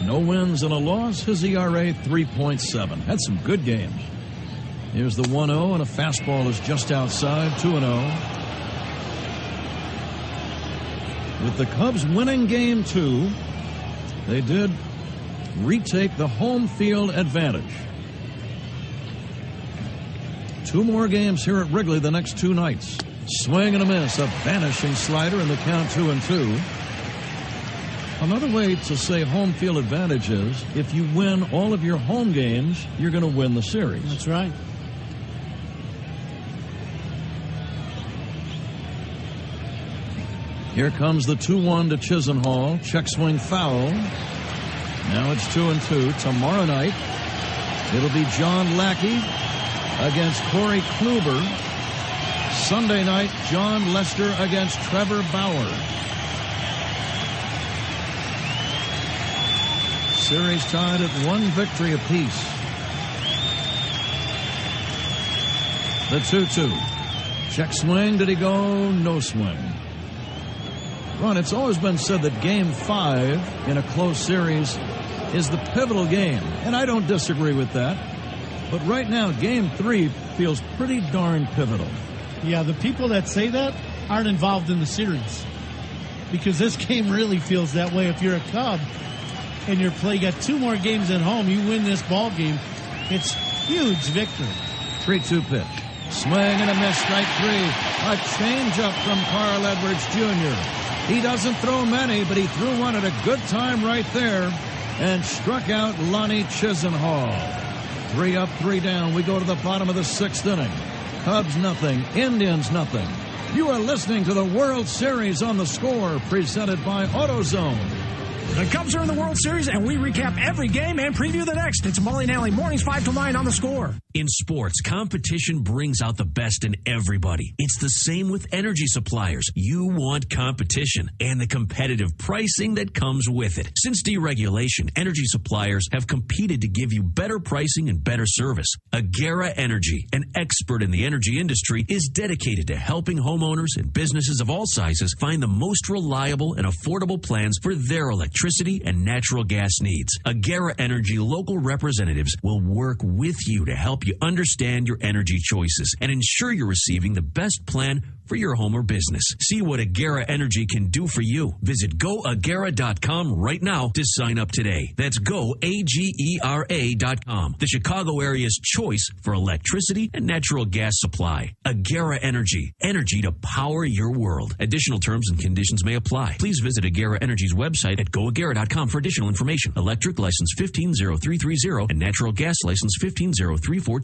No wins and a loss. His ERA 3.7. Had some good games. Here's the 1-0, and a fastball is just outside. 2-0. With the Cubs winning game 2, they did retake the home field advantage. 2 more games here at Wrigley the next 2 nights. Swing and a miss, a vanishing slider in the count 2-2. Another way to say home field advantage is if you win all of your home games, you're going to win the series. That's right. Here comes the 2-1 to Chisenhall. Check swing foul. Now it's 2-2. Tomorrow night, it'll be John Lackey against Corey Kluber. Sunday night, John Lester against Trevor Bauer. Series tied at 1 victory apiece. The 2-2. Check swing. Did he go? No swing. Ron, it's always been said that Game 5 in a close series is the pivotal game, and I don't disagree with that. But right now, Game 3 feels pretty darn pivotal. Yeah, the people that say that aren't involved in the series because this game really feels that way. If you're a Cub and you got 2 more games at home, you win this ball game, it's huge victory. 3-2 pitch. Swing and a miss, strike 3. A changeup from Carl Edwards Jr. He doesn't throw many, but he threw one at a good time right there and struck out Lonnie Chisenhall. 3 up, 3 down. We go to the bottom of the 6th inning. Cubs nothing, Indians nothing. You are listening to the World Series on the Score, presented by AutoZone. The Cubs are in the World Series, and we recap every game and preview the next. It's Mully and Alley, mornings 5 to 9 on the Score. In sports, competition brings out the best in everybody. It's the same with energy suppliers. You want competition and the competitive pricing that comes with it. Since deregulation, energy suppliers have competed to give you better pricing and better service. Agera Energy, an expert in the energy industry, is dedicated to helping homeowners and businesses of all sizes find the most reliable and affordable plans for their electricity and natural gas needs. Agera Energy local representatives will work with you to help you understand your energy choices and ensure you're receiving the best plan for your home or business. See what Agera Energy can do for you. Visit GoAgera.com right now to sign up today. That's GoAgera.com, the Chicago area's choice for electricity and natural gas supply. Agera Energy, energy to power your world. Additional terms and conditions may apply. Please visit Agera Energy's website at GoAgera.com for additional information. Electric license 150330 and natural gas license 150342.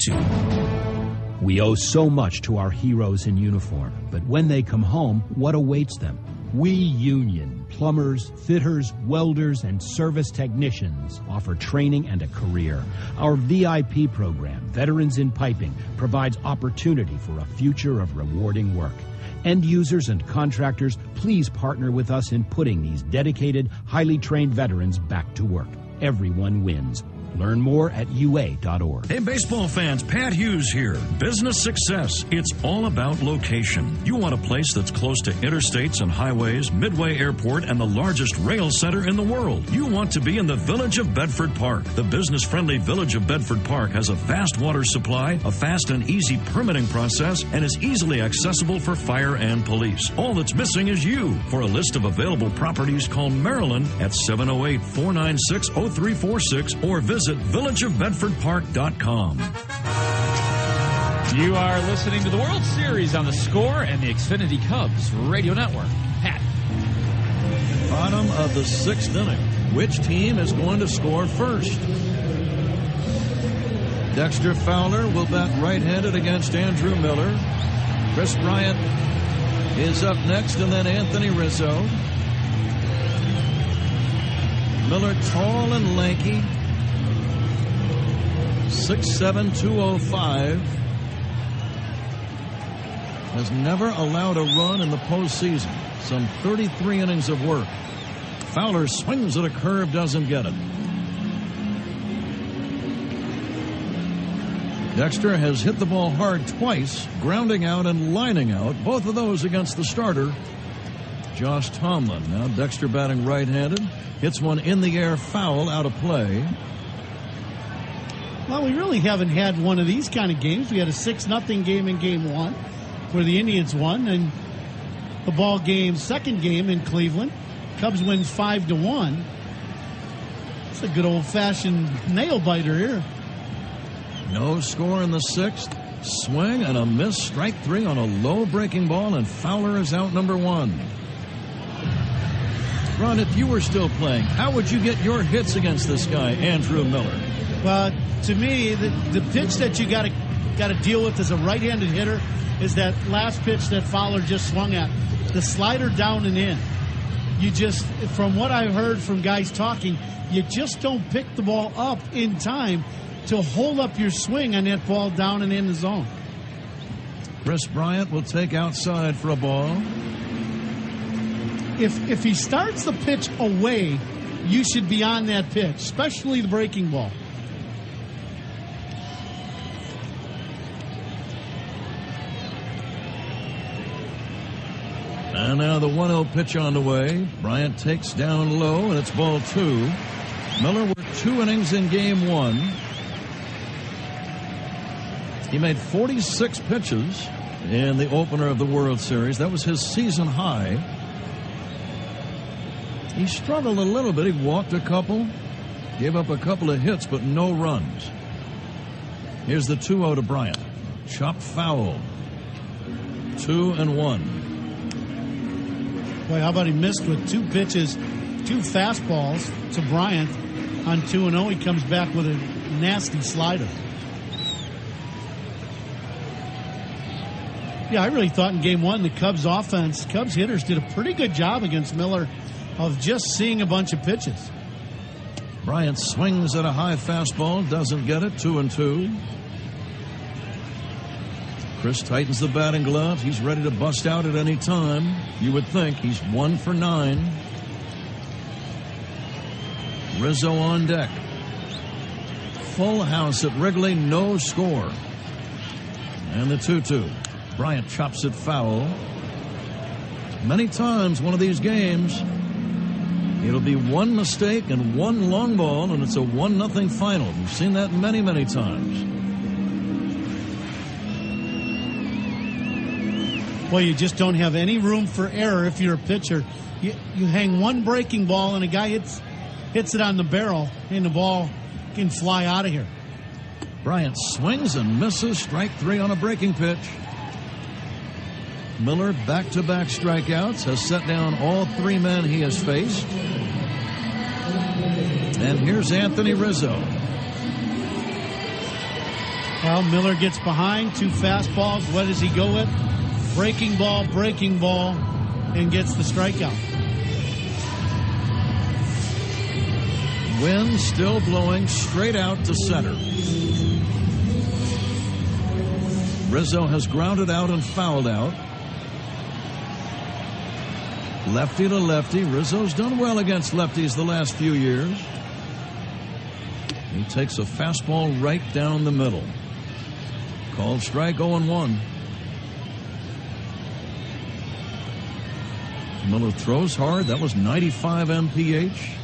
We owe so much to our heroes in uniform, but when they come home, what awaits them? We union plumbers, fitters, welders, and service technicians offer training and a career. Our VIP program, Veterans in Piping, provides opportunity for a future of rewarding work. End users and contractors, please partner with us in putting these dedicated, highly trained veterans back to work. Everyone wins. Learn more at UA.org. Hey, baseball fans, Pat Hughes here. Business success, it's all about location. You want a place that's close to interstates and highways, Midway Airport, and the largest rail center in the world. You want to be in the Village of Bedford Park. The business-friendly Village of Bedford Park has a vast water supply, a fast and easy permitting process, and is easily accessible for fire and police. All that's missing is you. For a list of available properties, call Marilyn at 708-496-0346 or visit villageofbedfordpark.com. You are listening to the World Series on the Score and the Xfinity Cubs Radio Network. Pat. Bottom of the 6th inning. Which team is going to score first? Dexter Fowler will bat right-handed against Andrew Miller. Chris Bryant is up next, and then Anthony Rizzo. Miller, tall and lanky. 6'7", 205. Has never allowed a run in the postseason. Some 33 innings of work. Fowler swings at a curve, doesn't get it. Dexter has hit the ball hard twice, grounding out and lining out, both of those against the starter, Josh Tomlin. Now Dexter batting right-handed, hits one in the air, foul, out of play. Well, we really haven't had one of these kind of games. We had a 6-0 game in Game 1 where the Indians won, and the ball game, second game in Cleveland, Cubs win 5-1. It's a good old-fashioned nail-biter here. No score in the 6th. Swing and a miss, strike 3 on a low breaking ball, and Fowler is out number 1. Ron, if you were still playing, how would you get your hits against this guy, Andrew Miller? Well, to me, the pitch that you got to deal with as a right-handed hitter is that last pitch that Fowler just swung at, the slider down and in. You just, from what I've heard from guys talking, you just don't pick the ball up in time to hold up your swing on that ball down and in the zone. Chris Bryant will take outside for a ball. If he starts the pitch away, you should be on that pitch, especially the breaking ball. And now the 1-0 pitch on the way. Bryant takes down low, and it's ball 2. Miller worked 2 innings in Game 1. He made 46 pitches in the opener of the World Series. That was his season high. He struggled a little bit. He walked a couple, gave up a couple of hits, but no runs. Here's the 2-0 to Bryant. Chopped foul. 2-1. Boy, how about he missed with 2 pitches, 2 fastballs to Bryant on 2-0. He comes back with a nasty slider. Yeah, I really thought in Game 1 the Cubs hitters did a pretty good job against Miller of just seeing a bunch of pitches. Bryant swings at a high fastball, doesn't get it, 2-2. Chris tightens the batting glove. He's ready to bust out at any time. You would think. He's 1 for 9. Rizzo on deck. Full house at Wrigley, no score. And the 2-2. Bryant chops it foul. Many times, one of these games, it'll be one mistake and one long ball, and it's a 1-0 final. We've seen that many, many times. Well, you just don't have any room for error if you're a pitcher. You hang one breaking ball, and a guy hits it on the barrel, and the ball can fly out of here. Bryant swings and misses. Strike 3 on a breaking pitch. Miller, back-to-back strikeouts, has set down all 3 men he has faced. And here's Anthony Rizzo. Well, Miller gets behind, 2 fastballs. What does he go with? Breaking ball, and gets the strikeout. Wind still blowing straight out to center. Rizzo has grounded out and fouled out. Lefty to lefty. Rizzo's done well against lefties the last few years. He takes a fastball right down the middle. Called strike 0-1. Miller throws hard. That was 95 mph.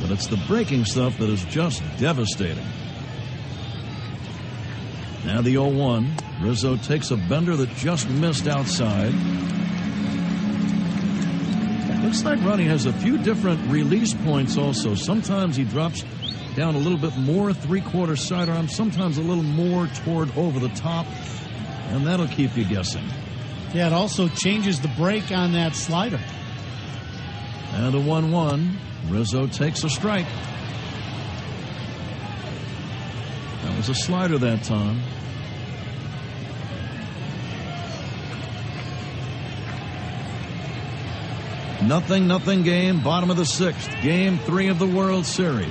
But it's the breaking stuff that is just devastating. Now the 0-1. Rizzo takes a bender that just missed outside. Looks like Ronnie has a few different release points also. Sometimes he drops down a little bit more three-quarter sidearm, sometimes a little more toward over the top, and that'll keep you guessing. Yeah, it also changes the break on that slider. And a 1-1. Rizzo takes a strike. That was a slider that time. Nothing game, bottom of the sixth. Game 3 of the World Series.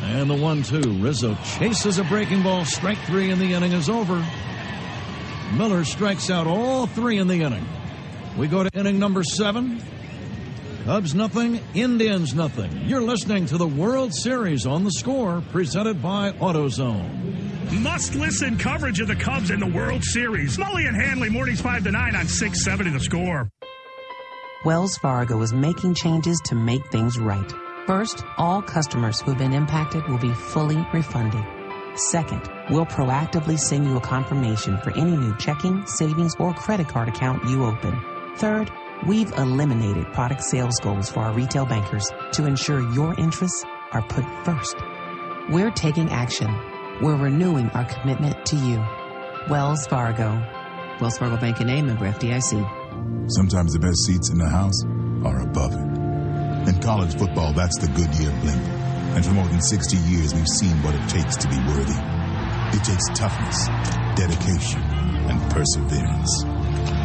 And the 1-2. Rizzo chases a breaking ball. Strike 3 in the inning is over. Miller strikes out all 3 in the inning. We go to inning number 7. Cubs nothing, Indians nothing. You're listening to the World Series on The Score, presented by AutoZone. Must-listen coverage of the Cubs in the World Series. Mully and Hanley, mornings 5 to 9 on 670 The Score. Wells Fargo is making changes to make things right. First, all customers who have been impacted will be fully refunded. Second, we'll proactively send you a confirmation for any new checking, savings, or credit card account you open. Third, we've eliminated product sales goals for our retail bankers to ensure your interests are put first. We're taking action. We're renewing our commitment to you. Wells Fargo. Wells Fargo Bank N.A., member FDIC. Sometimes the best seats in the house are above it. In college football, that's the Goodyear blimp. And for more than 60 years, we've seen what it takes to be worthy. It takes toughness, dedication, and perseverance.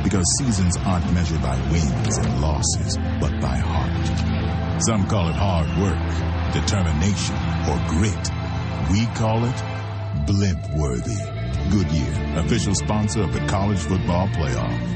Because seasons aren't measured by wins and losses, but by heart. Some call it hard work, determination, or grit. We call it blimp-worthy. Goodyear, official sponsor of the College Football Playoff.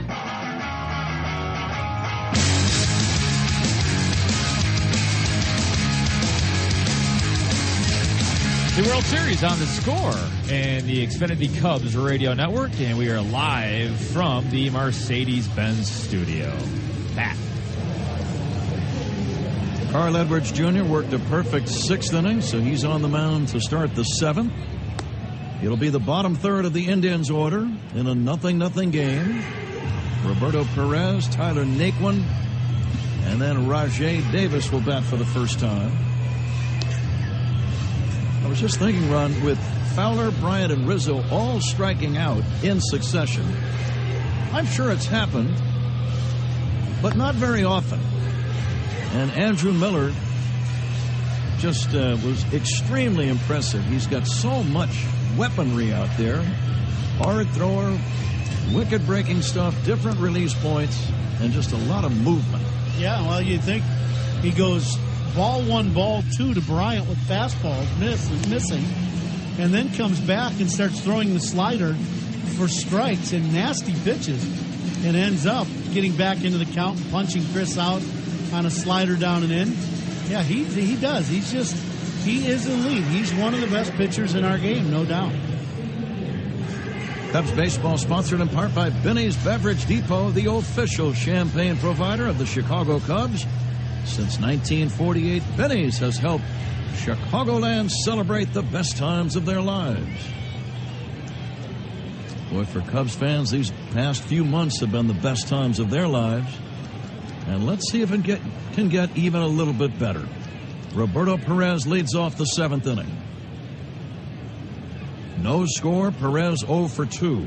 The World Series on The Score and the Xfinity Cubs Radio Network, and we are live from the Mercedes-Benz studio. Pat. Carl Edwards Jr. worked a perfect 6th inning, so he's on the mound to start the 7th. It'll be the bottom third of the Indians' order in a 0-0 game. Roberto Perez, Tyler Naquin, and then Rajay Davis will bat for the first time. I was just thinking, Ron, with Fowler, Bryant, and Rizzo all striking out in succession, I'm sure it's happened, but not very often. And Andrew Miller just was extremely impressive. He's got so much weaponry out there. Hard thrower, wicket breaking stuff, different release points, and just a lot of movement. Yeah, well, you think he goes ball 1, ball 2 to Bryant with fastballs missing, and then comes back and starts throwing the slider for strikes and nasty pitches, and ends up getting back into the count and punching Chris out on a slider down and in. Yeah, he does. He is elite. He's one of the best pitchers in our game, no doubt. Cubs baseball sponsored in part by Benny's Beverage Depot, the official champagne provider of the Chicago Cubs. Since 1948, Benny's has helped Chicagoland celebrate the best times of their lives. Boy, for Cubs fans, these past few months have been the best times of their lives. And let's see if it can get even a little bit better. Roberto Perez leads off the 7th inning. No score, Perez 0 for 2.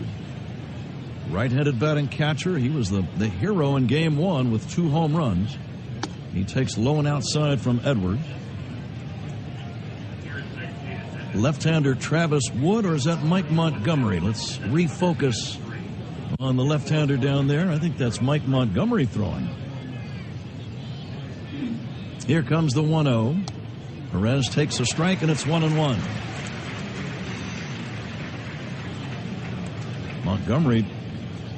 Right-handed batting catcher, he was the hero in Game 1 with 2 home runs. He takes low and outside from Edwards. Left-hander Travis Wood, or is that Mike Montgomery? Let's refocus on the left-hander down there. I think that's Mike Montgomery throwing. Here comes the 1-0. Perez takes a strike, and it's 1-1. Montgomery,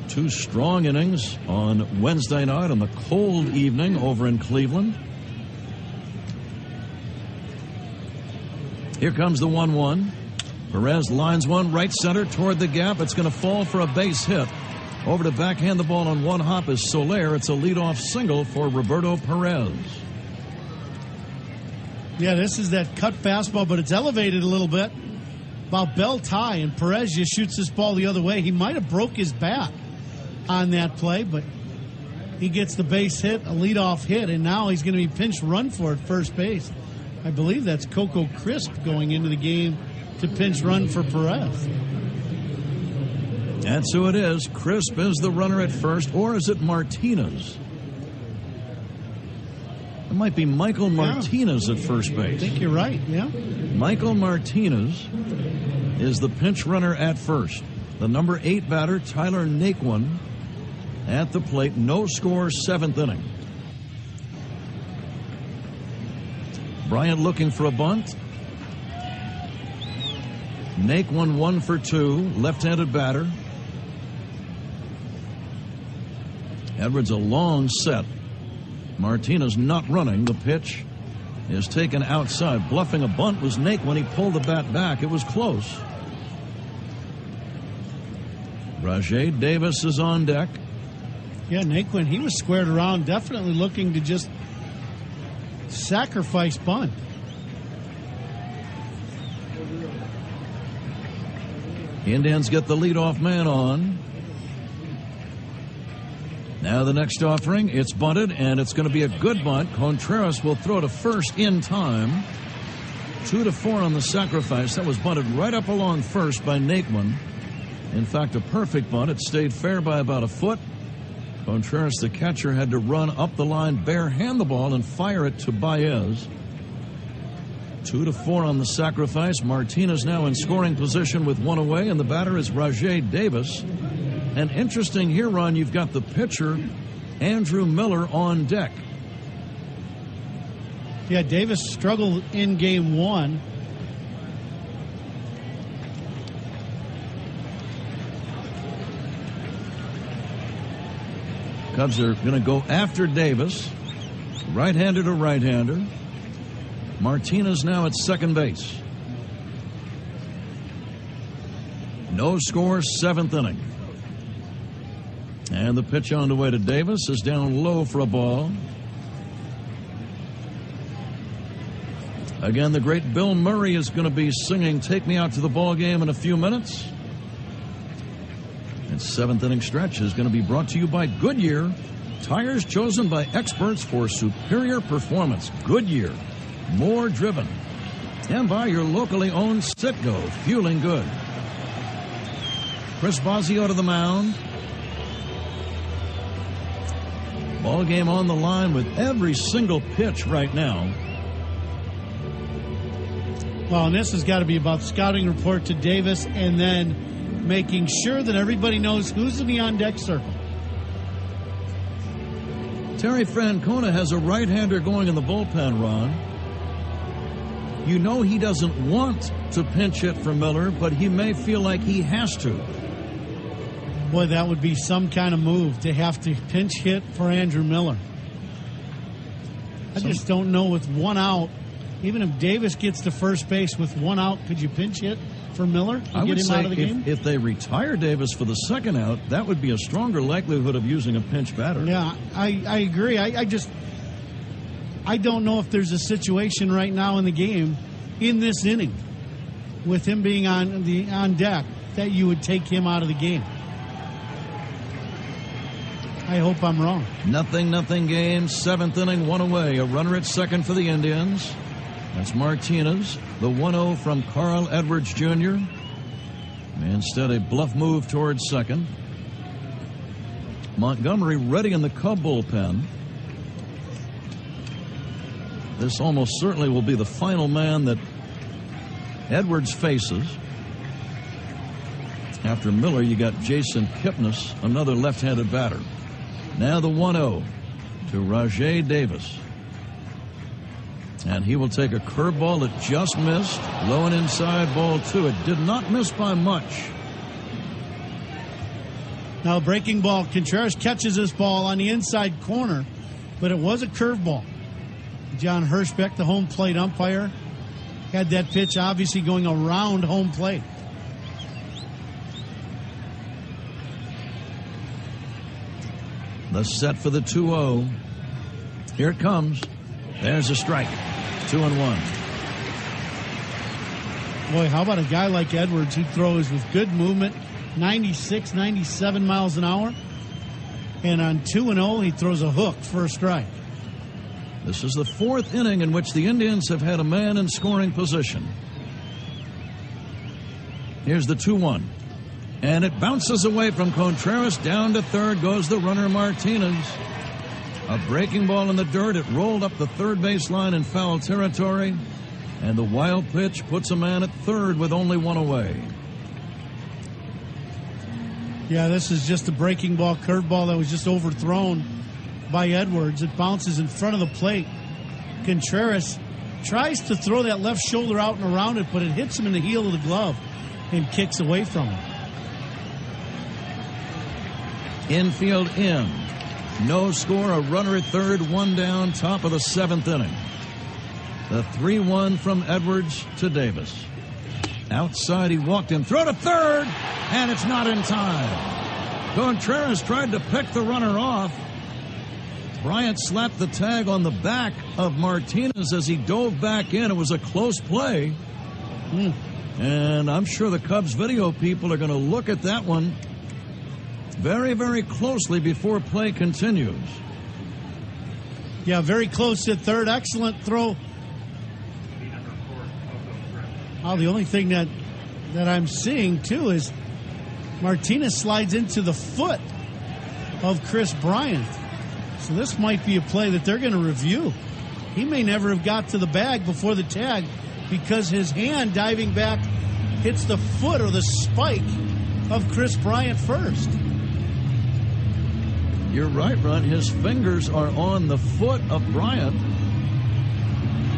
2 strong innings on Wednesday night on the cold evening over in Cleveland. Here comes the 1-1. Perez lines one right center toward the gap. It's going to fall for a base hit. Over to backhand the ball on one hop is Soler. It's a leadoff single for Roberto Perez. Yeah, this is that cut fastball, but it's elevated a little bit. About belt high, and Perez just shoots this ball the other way. He might have broke his bat on that play, but he gets the base hit, a leadoff hit, and now he's going to be pinch run for at first base. I believe that's Coco Crisp going into the game to pinch run for Perez. That's who it is. Crisp is the runner at first, or is it Martinez? It might be Michael Martinez at first base. I think you're right, yeah. Michael Martinez is the pinch runner at first. The number 8 batter, Tyler Naquin, at the plate. No score, 7th inning. Bryant looking for a bunt. Naquin 1 for 2, left-handed batter. Edwards a long set. Martinez not running. The pitch is taken outside. Bluffing a bunt was Naquin. He pulled the bat back. It was close. Rajay Davis is on deck. Yeah, Naquin, he was squared around, definitely looking to just sacrifice bunt. Indians get the leadoff man on. Now the next offering, it's bunted, and it's going to be a good bunt. Contreras will throw to first in time. 2-4 on the sacrifice. That was bunted right up along first by Naquin. In fact, a perfect bunt. It stayed fair by about a foot. Contreras, the catcher, had to run up the line, bare-hand the ball, and fire it to Baez. 2-4 on the sacrifice. Martinez now in scoring position with 1 away, and the batter is Rajay Davis. And interesting here, Ron, you've got the pitcher, Andrew Miller, on deck. Yeah, Davis struggled in game 1. Cubs are going to go after Davis. Right-hander to right-hander. Martinez now at second base. No score, 7th inning. And the pitch on the way to Davis is down low for a ball. Again, the great Bill Murray is going to be singing "Take Me Out to the Ball Game" in a few minutes. And 7th inning stretch is going to be brought to you by Goodyear. Tires chosen by experts for superior performance. Goodyear, more driven. And by your locally owned Citgo, fueling good. Chris Bosio to the mound. Ball game on the line with every single pitch right now. Well, and this has got to be about scouting report to Davis and then making sure that everybody knows who's in the on-deck circle. Terry Francona has a right-hander going in the bullpen, Ron. You know he doesn't want to pinch hit for Miller, but he may feel like he has to. Boy, that would be some kind of move to have to pinch hit for Andrew Miller. I just don't know with 1 out. Even if Davis gets to first base with 1 out, could you pinch hit for Miller to get him out of the game? If they retire Davis for the 2nd out, that would be a stronger likelihood of using a pinch batter. Yeah, I agree. I don't know if there's a situation right now in the game, in this inning, with him being on deck, that you would take him out of the game. I hope I'm wrong. Nothing game. 7th inning, 1 away. A runner at second for the Indians. That's Martinez. The 1-0 from Carl Edwards Jr. Instead, a bluff move towards second. Montgomery ready in the Cub bullpen. This almost certainly will be the final man that Edwards faces. After Miller, you got Jason Kipnis, another left-handed batter. Now the 1-0 to Rajay Davis. And he will take a curveball that just missed. Low and inside, ball 2. It did not miss by much. Now breaking ball. Contreras catches this ball on the inside corner, but it was a curveball. John Hirschbeck, the home plate umpire, had that pitch obviously going around home plate. The set for the 2-0. Here it comes. There's a strike. 2-1. Boy, how about a guy like Edwards who throws with good movement, 96, 97 miles an hour. And on 2-0, he throws a hook for a strike. This is the 4th inning in which the Indians have had a man in scoring position. Here's the 2-1. And it bounces away from Contreras. Down to third goes the runner Martinez. A breaking ball in the dirt. It rolled up the third base line in foul territory. And the wild pitch puts a man at third with only one away. Yeah, this is just a breaking ball, curveball that was just overthrown by Edwards. It bounces in front of the plate. Contreras tries to throw that left shoulder out and around it, but it hits him in the heel of the glove and kicks away from him. Infield in. No score, a runner at third, one down, top of the 7th inning. The 3-1 from Edwards to Davis. Outside, he walked in, throw to third, and it's not in time. Contreras tried to pick the runner off. Bryant slapped the tag on the back of Martinez as he dove back in. It was a close play. And I'm sure the Cubs video people are going to look at that one very, very closely before play continues. Yeah, very close at third. Excellent throw. Oh, the only thing that I'm seeing, too, is Martinez slides into the foot of Chris Bryant. So this might be a play that they're going to review. He may never have got to the bag before the tag because his hand diving back hits the foot or the spike of Chris Bryant first. You're right, Ron. His fingers are on the foot of Bryant.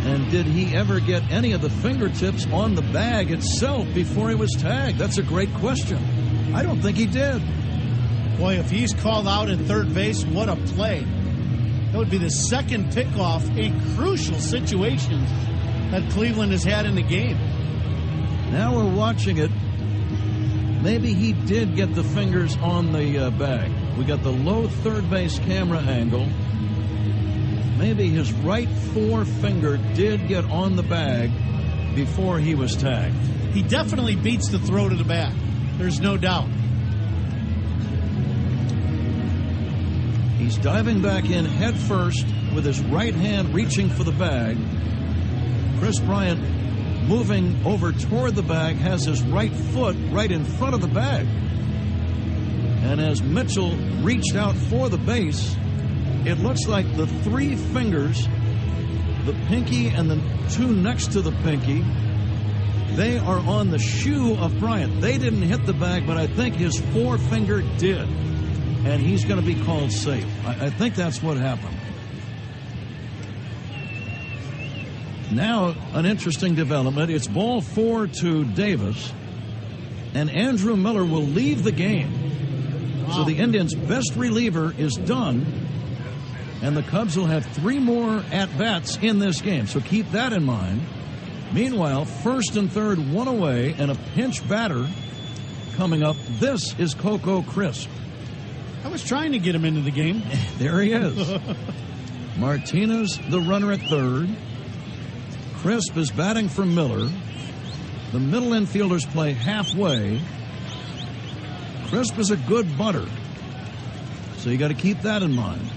And did he ever get any of the fingertips on the bag itself before he was tagged? That's a great question. I don't think he did. Boy, if he's called out at third base, what a play. That would be the second pickoff in crucial situations that Cleveland has had in the game. Now we're watching it. Maybe he did get the fingers on the bag. We got the low third base camera angle. Maybe his right forefinger did get on the bag before he was tagged. He definitely beats the throw to the bag. There's no doubt. He's diving back in head first with his right hand reaching for the bag. Chris Bryant moving over toward the bag has his right foot right in front of the bag. And as Mitchell reached out for the base, it looks like the three fingers, the pinky and the two next to the pinky, they are on the shoe of Bryant. They didn't hit the bag, but I think his forefinger did. And he's going to be called safe. I think that's what happened. Now, an interesting development. It's ball 4 to Davis, and Andrew Miller will leave the game. Wow. So the Indians' best reliever is done, and the Cubs will have 3 more at-bats in this game. So keep that in mind. Meanwhile, first and third, one away, and a pinch batter coming up. This is Coco Crisp. I was trying to get him into the game. There he is. Martinez, the runner at third. Crisp is batting for Miller. The middle infielders play halfway. Crisp is a good bunter, so you got to keep that in mind.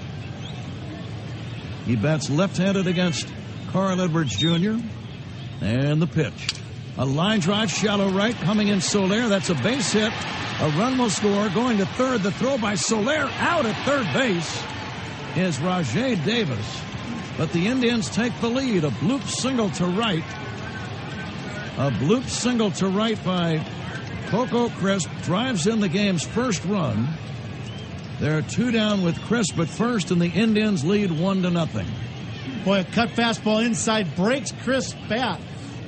He bats left-handed against Carl Edwards Jr. And the pitch. A line drive, shallow right, coming in Soler. That's a base hit. A run will score. Going to third. The throw by Soler out at third base is Rajay Davis. But the Indians take the lead. A bloop single to right. A bloop single to right by Coco Crisp drives in the game's first run. They're 2 down with Crisp at first, and the Indians lead 1-0. Boy, a cut fastball inside breaks Crisp bat,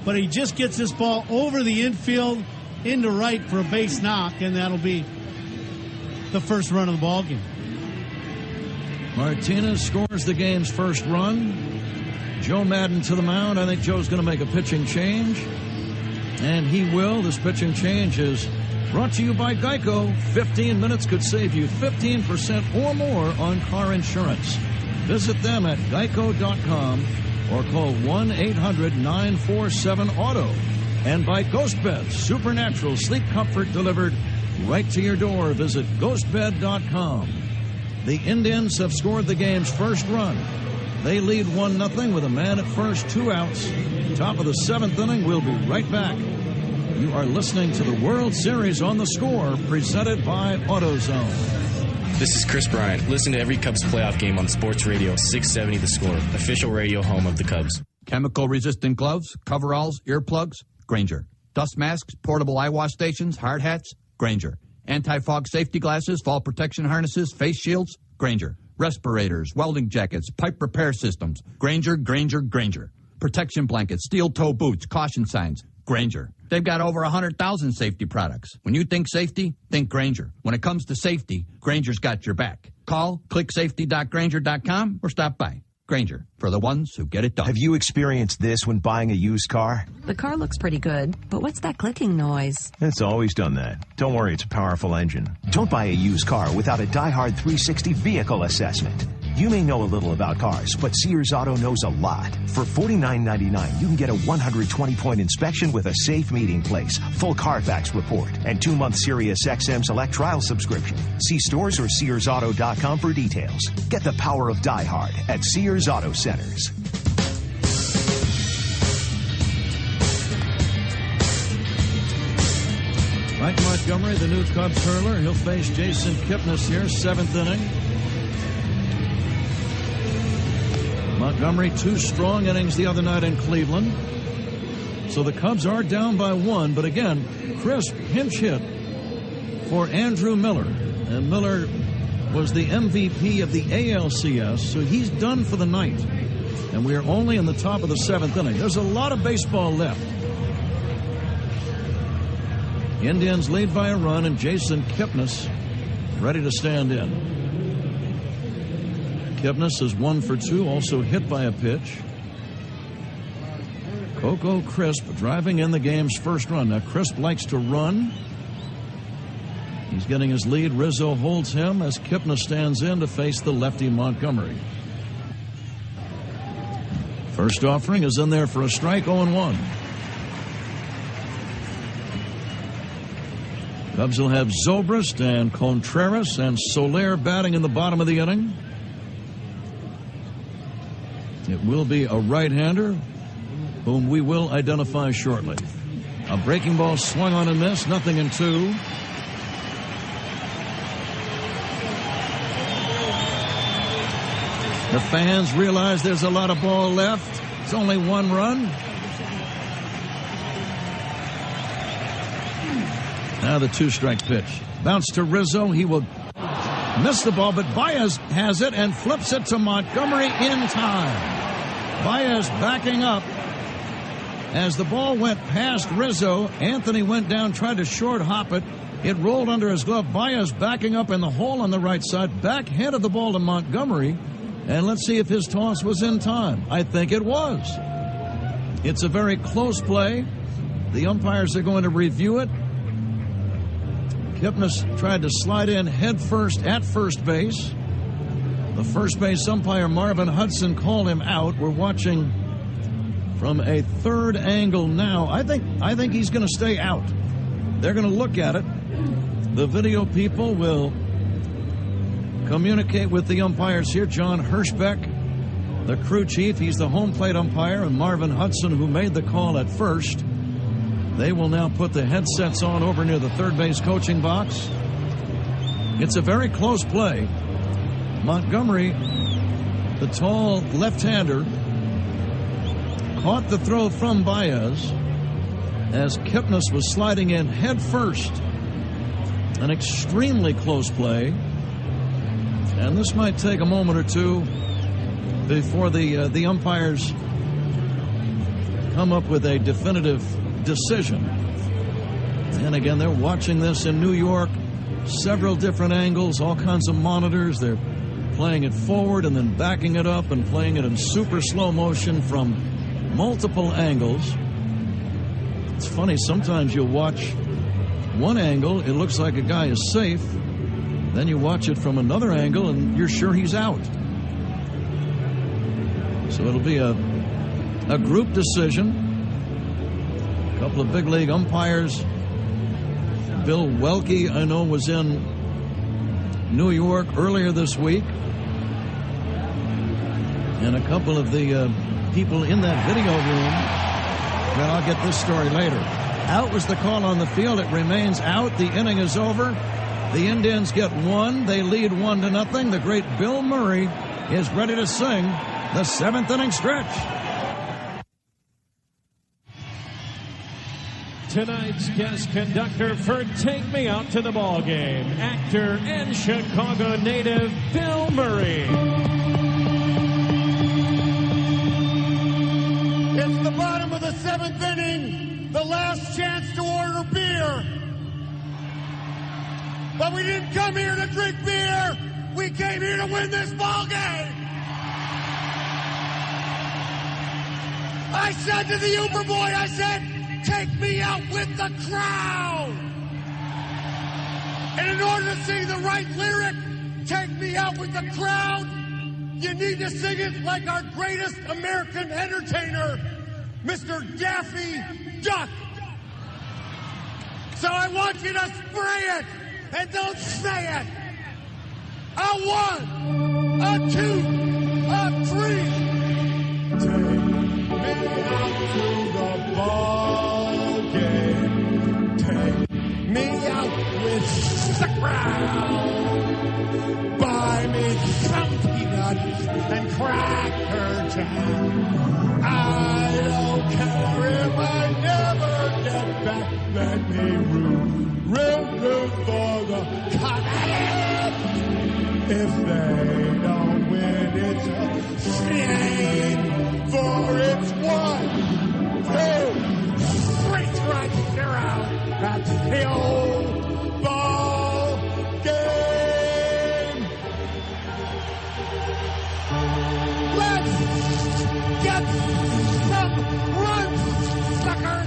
but he just gets this ball over the infield into right for a base knock, and that'll be the first run of the ball game. Martinez scores the game's first run. Joe Madden to the mound. I think Joe's going to make a pitching change, and he will. This pitching change is brought to you by Geico. 15 minutes could save you 15% or more on car insurance. Visit them at geico.com or call 1-800-947-AUTO. And by Ghost Beds, supernatural sleep comfort delivered right to your door. Visit ghostbed.com. The Indians have scored the game's first run. They lead 1-0 with a man at first, 2 outs. Top of the 7th inning. We'll be right back. You are listening to the World Series on the Score, presented by AutoZone. This is Chris Bryant. Listen to every Cubs playoff game on Sports Radio 670 The Score, official radio home of the Cubs. Chemical-resistant gloves, coveralls, earplugs, Grainger. Dust masks, portable eye wash stations, hard hats, Grainger. Anti-fog safety glasses, fall protection harnesses, face shields, Grainger. Respirators, welding jackets, pipe repair systems, Grainger, Grainger, Grainger. Protection blankets, steel-toe boots, caution signs, Grainger. They've got over 100,000 safety products. When you think safety, think Grainger. When it comes to safety, Grainger's got your back. Call clicksafety.grainger.com or stop by. Grainger, for the ones who get it done. Have you experienced this when buying a used car? The car looks pretty good, but what's that clicking noise? It's always done that. Don't worry, it's a powerful engine. Don't buy a used car without a Die Hard 360 vehicle assessment. You may know a little about cars, but Sears Auto knows a lot. For $49.99, you can get a 120-point inspection with a safe meeting place, full Carfax report, and 2-month Sirius XM Select trial subscription. See stores or SearsAuto.com for details. Get the power of Die Hard at Sears Auto Centers. Mike Montgomery, the new Cubs hurler. He'll face Jason Kipnis here, 7th inning. Montgomery, 2 strong innings the other night in Cleveland. So the Cubs are down by 1, but again, crisp pinch hit for Andrew Miller. And Miller was the MVP of the ALCS, so he's done for the night. And we are only in the top of the 7th inning. There's a lot of baseball left. Indians lead by a run, and Jason Kipnis ready to stand in. Kipnis is 1 for 2, also hit by a pitch. Coco Crisp driving in the game's first run. Now, Crisp likes to run. He's getting his lead. Rizzo holds him as Kipnis stands in to face the lefty Montgomery. First offering is in there for a strike, 0-1. Cubs will have Zobrist and Contreras and Soler batting in the bottom of the inning. It will be a right-hander whom we will identify shortly. A breaking ball swung on and missed, 0-2. The fans realize there's a lot of ball left. It's only 1 run. Now the 2-strike pitch. Bounce to Rizzo. He will miss the ball, but Baez has it and flips it to Montgomery in time. Baez backing up. As the ball went past Rizzo, Anthony went down, tried to short hop it. It rolled under his glove. Baez backing up in the hole on the right side. Backhanded the ball to Montgomery. And let's see if his toss was in time. I think it was. It's a very close play. The umpires are going to review it. Kipnis tried to slide in head first at first base. The first base umpire, Marvin Hudson, called him out. We're watching from a third angle now. I think he's going to stay out. They're going to look at it. The video people will communicate with the umpires here. John Hirschbeck, the crew chief, he's the home plate umpire, and Marvin Hudson, who made the call at first. They will now put the headsets on over near the third base coaching box. It's a very close play. Montgomery, the tall left-hander, caught the throw from Baez, as Kipnis was sliding in head first. An extremely close play. And this might take a moment or two before the umpires come up with a definitive decision. And again, they're watching this in New York, several different angles, all kinds of monitors. They're playing it forward and then backing it up and playing it in super slow motion from multiple angles. It's funny, sometimes you'll watch one angle, it looks like a guy is safe. Then you watch it from another angle and you're sure he's out. So it'll be a group decision. A couple of big league umpires. Bill Welke, I know, was in New York earlier this week. And a couple of the people in that video room. Well, I'll get this story later. Out was the call on the field. It remains out. The inning is over. The Indians get one. They lead 1-0. The great Bill Murray is ready to sing the 7th inning stretch. Tonight's guest conductor for Take Me Out to the Ball Game, actor and Chicago native Bill Murray. It's the bottom of the 7th inning, the last chance to order beer. But we didn't come here to drink beer. We came here to win this ball game. I said to the Uber boy, I said, take me out with the crowd. And in order to sing the right lyric, take me out with the crowd, you need to sing it like our greatest American entertainer, Mr. Daffy Duck. So I want you to spray it and don't say it. A 1, a 2, a 3. Take me out to the ball game. Take me out with the crowd. Buy me some peanuts and Cracker Jack. I don't care if I never get back. Let me root for the Cubs. If they don't win, it's a shame. For it's 1, 2, 3 strikes, you're out. That's the old ball game. Let's get some runs, sucker.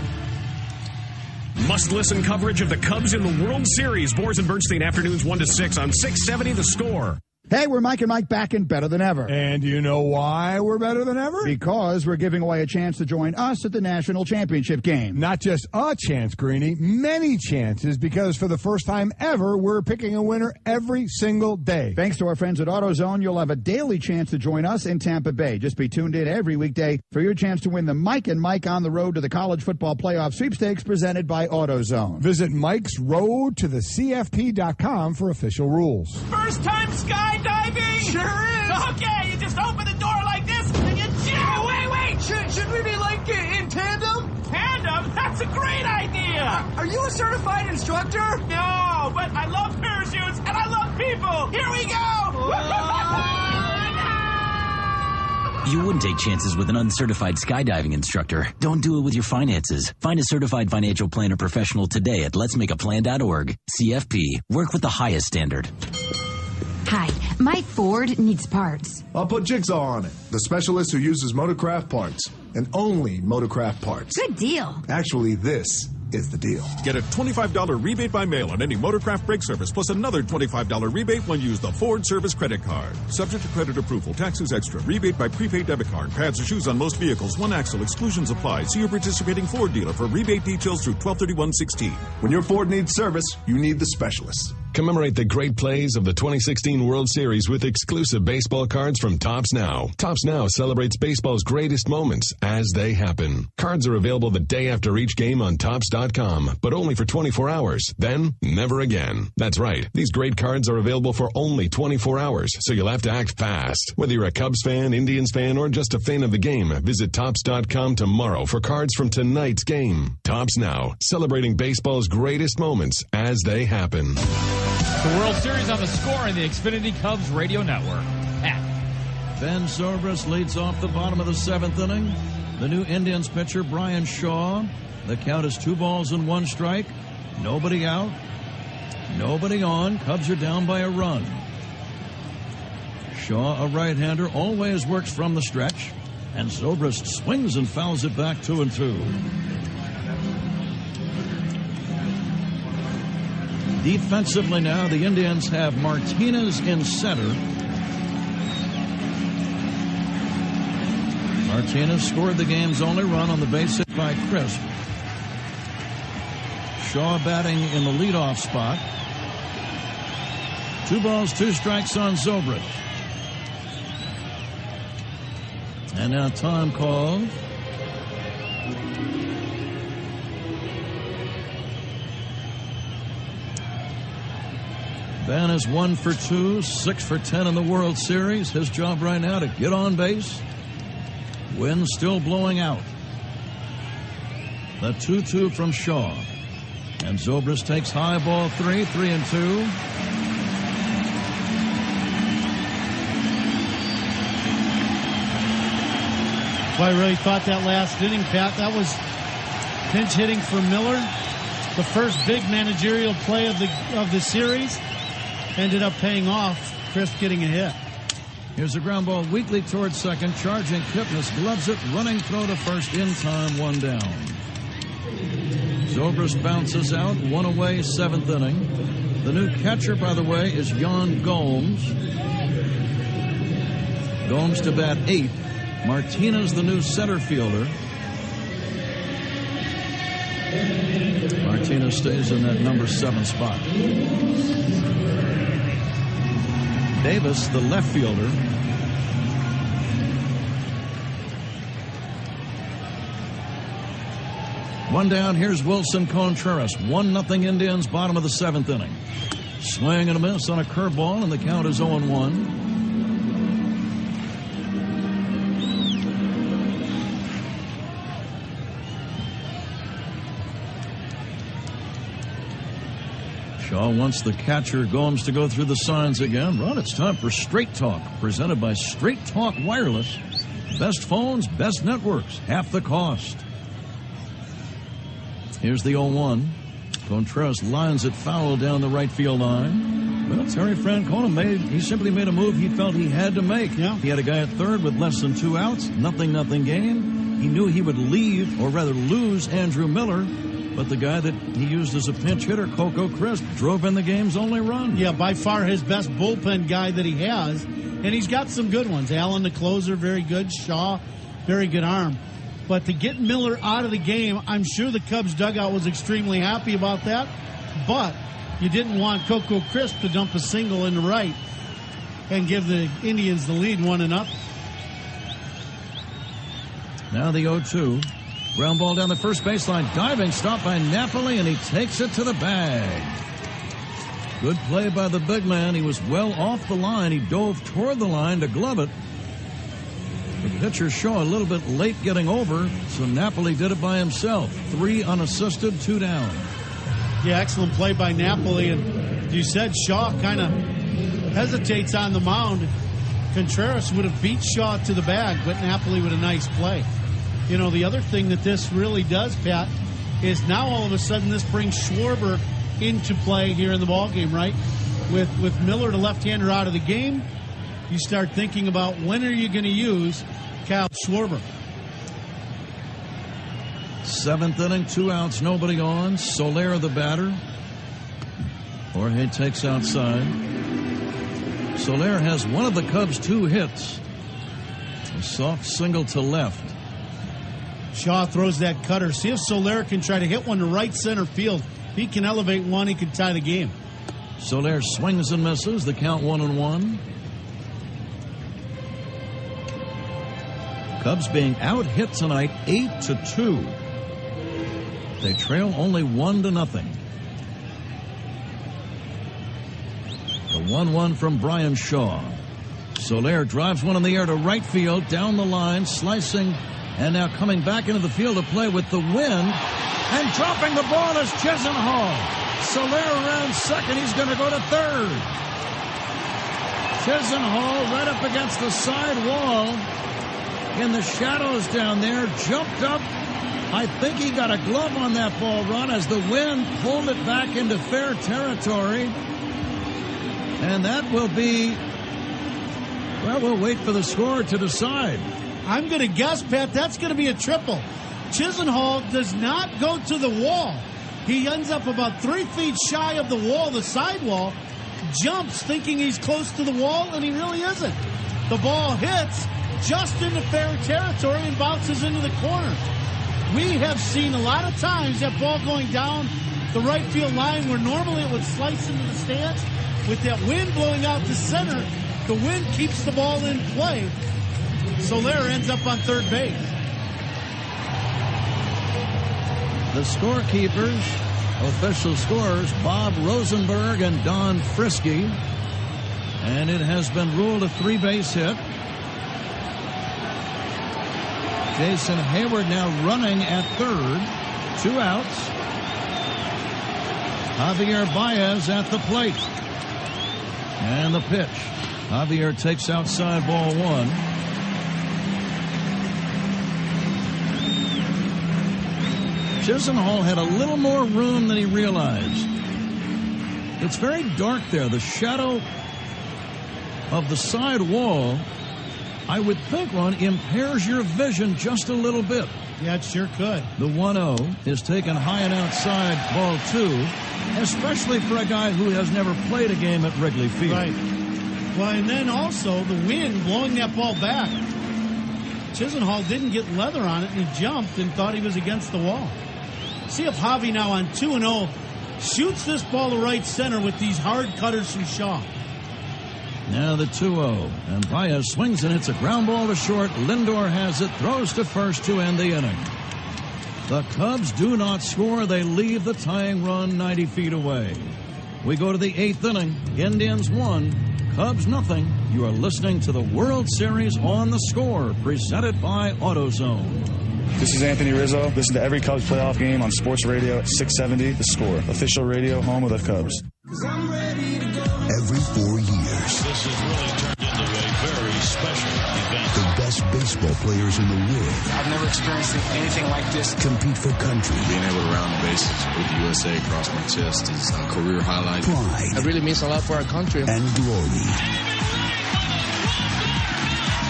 Must-listen coverage of the Cubs in the World Series. Boers and Bernstein, afternoons 1 to 6 on 670 The Score. Hey, we're Mike and Mike back and better than ever. And do you know why we're better than ever? Because we're giving away a chance to join us at the National Championship game. Not just a chance, Greeny, many chances, because for the first time ever, we're picking a winner every single day. Thanks to our friends at AutoZone, you'll have a daily chance to join us in Tampa Bay. Just be tuned in every weekday for your chance to win the Mike and Mike on the Road to the College Football Playoff Sweepstakes presented by AutoZone. Visit Mike's Road to the CFP.com for official rules. First time skydiving? Sure is. Okay, you just open the door like this and you jump. Oh, wait. Should we be like in tandem? Tandem? That's a great idea. Are you a certified instructor? No, but I love parachutes and I love people. Here we go. You wouldn't take chances with an uncertified skydiving instructor. Don't do it with your finances. Find a certified financial planner professional today at letsmakeaplan.org. CFP. Work with the highest standard. Hi, my Ford needs parts. I'll put Jigsaw on it, the specialist who uses Motorcraft parts, and only Motorcraft parts. Good deal. Actually, this is the deal. Get a $25 rebate by mail on any Motorcraft brake service, plus another $25 rebate when you use the Ford Service Credit Card. Subject to credit approval, taxes extra, rebate by prepaid debit card, pads or shoes on most vehicles, one axle, exclusions apply. See your participating Ford dealer for rebate details through 12/31/16. When your Ford needs service, you need the specialist. Commemorate the great plays of the 2016 World Series with exclusive baseball cards from Topps Now. Topps Now celebrates baseball's greatest moments as they happen. Cards are available the day after each game on Topps.com, but only for 24 hours. Then, never again. That's right. These great cards are available for only 24 hours, so you'll have to act fast. Whether you're a Cubs fan, Indians fan, or just a fan of the game, visit Topps.com tomorrow for cards from tonight's game. Topps Now, celebrating baseball's greatest moments as they happen. The World Series on the Score in the Xfinity Cubs radio network. Ben Zobrist leads off the bottom of the 7th inning. The new Indians pitcher, Brian Shaw. The count is 2 balls and 1 strike. Nobody out. Nobody on. Cubs are down by a run. Shaw, a right-hander, always works from the stretch. And Zobrist swings and fouls it back 2-2. Defensively now, the Indians have Martinez in center. Martinez scored the game's only run on the base hit by Crisp. Shaw batting in the leadoff spot. 2 balls, 2 strikes on Zobrist. And now time called. Ben is 1 for 2, 6 for 10 in the World Series. His job right now to get on base. Wind still blowing out. The 2-2 from Shaw. And Zobrist takes high ball 3, 3-2. Well, I really thought that last inning, Pat, that was pinch hitting for Miller. The first big managerial play of the series ended up paying off. Crisp getting a hit. Here's a ground ball weakly towards second. Charging Kipnis gloves it. Running throw to first in time. 1 down. Zobrist bounces out. 1 away, 7th inning. The new catcher, by the way, is Jan Gomes. Gomes to bat 8. Martinez, the new center fielder. Martinez stays in that number 7 spot. Davis, the left fielder. One down. Here's Wilson Contreras. 1-0 Indians, bottom of the 7th inning. Swing and a miss on a curveball, and the count is 0-1. Shaw wants the catcher Gomes to go through the signs again. Ron, it's time for Straight Talk, presented by Straight Talk Wireless. Best phones, best networks, half the cost. Here's the 0-1. Contreras lines it foul down the right field line. Well, Terry Francona simply made a move he felt he had to make. Yeah. He had a guy at third with less than 2 outs. Nothing game. He knew he would leave, or rather lose, Andrew Miller. But the guy that he used as a pinch hitter, Coco Crisp, drove in the game's only run. Yeah, by far his best bullpen guy that he has. And he's got some good ones. Allen, the closer, very good. Shaw, very good arm. But to get Miller out of the game, I'm sure the Cubs dugout was extremely happy about that. But you didn't want Coco Crisp to dump a single in the right and give the Indians the lead 1-0. Now the 0-2. Ground ball down the first baseline. Diving stop by Napoli, and he takes it to the bag. Good play by the big man. He was well off the line. He dove toward the line to glove it. The pitcher Shaw a little bit late getting over, so Napoli did it by himself. 3 unassisted, 2 down. Yeah, excellent play by Napoli. And you said Shaw kind of hesitates on the mound. Contreras would have beat Shaw to the bag, but Napoli with a nice play. You know, the other thing that this really does, Pat, is now all of a sudden this brings Schwarber into play here in the ballgame, right? With Miller, the left-hander, out of the game, you start thinking about when are you going to use Kyle Schwarber. 7th inning, 2 outs, nobody on. Soler, the batter. Jorge takes outside. Soler has one of the Cubs' 2 hits. A soft single to left. Shaw throws that cutter. See if Soler can try to hit one to right center field. If he can elevate one, he can tie the game. Soler swings and misses. The count 1-1. Cubs being out-hit tonight 8-2. They trail only 1-0. The 1-1 from Brian Shaw. Soler drives one in the air to right field, down the line, slicing, and now coming back into the field to play with the wind, and dropping the ball is Chisenhall. Soler around second. He's going to go to third. Chisenhall right up against the side wall in the shadows down there, jumped up. I think he got a glove on that ball, Ron, as the wind pulled it back into fair territory. And that will be, well, we'll wait for the score to decide. I'm going to guess, Pat, that's going to be a triple. Chisenhall does not go to the wall. He ends up about 3 feet shy of the wall, the sidewall, jumps thinking he's close to the wall, and he really isn't. The ball hits just into fair territory and bounces into the corner. We have seen a lot of times that ball going down the right field line where normally it would slice into the stands. With that wind blowing out to center, the wind keeps the ball in play. Soler ends up on third base. The scorekeepers, official scorers, Bob Rosenberg and Don Frisky. And it has been ruled a 3-base hit. Jason Hayward now running at third. 2 outs. Javier Baez at the plate. And the pitch. Javier takes outside, ball 1. Chisenhall had a little more room than he realized. It's very dark there. The shadow of the side wall, I would think, Ron, impairs your vision just a little bit. Yeah, it sure could. The 1-0 is taken high and outside, ball 2, especially for a guy who has never played a game at Wrigley Field. Right. Well, and then also the wind blowing that ball back. Chisenhall didn't get leather on it, and he jumped and thought he was against the wall. See if Javi now on 2-0 shoots this ball to right center with these hard cutters from Shaw. Now the 2-0, and Baez swings and hits a ground ball to short. Lindor has it, throws to first to end the inning. The Cubs do not score. They leave the tying run 90 feet away. We go to the 8th inning. Indians 1, Cubs nothing. You are listening to the World Series on the Score, presented by AutoZone. This is Anthony Rizzo. Listen to every Cubs playoff game on Sports Radio at 670 The Score, official radio home of the Cubs. Every 4 years, this has really turned into a very special event. The best baseball players in the world. I've never experienced anything like this. Compete for country. Being able to round the bases with the USA across my chest is a career highlight. Pride. It really means a lot for our country. And glory.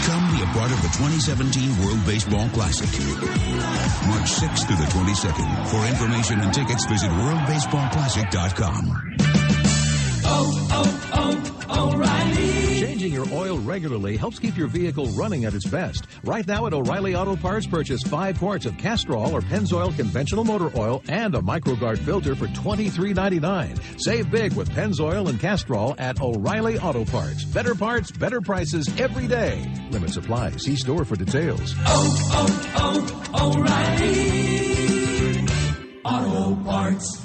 Come be a part of the 2017 World Baseball Classic. March 6th through the 22nd. For information and tickets, visit worldbaseballclassic.com. O'Reilly. Changing your oil regularly helps keep your vehicle running at its best. Right now at O'Reilly Auto Parts, purchase 5 quarts of Castrol or Pennzoil conventional motor oil and a MicroGuard filter for $23.99. Save big with Pennzoil and Castrol at O'Reilly Auto Parts. Better parts, better prices every day. Limit supply. See store for details. O'Reilly Auto Parts.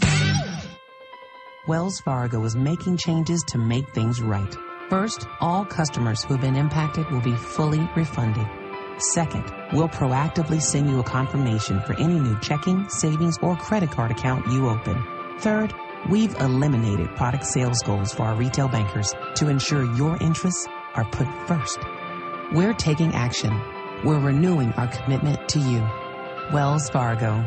Wells Fargo is making changes to make things right. First, all customers who have been impacted will be fully refunded. Second, we'll proactively send you a confirmation for any new checking, savings, or credit card account you open. Third, we've eliminated product sales goals for our retail bankers to ensure your interests are put first. We're taking action. We're renewing our commitment to you. Wells Fargo.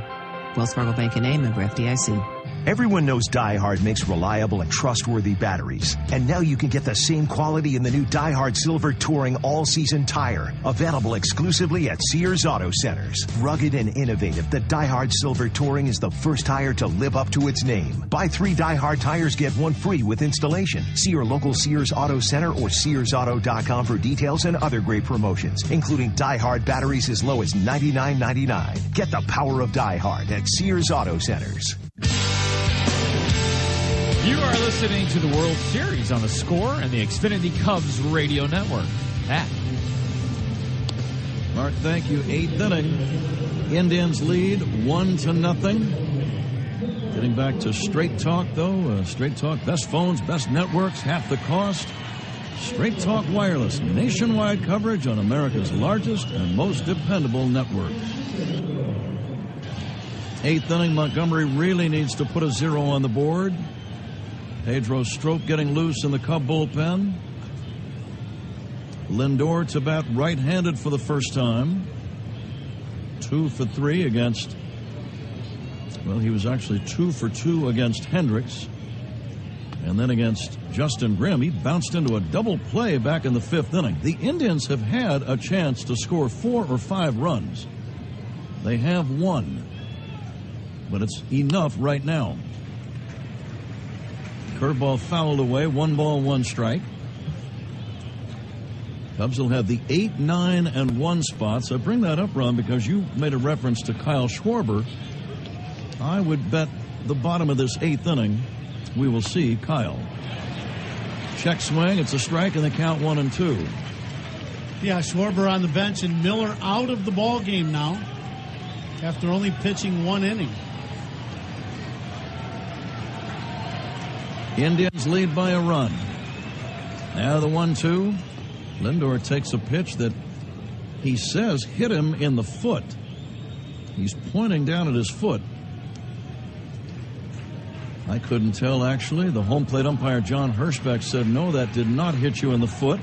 Wells Fargo Bank and A, member FDIC. Everyone knows Die Hard makes reliable and trustworthy batteries. And now you can get the same quality in the new Die Hard Silver Touring All-Season Tire. Available exclusively at Sears Auto Centers. Rugged and innovative, the Die Hard Silver Touring is the first tire to live up to its name. Buy 3 Die Hard tires, get 1 free with installation. See your local Sears Auto Center or SearsAuto.com for details and other great promotions, including Die Hard batteries as low as $99.99. Get the power of Die Hard at Sears Auto Centers. You are listening to the World Series on the Score and the Xfinity Cubs radio network. Pat. Mark, thank you. 8th inning. Indians lead 1-0. Getting back to Straight Talk, though. Straight Talk, best phones, best networks, half the cost. Straight Talk Wireless, nationwide coverage on America's largest and most dependable network. 8th inning, Montgomery really needs to put a 0 on the board. Pedro Strop getting loose in the Cub bullpen. Lindor to bat right-handed for the first time. 2 for 3 against, well, he was actually 2 for 2 against Hendricks. And then against Justin Grimm, he bounced into a double play back in the 5th inning. The Indians have had a chance to score 4 or 5 runs. They have 1. But it's enough right now. Curveball fouled away, 1 ball, 1 strike. Cubs will have the 8, 9, and 1 spots. I bring that up, Ron, because you made a reference to Kyle Schwarber. I would bet the bottom of this 8th inning, we will see Kyle. Check swing, it's a strike, and the count 1-2. Yeah, Schwarber on the bench and Miller out of the ball game now after only pitching 1 inning. Indians lead by a run. Now the 1-2. Lindor takes a pitch that he says hit him in the foot. He's pointing down at his foot. I couldn't tell, actually. The home plate umpire, John Hirschbeck, said, no, that did not hit you in the foot.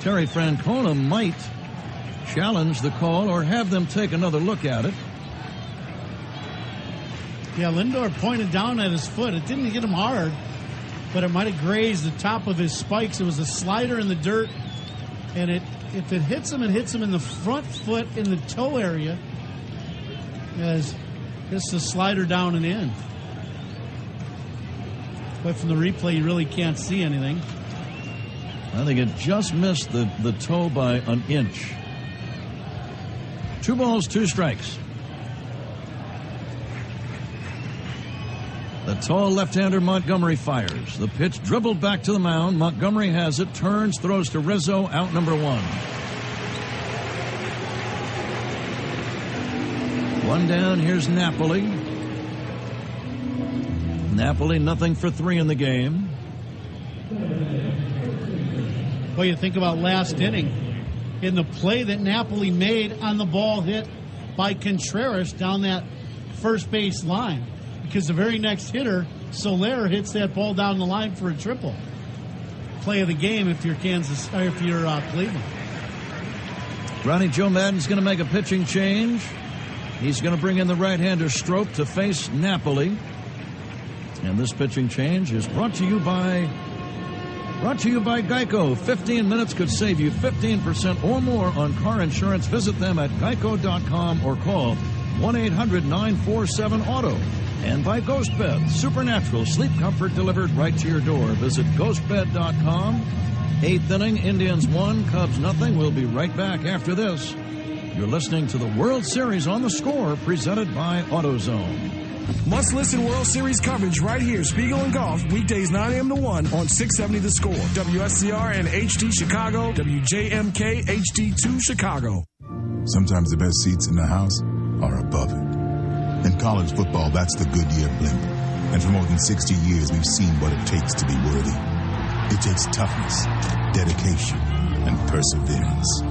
Terry Francona might challenge the call or have them take another look at it. Yeah, Lindor pointed down at his foot. It didn't hit him hard, but it might have grazed the top of his spikes. It was a slider in the dirt, and if it hits him in the front foot in the toe area, as it's a slider down and in. But from the replay, you really can't see anything. I think it just missed the toe by an inch. 2 balls, 2 strikes. The tall left-hander Montgomery fires. The pitch dribbled back to the mound. Montgomery has it, turns, throws to Rizzo, out number 1. 1 down, here's Napoli. Napoli, nothing for 3 in the game. Well, you think about last inning. In the play that Napoli made on the ball hit by Contreras down that first base line. Because the very next hitter, Soler, hits that ball down the line for a triple. Play of the game if you're Cleveland. Ronnie Joe Madden's going to make a pitching change. He's going to bring in the right-hander Strop to face Napoli. And this pitching change is brought to you by Geico. 15 minutes could save you 15% or more on car insurance. Visit them at geico.com or call 1-800-947-AUTO. And by Ghost Bed, supernatural sleep comfort delivered right to your door. Visit ghostbed.com. 8th inning, Indians 1, Cubs nothing. We'll be right back after this. You're listening to the World Series on the Score, presented by AutoZone. Must-listen World Series coverage right here, Spiegel and Golf, weekdays 9 a.m. to 1 on 670 The Score. WSCR and HD Chicago, WJMK HD2 Chicago. Sometimes the best seats in the house are above it. In college football, that's the Goodyear blimp. And for more than 60 years, we've seen what it takes to be worthy. It takes toughness, dedication, and perseverance.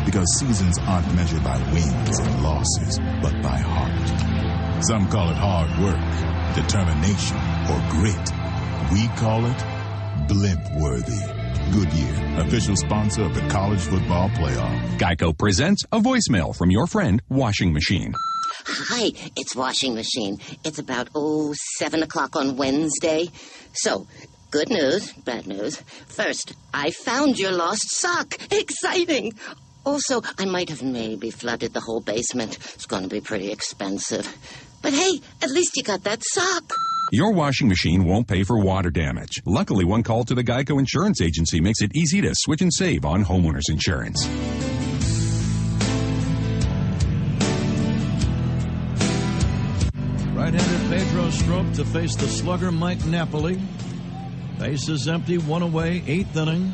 Because seasons aren't measured by wins and losses, but by heart. Some call it hard work, determination, or grit. We call it blimp-worthy. Goodyear, official sponsor of the College Football Playoff. Geico presents a voicemail from your friend, Washing Machine. Hi, it's Washing Machine. It's about, 7 o'clock on Wednesday. So, good news, bad news. First, I found your lost sock. Exciting. Also, I might have maybe flooded the whole basement. It's going to be pretty expensive. But hey, at least you got that sock. Your washing machine won't pay for water damage. Luckily, one call to the Geico Insurance Agency makes it easy to switch and save on homeowners insurance. Right-handed Pedro Strop to face the slugger Mike Napoli. Bases empty, one away, 8th inning.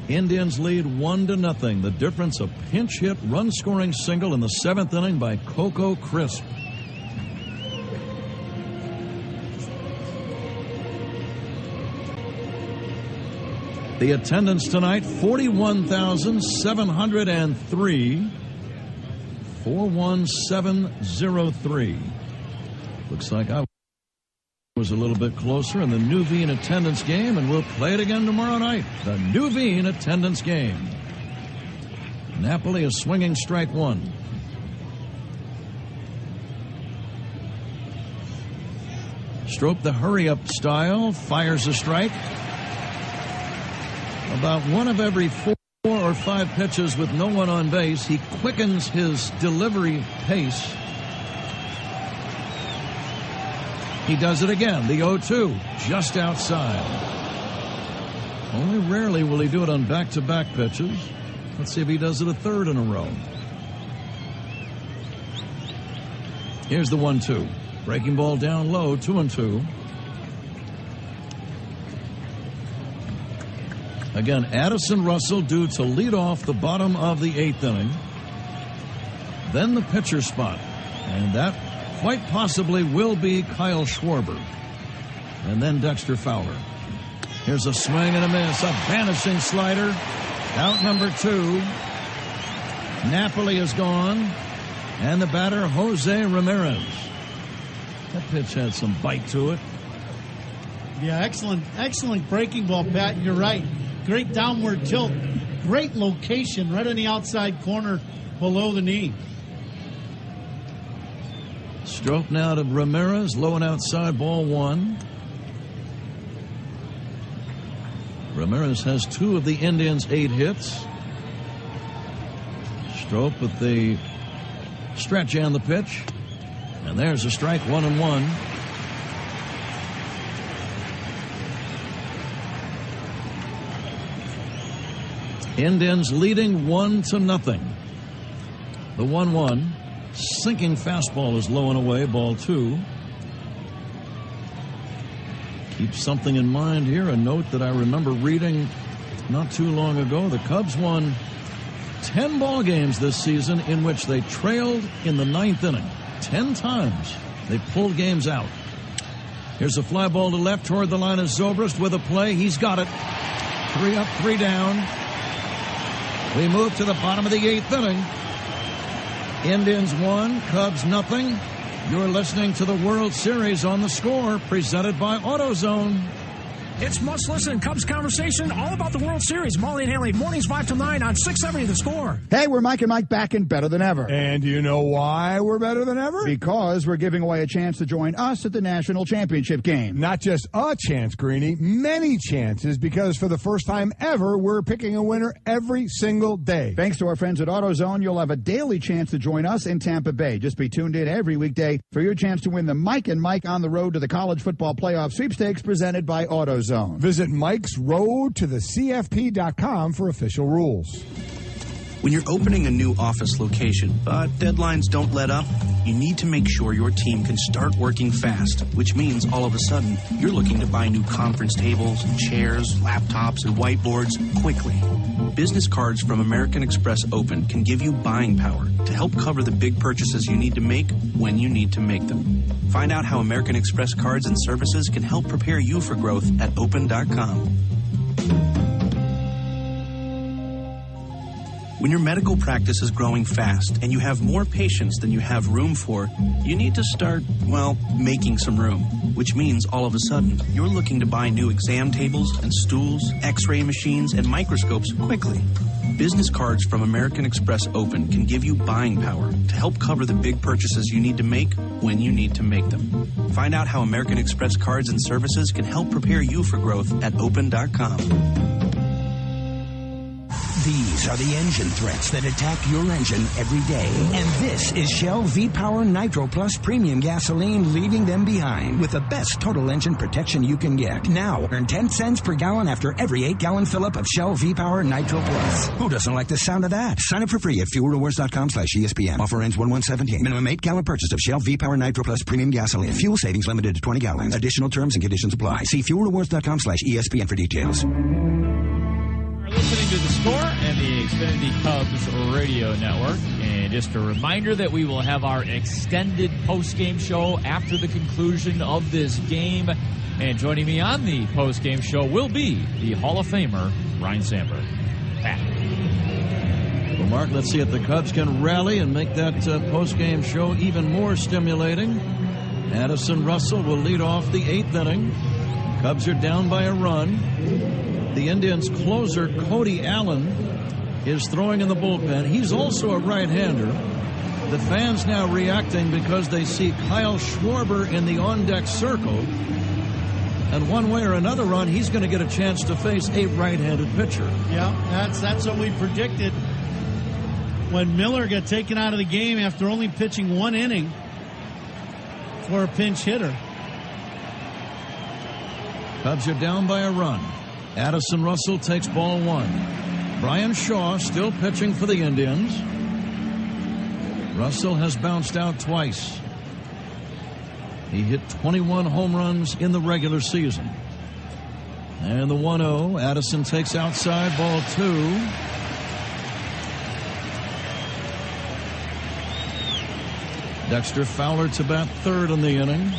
Indians lead 1-0. The difference, a pinch hit, run-scoring single in the 7th inning by Coco Crisp. The attendance tonight, 41,703. 41703. Looks like I was a little bit closer in the Nuveen attendance game, and we'll play it again tomorrow night. The Nuveen attendance game. Napoli is swinging strike one. Strop, the hurry-up style, fires a strike. About one of every 4 or 5 pitches with no one on base, he quickens his delivery pace. He does it again, the 0-2, just outside. Only rarely will he do it on back-to-back pitches. Let's see if he does it a third in a row. Here's the 1-2. Breaking ball down low, 2-2. Again, Addison Russell due to lead off the bottom of the 8th inning. Then the pitcher spot. And that quite possibly will be Kyle Schwarber. And then Dexter Fowler. Here's a swing and a miss. A vanishing slider. Out number 2. Napoli is gone. And the batter, Jose Ramirez. That pitch had some bite to it. Yeah, excellent breaking ball, Pat. You're right. Great downward tilt. Great location right on the outside corner below the knee. Stroke now to Ramirez, low and outside, ball 1. Ramirez has 2 of the Indians' 8 hits. Stroke with the stretch and the pitch. And there's a strike, 1-1. Indians leading 1-0. The 1-1. Sinking fastball is low and away, ball 2. Keep something in mind here, a note that I remember reading not too long ago. The Cubs won 10 ball games this season in which they trailed in the 9th inning. 10 times they pulled games out. Here's a fly ball to left toward the line of Zobrist with a play. He's got it. 3 up, 3 down. We move to the bottom of the 8th inning. Indians 1, Cubs nothing. You're listening to the World Series on the Score, presented by AutoZone. It's Must Listen Cubs Conversation, all about the World Series. Molly and Haley, mornings 5 to 9 on 670 The Score. Hey, we're Mike and Mike back and better than ever. And do you know why we're better than ever? Because we're giving away a chance to join us at the National Championship game. Not just a chance, Greeny, many chances, because for the first time ever, we're picking a winner every single day. Thanks to our friends at AutoZone, you'll have a daily chance to join us in Tampa Bay. Just be tuned in every weekday for your chance to win the Mike and Mike on the Road to the College Football Playoff Sweepstakes presented by AutoZone. Visit Mike's Road to the CFP.com for official rules. When you're opening a new office location, but deadlines don't let up, you need to make sure your team can start working fast, which means all of a sudden you're looking to buy new conference tables, chairs, laptops, and whiteboards quickly. Business cards from American Express Open can give you buying power to help cover the big purchases you need to make when you need to make them. Find out how American Express cards and services can help prepare you for growth at open.com. When your medical practice is growing fast and you have more patients than you have room for, you need to start, making some room, which means all of a sudden you're looking to buy new exam tables and stools, x-ray machines, and microscopes quickly. Business cards from American Express Open can give you buying power to help cover the big purchases you need to make when you need to make them. Find out how American Express cards and services can help prepare you for growth at open.com. These are the engine threats that attack your engine every day. And this is Shell V-Power Nitro Plus Premium Gasoline leaving them behind with the best total engine protection you can get. Now, earn 10 cents per gallon after every 8-gallon fill-up of Shell V-Power Nitro Plus. Who doesn't like the sound of that? Sign up for free at fuelrewards.com/ESPN. Offer ends 1/1/17. Minimum 8-gallon purchase of Shell V-Power Nitro Plus Premium Gasoline. Fuel savings limited to 20 gallons. Additional terms and conditions apply. See fuelrewards.com/ESPN for details. You're listening to The Score and the Xfinity Cubs radio network. And just a reminder that we will have our extended post-game show after the conclusion of this game. And joining me on the post-game show will be the Hall of Famer, Ryan Sandberg. Pat. Well, Mark, let's see if the Cubs can rally and make that post-game show even more stimulating. Addison Russell will lead off the 8th inning. Cubs are down by a run. The Indians' closer, Cody Allen, is throwing in the bullpen. He's also a right-hander. The fans now reacting because they see Kyle Schwarber in the on-deck circle. And one way or another, Ron, he's going to get a chance to face a right-handed pitcher. Yeah, that's what we predicted when Miller got taken out of the game after only pitching 1 inning for a pinch hitter. Cubs are down by a run. Addison Russell takes ball 1. Brian Shaw still pitching for the Indians. Russell has bounced out twice. He hit 21 home runs in the regular season. And the 1-0. Addison takes outside, ball 2. Dexter Fowler to bat 3rd in the inning.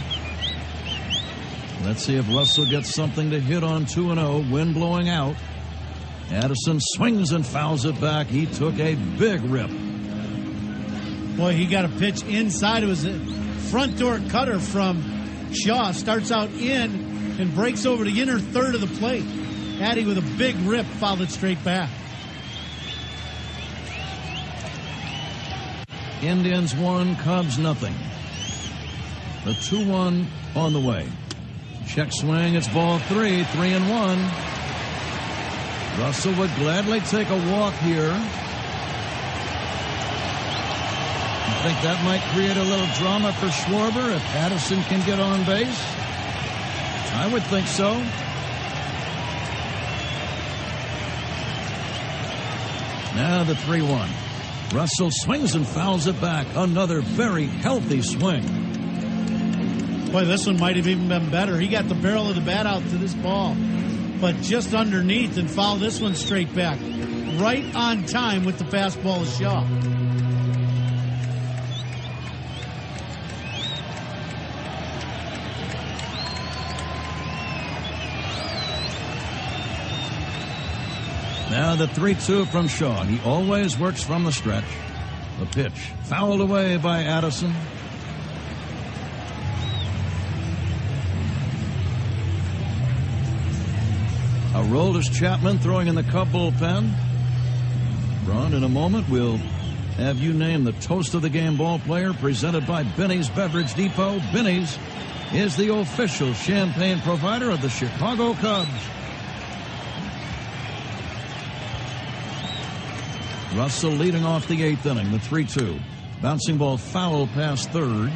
Let's see if Russell gets something to hit on. 2-0, wind blowing out. Addison swings and fouls it back. He took a big rip. Boy, he got a pitch inside. It was a front door cutter from Shaw. Starts out in and breaks over the inner third of the plate. Addie with a big rip, fouled it straight back. Indians 1, Cubs nothing. The 2-1 on the way. Check swing, it's ball 3, 3-1. Russell would gladly take a walk here. You think that might create a little drama for Schwarber if Addison can get on base? I would think so. Now the 3-1. Russell swings and fouls it back. Another very healthy swing. Boy, this one might have even been better. He got the barrel of the bat out to this ball, but just underneath and fouled this one straight back. Right on time with the fastball of Shaw. Now the 3-2 from Shaw. He always works from the stretch. The pitch fouled away by Addison. Aroldis Chapman throwing in the Cub bullpen. Ron, in a moment we'll have you name the Toast of the Game ball player, presented by Benny's Beverage Depot. Benny's is the official champagne provider of the Chicago Cubs. Russell leading off the 8th inning, the 3-2. Bouncing ball foul past 3rd.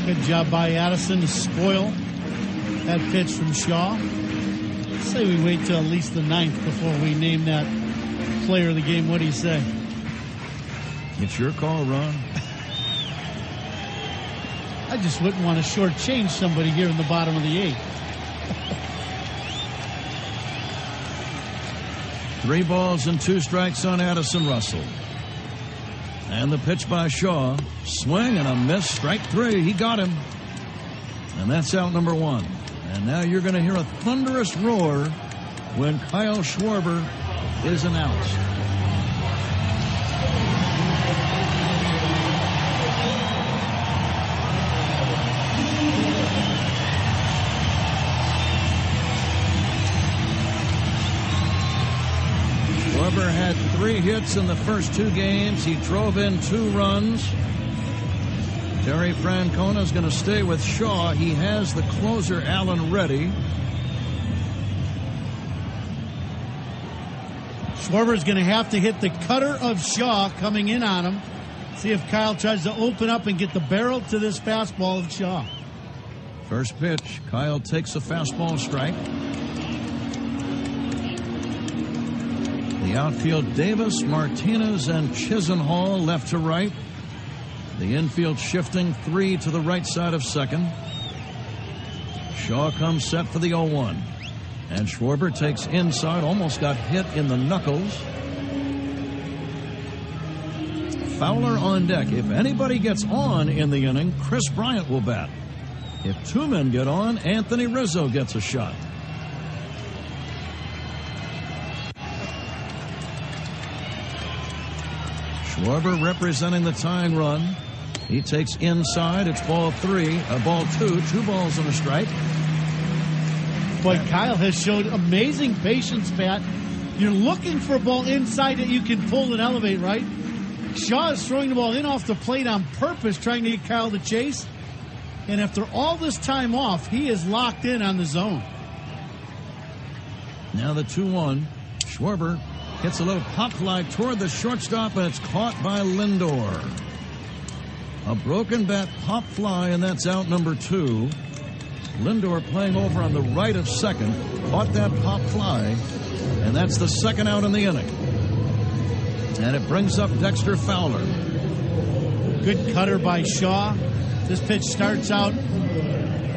Good job by Addison to spoil that pitch from Shaw. Let's say we wait till at least the 9th before we name that player of the game. What do you say? It's your call, Ron. I just wouldn't want to shortchange somebody here in the bottom of the 8th. 3 balls and 2 strikes on Addison Russell. And the pitch by Shaw. Swing and a miss. Strike 3. He got him. And that's out number 1. And now you're going to hear a thunderous roar when Kyle Schwarber is announced. Schwarber had 3 hits in the first 2 games. He drove in 2 runs. Terry Francona is going to stay with Shaw. He has the closer, Allen, ready. Schwarber's going to have to hit the cutter of Shaw coming in on him. See if Kyle tries to open up and get the barrel to this fastball of Shaw. First pitch, Kyle takes a fastball strike. The outfield, Davis, Martinez, and Chisenhall left to right. The infield shifting 3 to the right side of second. Shaw comes set for the 0-1. And Schwarber takes inside, almost got hit in the knuckles. Fowler on deck. If anybody gets on in the inning, Chris Bryant will bat. If 2 men get on, Anthony Rizzo gets a shot. Schwarber representing the tying run. He takes inside. It's ball 3, ball 2, 2 balls and a strike. Boy, Kyle has showed amazing patience, Pat. You're looking for a ball inside that you can pull and elevate, right? Shaw is throwing the ball in off the plate on purpose, trying to get Kyle to chase. And after all this time off, he is locked in on the zone. Now the 2-1. Schwarber hits a little pop fly toward the shortstop, and it's caught by Lindor. A broken bat pop fly, and that's out number 2. Lindor playing over on the right of second, caught that pop fly, and that's the second out in the inning. And it brings up Dexter Fowler. Good cutter by Shaw. This pitch starts out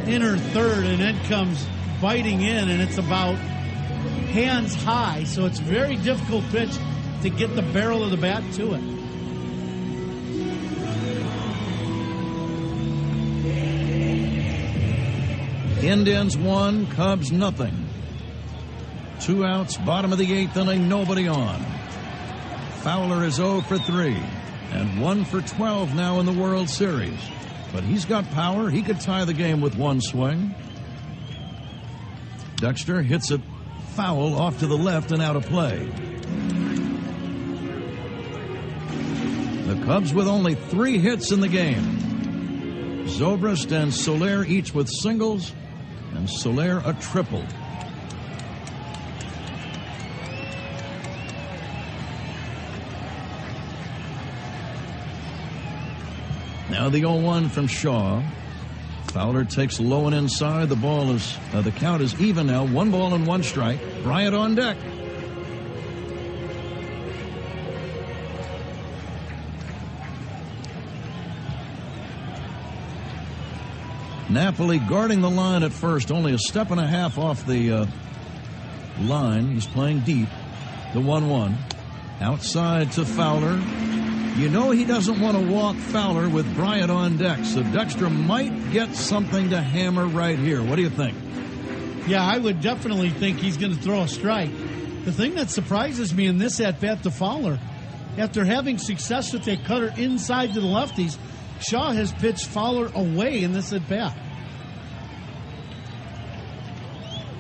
inner third and then comes biting in, and it's about hands high, so it's a very difficult pitch to get the barrel of the bat to it. Indians 1, Cubs nothing. 2 outs, bottom of the 8th inning, nobody on. Fowler is 0 for 3 and 1 for 12 now in the World Series. But he's got power. He could tie the game with 1 swing. Dexter hits it foul off to the left and out of play. The Cubs with only 3 hits in the game. Zobrist and Soler each with singles, and Soler a triple. Now the 0-1 from Shaw. Fowler takes low and inside. The count is even now. 1 ball and 1 strike. Bryant on deck. Napoli guarding the line at first, only a step and a half off the line. He's playing deep. The 1-1. Outside to Fowler. You know he doesn't want to walk Fowler with Bryant on deck, so Dexter might get something to hammer right here. What do you think? Yeah, I would definitely think he's going to throw a strike. The thing that surprises me in this at-bat to Fowler, after having success with that cutter inside to the lefties, Shaw has pitched Fowler away in this at-bat.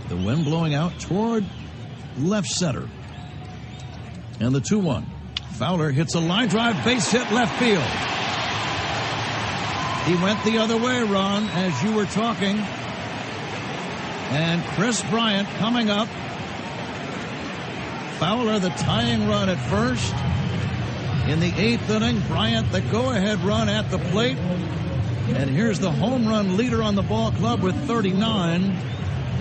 The wind blowing out toward left center. And the 2-1. Fowler hits a line drive, base hit left field. He went the other way, Ron, as you were talking. And Chris Bryant coming up. Fowler the tying run at first. In the 8th inning, Bryant the go-ahead run at the plate. And here's the home run leader on the ball club with 39.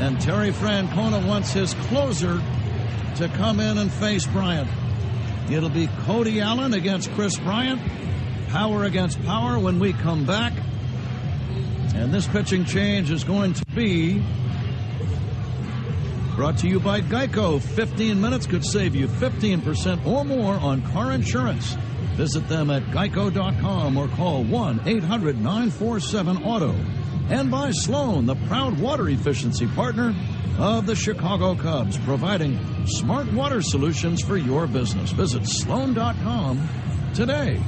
And Terry Francona wants his closer to come in and face Bryant. It'll be Cody Allen against Chris Bryant. Power against power when we come back. And this pitching change is going to be brought to you by Geico. 15 minutes could save you 15% or more on car insurance. Visit them at geico.com or call 1-800-947-AUTO. And by Sloan, the proud water efficiency partner of the Chicago Cubs, providing smart water solutions for your business. Visit Sloan.com today.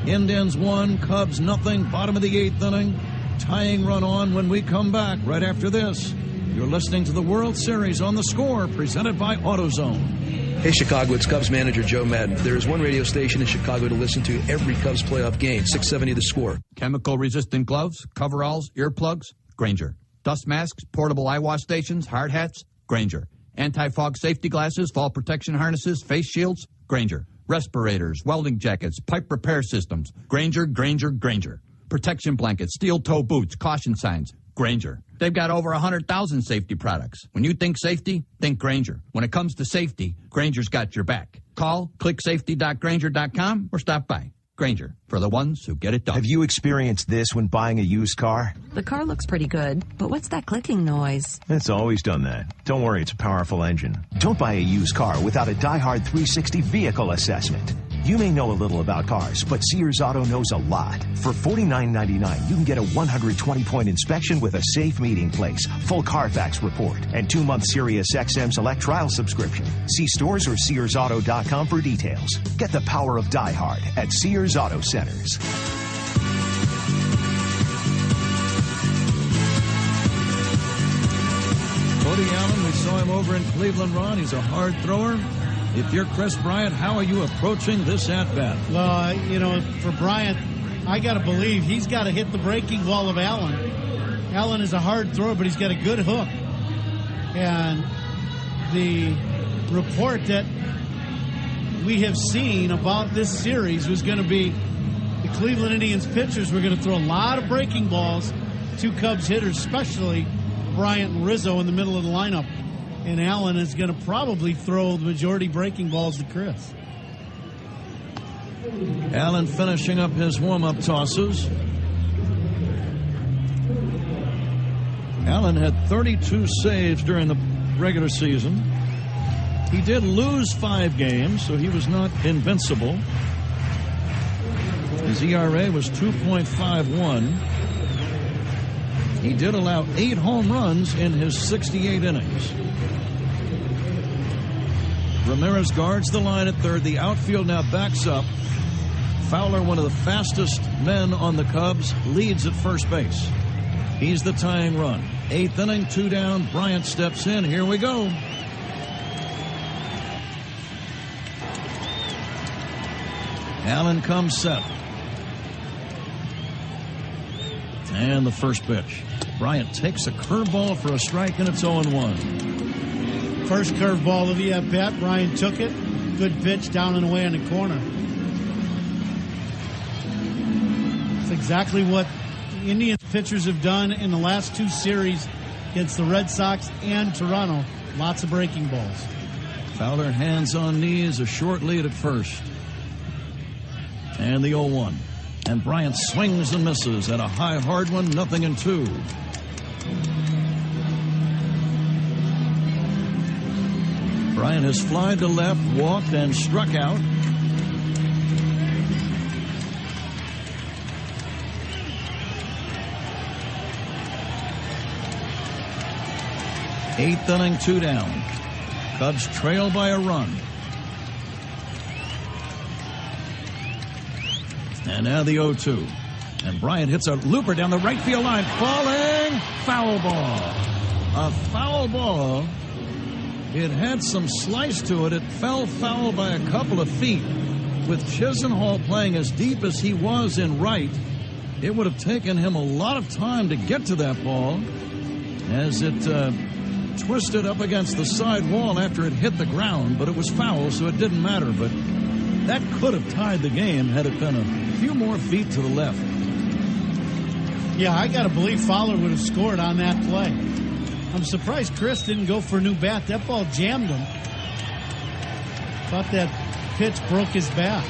Indians 1, Cubs nothing, bottom of the 8th inning. Tying run on when we come back right after this. You're listening to the World Series on The Score, presented by AutoZone. Hey Chicago, it's Cubs manager Joe Madden. There is one radio station in Chicago to listen to every Cubs playoff game, 670 The Score. Chemical-resistant gloves, coveralls, earplugs, Grainger. Dust masks, portable eye wash stations, hard hats, Grainger. Anti-fog safety glasses, fall protection harnesses, face shields, Grainger. Respirators, welding jackets, pipe repair systems, Grainger, Grainger, Grainger. Protection blankets, steel toe boots, caution signs, Grainger. They've got over 100,000 safety products. When you think safety, think Grainger. When it comes to safety, Grainger's got your back. Call clicksafety.grainger.com or stop by. Grainger, for the ones who get it done. Have you experienced this when buying a used car? The car looks pretty good, but what's that clicking noise? It's always done that. Don't worry, it's a powerful engine. Don't buy a used car without a Die-Hard 360 vehicle assessment. You may know a little about cars, but Sears Auto knows a lot. For $49.99, you can get a 120-point inspection with a safe meeting place, full Carfax report, and 2-month Sirius XM Select trial subscription. See stores or SearsAuto.com for details. Get the power of Die Hard at Sears Auto Centers. Cody Allen, we saw him over in Cleveland, Ron. He's a hard thrower. If you're Chris Bryant, how are you approaching this at-bat? Well, for Bryant, I got to believe he's got to hit the breaking ball of Allen. Allen is a hard thrower, but he's got a good hook. And the report that we have seen about this series was going to be the Cleveland Indians pitchers were going to throw a lot of breaking balls to Cubs hitters, especially Bryant and Rizzo in the middle of the lineup. And Allen is going to probably throw the majority breaking balls to Chris. Allen finishing up his warm-up tosses. Allen had 32 saves during the regular season. He did lose 5 games, so he was not invincible. His ERA was 2.51. He did allow 8 home runs in his 68 innings. Ramirez guards the line at third. The outfield now backs up. Fowler, one of the fastest men on the Cubs, leads at first base. He's the tying run. 8th inning, 2 down. Bryant steps in. Here we go. Allen comes set. And the first pitch. Bryant takes a curveball for a strike, and it's 0-1. First curveball of the at-bat. Bryant took it. Good pitch down and away in the corner. It's exactly what the Indians pitchers have done in the last 2 series against the Red Sox and Toronto. Lots of breaking balls. Fowler hands on knees, a short lead at first. And the 0-1. And Bryant swings and misses at a high, hard one, 0-2. Bryant has flied to left, walked, and struck out. Eighth inning, 2 down. Cubs trail by a run. And now the 0-2. And Bryant hits a looper down the right field line. Falling. Foul ball. A foul ball. It had some slice to it. It fell foul by a couple of feet. With Chisenhall playing as deep as he was in right, it would have taken him a lot of time to get to that ball as it twisted up against the side wall after it hit the ground. But it was foul, so it didn't matter. But that could have tied the game had it been a few more feet to the left. Yeah, I got to believe Fowler would have scored on that play. I'm surprised Chris didn't go for a new bat. That ball jammed him. Thought that pitch broke his bat.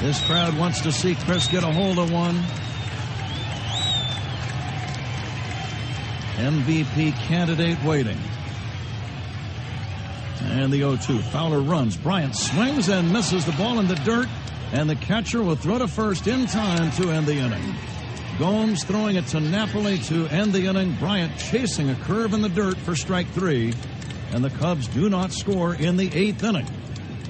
This crowd wants to see Chris get a hold of one. MVP candidate waiting. And the 0-2. Fowler runs. Bryant swings and misses the ball in the dirt. And the catcher will throw to first in time to end the inning. Gomes throwing it to Napoli to end the inning. Bryant chasing a curve in the dirt for strike 3. And the Cubs do not score in the 8th inning.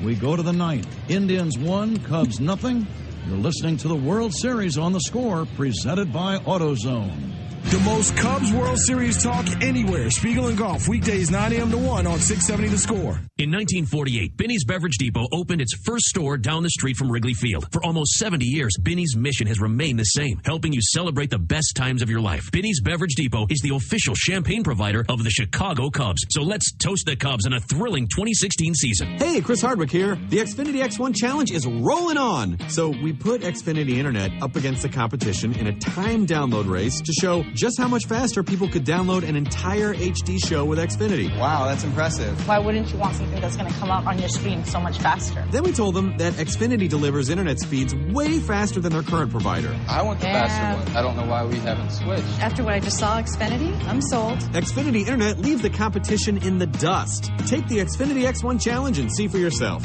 We go to the 9th. Indians 1, Cubs nothing. You're listening to the World Series on the Score, presented by AutoZone. The most Cubs World Series talk anywhere. Spiegel and Golf, weekdays 9 a.m. to 1 on 670 The Score. In 1948, Binny's Beverage Depot opened its first store down the street from Wrigley Field. For almost 70 years, Binny's mission has remained the same, helping you celebrate the best times of your life. Binny's Beverage Depot is the official champagne provider of the Chicago Cubs. So let's toast the Cubs in a thrilling 2016 season. Hey, Chris Hardwick here. The Xfinity X1 Challenge is rolling on. So we put Xfinity Internet up against the competition in a timed download race to show just how much faster people could download an entire HD show with Xfinity. Wow, that's impressive. Why wouldn't you want something that's going to come up on your screen so much faster? Then we told them that Xfinity delivers internet speeds way faster than their current provider. I want the faster one. I don't know why we haven't switched. After what I just saw, Xfinity, I'm sold. Xfinity Internet leaves the competition in the dust. Take the Xfinity X1 Challenge and see for yourself.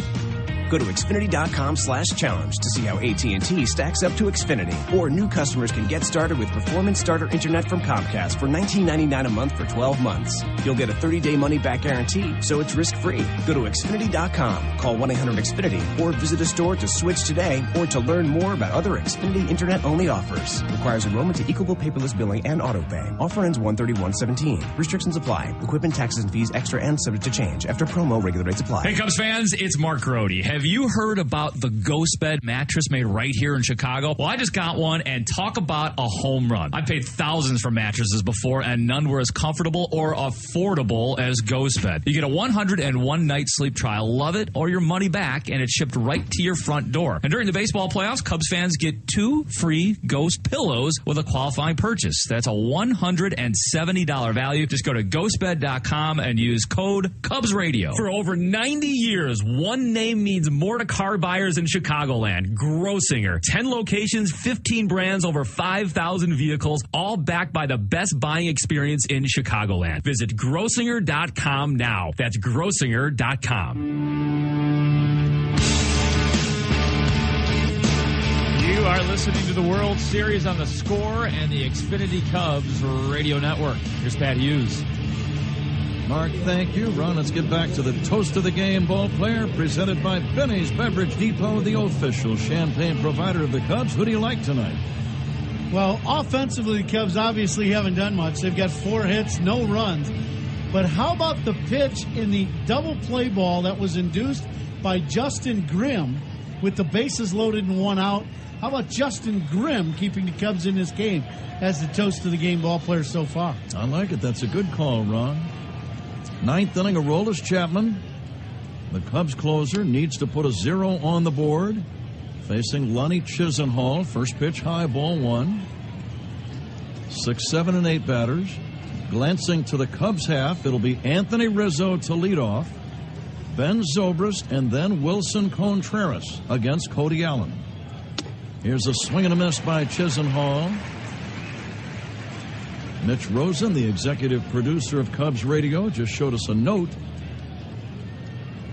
Go to Xfinity.com/challenge to see how AT&T stacks up to Xfinity. Or new customers can get started with Performance Starter Internet from Comcast for $19.99 a month for 12 months. You'll get a 30-day money-back guarantee, so it's risk-free. Go to Xfinity.com, call 1-800-XFINITY, or visit a store to switch today or to learn more about other Xfinity Internet-only offers. Requires enrollment to Equal Paperless Billing and AutoPay. Offer ends 1/31/17. Restrictions apply. Equipment, taxes, and fees extra and subject to change. After promo, regular rates apply. Hey, Cubs fans, it's Mark Grody. Have you heard about the Ghost Bed mattress made right here in Chicago? Well, I just got one, and talk about a home run. I paid thousands for mattresses before, and none were as comfortable or affordable as Ghost Bed. You get a 101-night sleep trial. Love it or your money back, and it's shipped right to your front door. And during the baseball playoffs, Cubs fans get 2 free Ghost pillows with a qualifying purchase. That's a $170 value. Just go to ghostbed.com and use code CubsRadio. For over 90 years, one name means more to car buyers in Chicagoland. Grossinger. 10 locations, 15 brands, over 5,000 vehicles, all backed by the best buying experience in Chicagoland. Visit Grossinger.com now. That's Grossinger.com. You are listening to the World Series on The Score and the Xfinity Cubs Radio Network. Here's Pat Hughes. Mark, thank you. Ron, let's get back to the Toast of the Game ball player presented by Binny's Beverage Depot, the official champagne provider of the Cubs. Who do you like tonight? Well, offensively, the Cubs obviously haven't done much. They've got 4 hits, no runs. But how about the pitch in the double play ball that was induced by Justin Grimm with the bases loaded and 1 out? How about Justin Grimm keeping the Cubs in this game as the Toast of the Game ball player so far? I like it. That's a good call, Ron. 9th inning, Aroldis Chapman, the Cubs closer, needs to put a 0 on the board. Facing Lonnie Chisenhall, first pitch, high, ball 1. 6, 7, and 8 batters. Glancing to the Cubs half, it'll be Anthony Rizzo to lead off, Ben Zobrist, and then Wilson Contreras against Cody Allen. Here's a swing and a miss by Chisenhall. Mitch Rosen, the executive producer of Cubs Radio, just showed us a note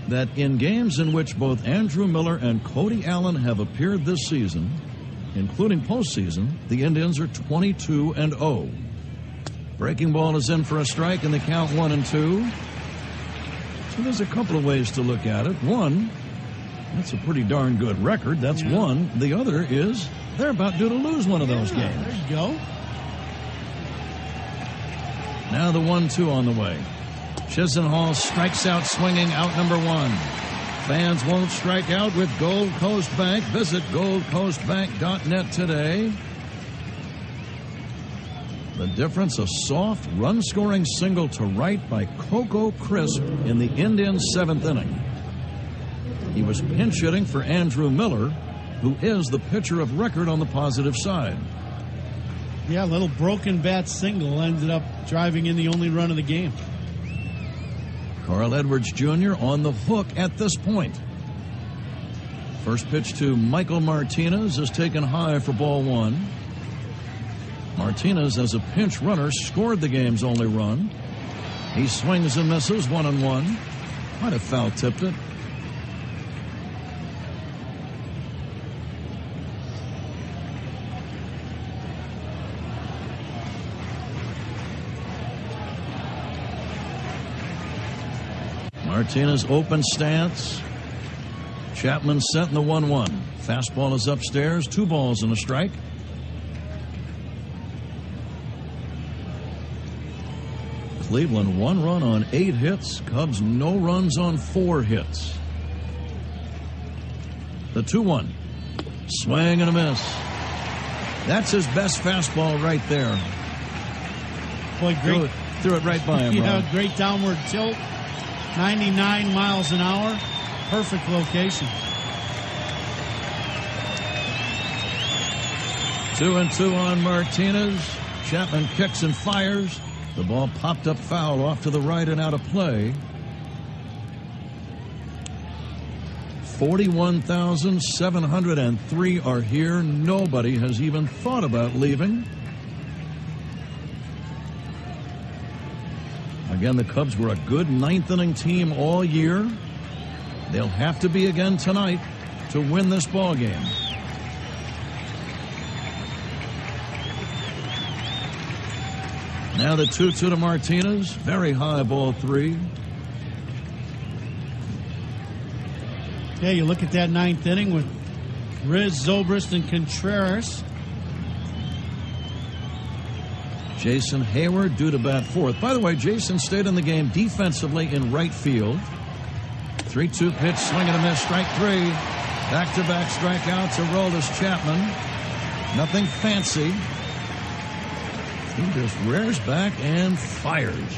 that in games in which both Andrew Miller and Cody Allen have appeared this season, including postseason, the Indians are 22-0. Breaking ball is in for a strike, and the count 1-2. So there's a couple of ways to look at it. One, that's a pretty darn good record. That's one. The other is they're about due to lose one of those games. There you go. Now the 1-2 on the way. Chisenhall strikes out swinging, out number 1. Fans won't strike out with Gold Coast Bank. Visit goldcoastbank.net today. The difference, a soft run-scoring single to right by Coco Crisp in the Indians' 7th inning. He was pinch hitting for Andrew Miller, who is the pitcher of record on the positive side. Yeah, a little broken bat single ended up driving in the only run of the game. Carl Edwards Jr. on the hook at this point. First pitch to Michael Martinez is taken high for ball 1. Martinez, as a pinch runner, scored the game's only run. He swings and misses, 1-1. Might have foul-tipped it. Martinez open stance. Chapman sent in the 1-1. Fastball is upstairs. 2 balls and a strike. Cleveland 1 run on 8 hits. Cubs no runs on 4 hits. The 2-1. Swing and a miss. That's his best fastball right there. Boy, great. Threw it right by him, Yeah, Rob. great downward tilt. 99 miles an hour. Perfect location. 2-2 on Martinez. Chapman kicks and fires. The ball popped up foul off to the right and out of play. 41,703 are here. Nobody has even thought about leaving. Again, the Cubs were a good ninth-inning team all year. They'll have to be again tonight to win this ball game. Now the 2-2 to Martinez. Very high, ball 3. Yeah, you look at that ninth inning with Riz, Zobrist, and Contreras. Jason Hayward due to bat 4th. By the way, Jason stayed in the game defensively in right field. 3-2 pitch, swing and a miss, strike 3. Back-to-back strikeouts, Aroldis Chapman. Nothing fancy. He just rears back and fires.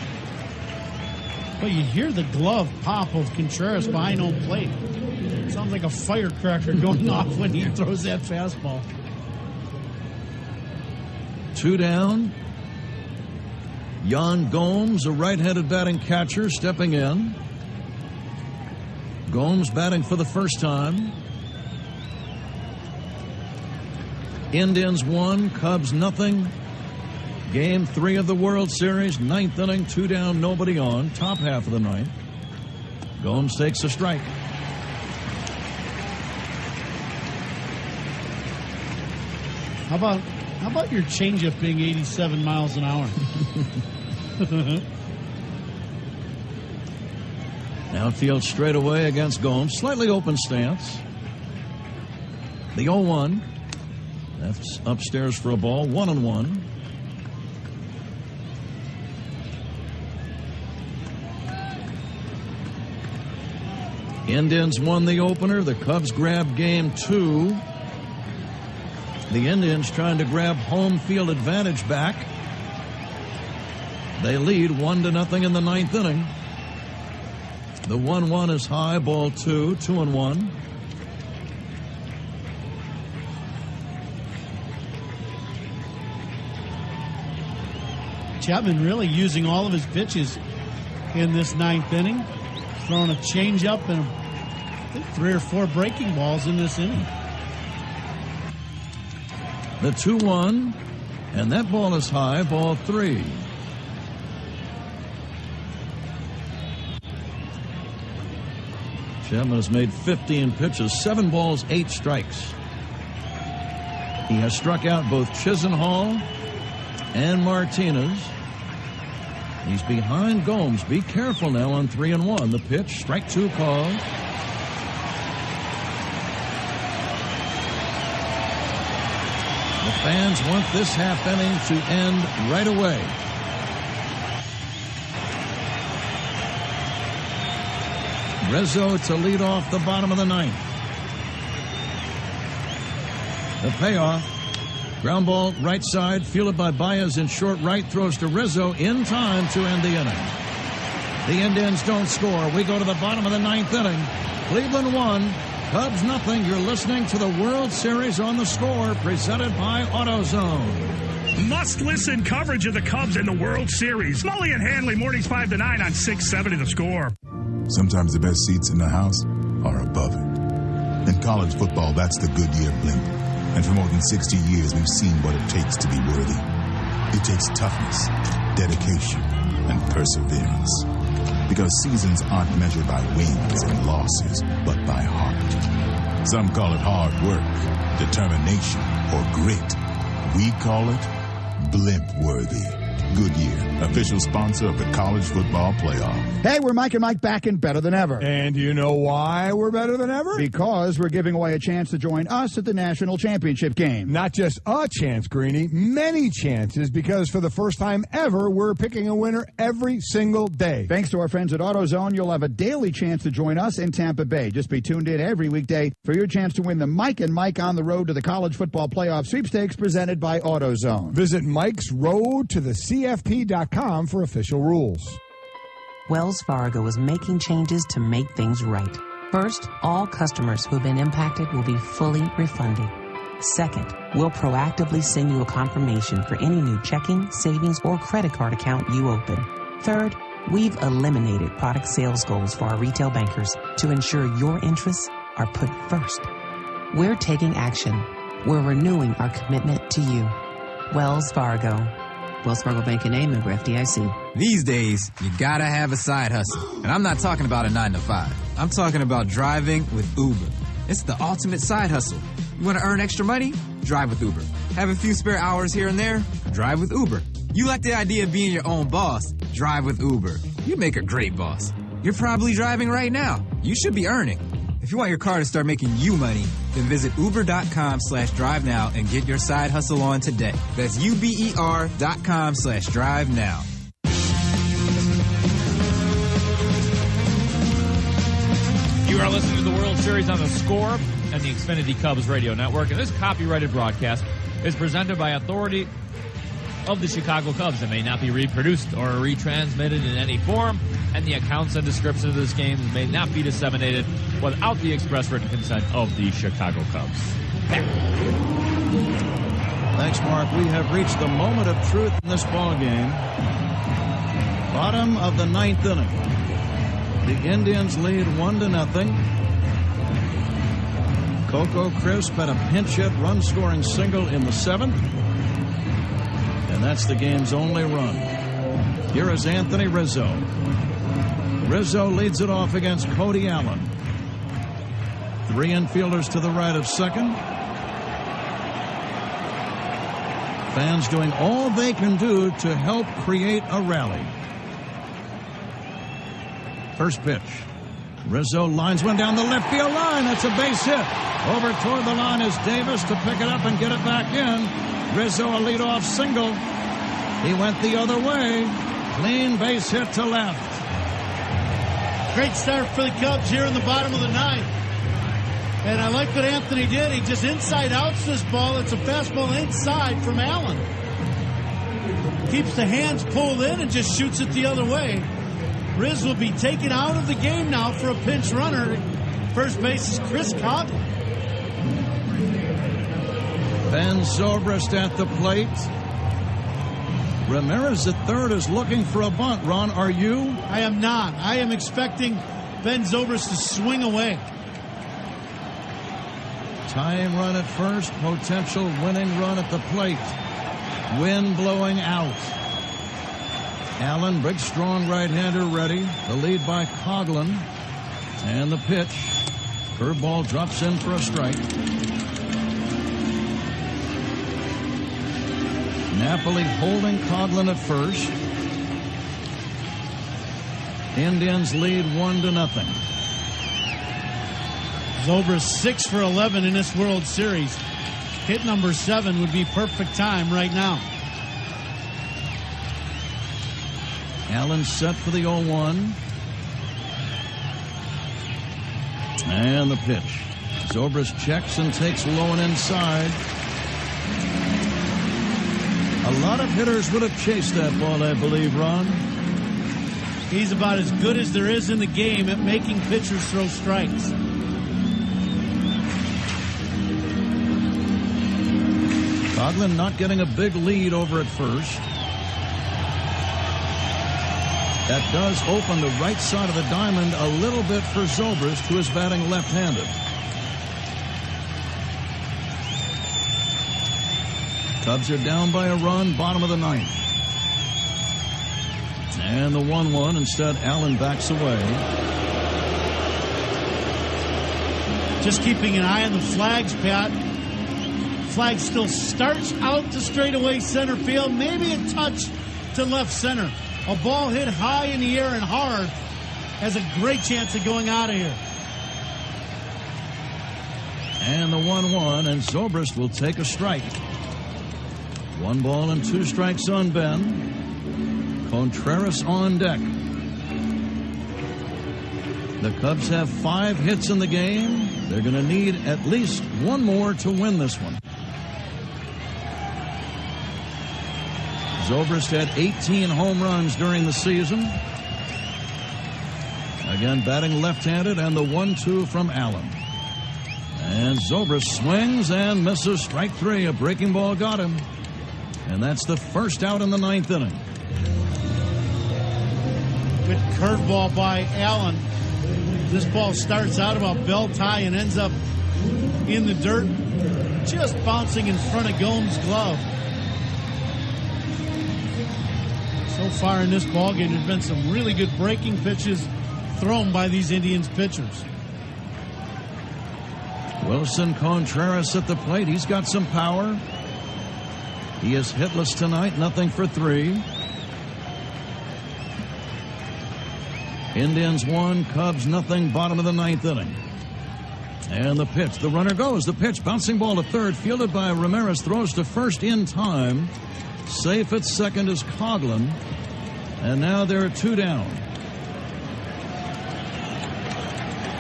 But you hear the glove pop of Contreras behind home plate. It sounds like a firecracker going off when he throws that fastball. 2 down. Yan Gomes, a right-handed batting catcher, stepping in. Gomes batting for the first time. Indians 1, Cubs nothing. Game 3 of the World Series, 9th inning, 2 down, nobody on, top half of the ninth. Gomes takes a strike. How about your changeup being 87 miles an hour? Outfield straight away against Gomes. Slightly open stance. The 0-1. That's upstairs for a ball. 1-1. Indians won the opener. The Cubs grabbed game 2. The Indians trying to grab home field advantage back. They lead 1-0 in the 9th inning. The 1-1 is high, ball 2, 2-1. Chapman really using all of his pitches in this 9th inning. Throwing a changeup and I think 3 or 4 breaking balls in this inning. The 2-1, and that ball is high, ball 3. Chapman has made 15 pitches, 7 balls, 8 strikes. He has struck out both Chisenhall and Martinez. He's behind Gomes. Be careful now on 3-1. The pitch, strike 2 call. The fans want this half inning to end right away. Rizzo to lead off the bottom of the 9th. The payoff. Ground ball right side, fielded by Baez in short right, throws to Rizzo in time to end the inning. The Indians don't score. We go to the bottom of the 9th inning. Cleveland 1, Cubs nothing. You're listening to the World Series on the Score, presented by AutoZone. Must-listen coverage of the Cubs in the World Series. Mully and Hanley, mornings 5 to 9 on 670 The Score. Sometimes the best seats in the house are above it. In college football, that's the Goodyear blimp. And for more than 60 years, we've seen what it takes to be worthy. It takes toughness, dedication, and perseverance. Because seasons aren't measured by wins and losses, but by heart. Some call it hard work, determination, or grit. We call it blimp-worthy. Goodyear, official sponsor of the College Football Playoff. Hey, we're Mike and Mike back and better than ever. And do you know why we're better than ever? Because we're giving away a chance to join us at the national championship game. Not just a chance, Greeny, many chances, because for the first time ever, we're picking a winner every single day. Thanks to our friends at AutoZone, you'll have a daily chance to join us in Tampa Bay. Just be tuned in every weekday for your chance to win the Mike and Mike on the road to the College Football Playoff sweepstakes presented by AutoZone. Visit Mike's Road to the CFP.com for official rules. Wells Fargo is making changes to make things right. First, all customers who have been impacted will be fully refunded. Second, we'll proactively send you a confirmation for any new checking, savings, or credit card account you open. Third, we've eliminated product sales goals for our retail bankers to ensure your interests are put first. We're taking action. We're renewing our commitment to you. Wells Fargo. Wells Fargo Bank and A, member FDIC. These days, you gotta have a side hustle. And I'm not talking about a 9-to-5. I'm talking about driving with Uber. It's the ultimate side hustle. You want to earn extra money? Drive with Uber. Have a few spare hours here and there? Drive with Uber. You like the idea of being your own boss? Drive with Uber. You make a great boss. You're probably driving right now. You should be earning. If you want your car to start making you money, then visit uber.com/drive now and get your side hustle on today. That's uber.com/drive now. You are listening to the World Series on the Score and the Xfinity Cubs radio network. And this copyrighted broadcast is presented by authority of the Chicago Cubs. It may not be reproduced or retransmitted in any form, and the accounts and description of this game may not be disseminated without the express written consent of the Chicago Cubs. Thanks, Mark. We have reached the moment of truth in this ball game. Bottom of the ninth inning. The Indians lead 1-0. Coco Crisp had a pinch hit run-scoring single in the seventh. And that's the game's only run. Here is Anthony Rizzo. Rizzo leads it off against Cody Allen. Three infielders to the right of second. Fans doing all they can do to help create a rally. First pitch. Rizzo lines one down the left field line. That's a base hit. Over toward the line is Davis to pick it up and get it back in. Rizzo a leadoff single. He went the other way. Clean base hit to left. Great start for the Cubs here in the bottom of the ninth. And I like what Anthony did. He just inside outs this ball. It's a fastball inside from Allen. Keeps the hands pulled in and just shoots it the other way. Riz will be taken out of the game now for a pinch runner. First base is Chris Cobb. Ben Zobrist at the plate. Ramirez at third is looking for a bunt. Ron, are you? I am not. I am expecting Ben Zobrist to swing away. Tying run at first. Potential winning run at the plate. Wind blowing out. Allen, big, strong right-hander ready. The lead by Coughlin. And the pitch. Curveball drops in for a strike. Napoli holding Coughlin at first. Indians lead 1-0. Zobrist 6 for 11 in this World Series. Hit number 7 would be perfect time right now. Allen set for the 0-1. And the pitch. Zobrist checks and takes low and inside. A lot of hitters would have chased that ball, I believe, Ron. He's about as good as there is in the game at making pitchers throw strikes. Coughlin not getting a big lead over at first. That does open the right side of the diamond a little bit for Zobrist, who is batting left-handed. Cubs are down by a run, bottom of the ninth. And the 1-1. Instead, Allen backs away. Just keeping an eye on the flags, Pat. Flag still starts out to straightaway center field. Maybe a touch to left center. A ball hit high in the air and hard has a great chance of going out of here. And the 1-1, and Zobrist will take a strike. 1 ball and 2 strikes on Ben. Contreras on deck. The Cubs have 5 hits in the game. They're going to need at least 1 more to win this one. Zobrist had 18 home runs during the season. Again, batting left-handed, and the 1-2 from Allen. And Zobrist swings and misses. Strike 3. A breaking ball got him. And that's the first out in the 9th inning. Good curveball by Allen. This ball starts out about belt high and ends up in the dirt, just bouncing in front of Gomes' glove. So far in this ballgame, there's been some really good breaking pitches thrown by these Indians pitchers. Wilson Contreras at the plate. He's got some power. He is hitless tonight, nothing for 3. Indians 1, Cubs nothing, bottom of the 9th inning. And the pitch, the runner goes. The pitch, bouncing ball to third, fielded by Ramirez, throws to first in time. Safe at second is Coughlin. And now there are 2 down.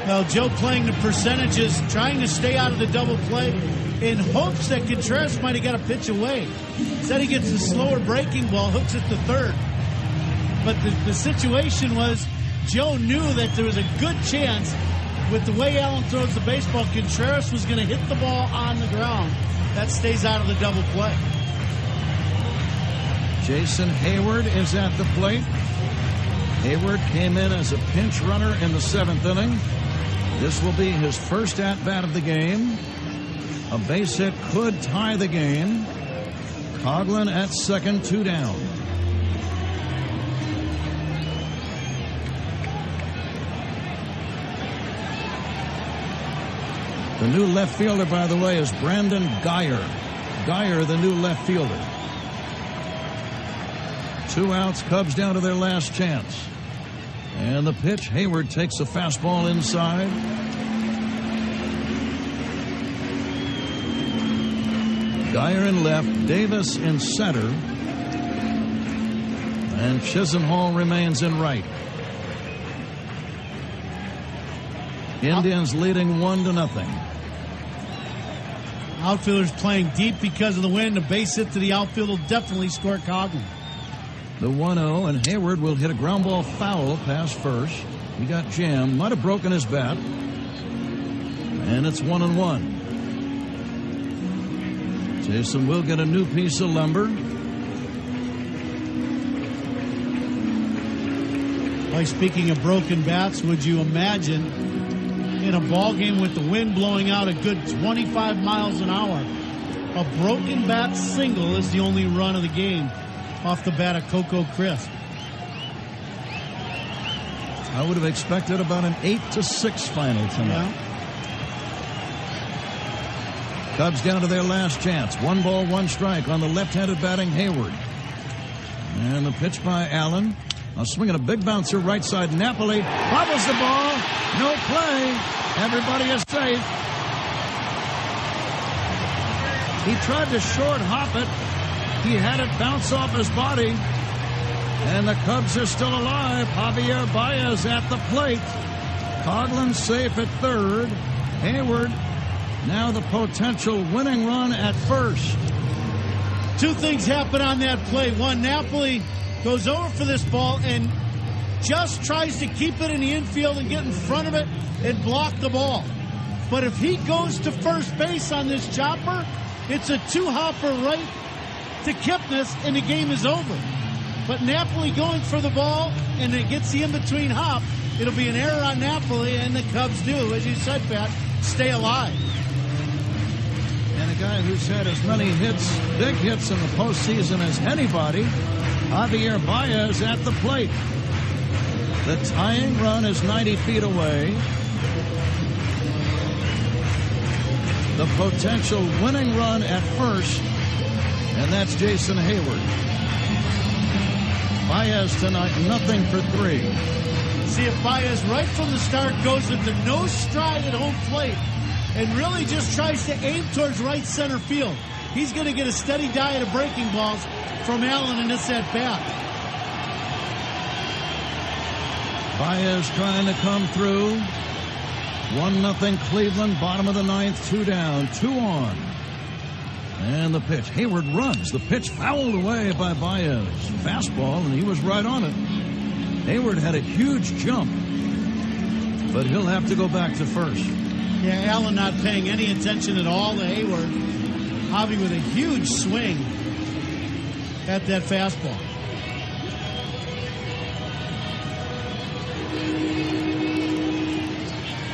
Well, Joe playing the percentages, trying to stay out of the double play in hopes that Contreras might have got a pitch away. Instead he gets a slower breaking ball, hooks it to third. But the situation was Joe knew that there was a good chance with the way Allen throws the baseball, Contreras was going to hit the ball on the ground. That stays out of the double play. Jason Hayward is at the plate. Hayward came in as a pinch runner in the 7th inning. This will be his first at-bat of the game. A base hit could tie the game. Coughlin at second, 2 down. The new left fielder, by the way, is Brandon Geyer. Geyer, the new left fielder. 2 outs, Cubs down to their last chance. And the pitch, Hayward takes a fastball inside. Geyer in left, Davis in center. And Chisenhall remains in right. Indians leading 1-0. Outfielders playing deep because of the wind. A base hit to the outfield will definitely score Coughlin. The 1-0, and Hayward will hit a ground ball foul past first. He got jammed, might have broken his bat. And it's 1-1. Jason will get a new piece of lumber. Like, speaking of broken bats, would you imagine in a ball game with the wind blowing out a good 25 miles an hour, a broken bat single is the only run of the game off the bat of Coco Crisp? I would have expected about an 8-6 final tonight. Yeah. Cubs down to their last chance. 1 ball, 1 strike on the left-handed batting Hayward. And the pitch by Allen. A swing and a big bouncer right side. Napoli bobbles the ball. No play. Everybody is safe. He tried to short hop it. He had it bounce off his body. And the Cubs are still alive. Javier Baez at the plate. Coughlin safe at third. Hayward now the potential winning run at first. 2 things happen on that play. One, Napoli goes over for this ball and just tries to keep it in the infield and get in front of it and block the ball. But if he goes to first base on this chopper, it's a 2-hopper right to Kipnis and the game is over. But Napoli going for the ball and it gets the in-between hop, it'll be an error on Napoli, and the Cubs do, as you said, Pat, stay alive. And a guy who's had as many hits, big hits in the postseason as anybody, Javier Baez at the plate. The tying run is 90 feet away. The potential winning run at first, and that's Jason Hayward. Baez tonight, nothing for 3. See if Baez right from the start goes with the no stride at home plate and really just tries to aim towards right center field. He's going to get a steady diet of breaking balls from Allen in this at-bat. Baez trying to come through. 1-0 Cleveland, bottom of the 9th, 2 down, 2 on. And the pitch. Hayward runs. The pitch fouled away by Baez. Fastball, and he was right on it. Hayward had a huge jump, but he'll have to go back to first. Yeah, Allen not paying any attention at all to Hayward. Javi with a huge swing at that fastball.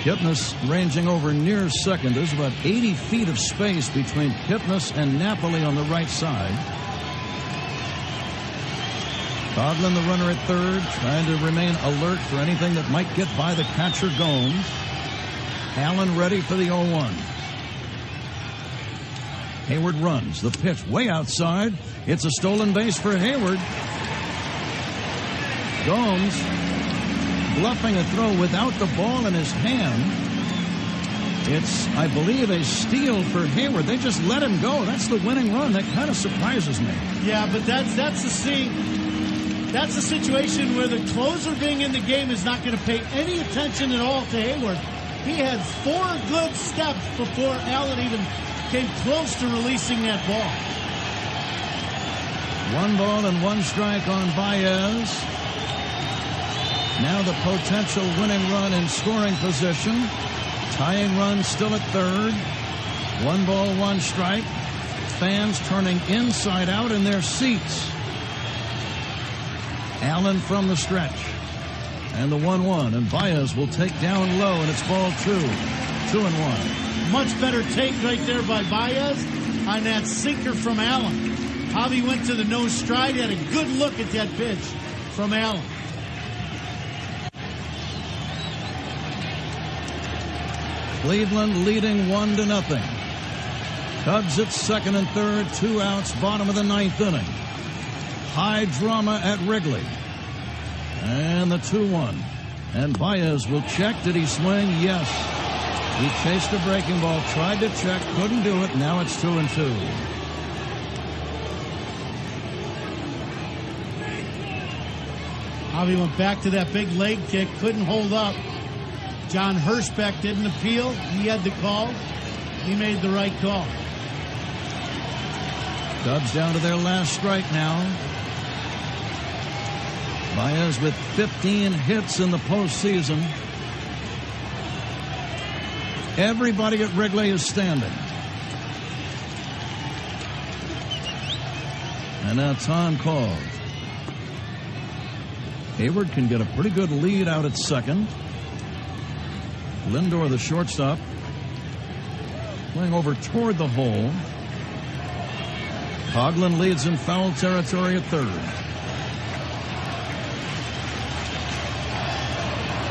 Kipnis ranging over near second. There's about 80 feet of space between Kipnis and Napoli on the right side. Coghlan, the runner at third, trying to remain alert for anything that might get by the catcher Gomes. Allen ready for the 0-1. Hayward runs. The pitch way outside. It's a stolen base for Hayward. Gomes bluffing a throw without the ball in his hand. It's, I believe, a steal for Hayward. They just let him go. That's the winning run. That kind of surprises me. Yeah, but that's the scene. That's a situation where the closer being in the game is not going to pay any attention at all to Hayward. He had 4 good steps before Allen even came close to releasing that ball. 1 ball and 1 strike on Baez. Now the potential winning run in scoring position. Tying run still at third. 1 ball, 1 strike. Fans turning inside out in their seats. Allen from the stretch. And the 1-1. And Baez will take down low, and it's ball 2. 2-1. Much better take right there by Baez on that sinker from Allen. Javi went to the no stride, had a good look at that pitch from Allen. Cleveland leading 1-0. Cubs at second and third, 2 outs, bottom of the 9th inning. High drama at Wrigley. And the 2-1. And Baez will check. Did he swing? Yes. He chased a breaking ball, tried to check, couldn't do it. Now it's 2-2. Javi went back to that big leg kick, couldn't hold up. John Hirschbeck didn't appeal. He had the call. He made the right call. Cubs down to their last strike now. Baez with 15 hits in the postseason. Everybody at Wrigley is standing. And now time called. Hayward can get a pretty good lead out at second. Lindor, the shortstop, playing over toward the hole. Coghlan leads in foul territory at third.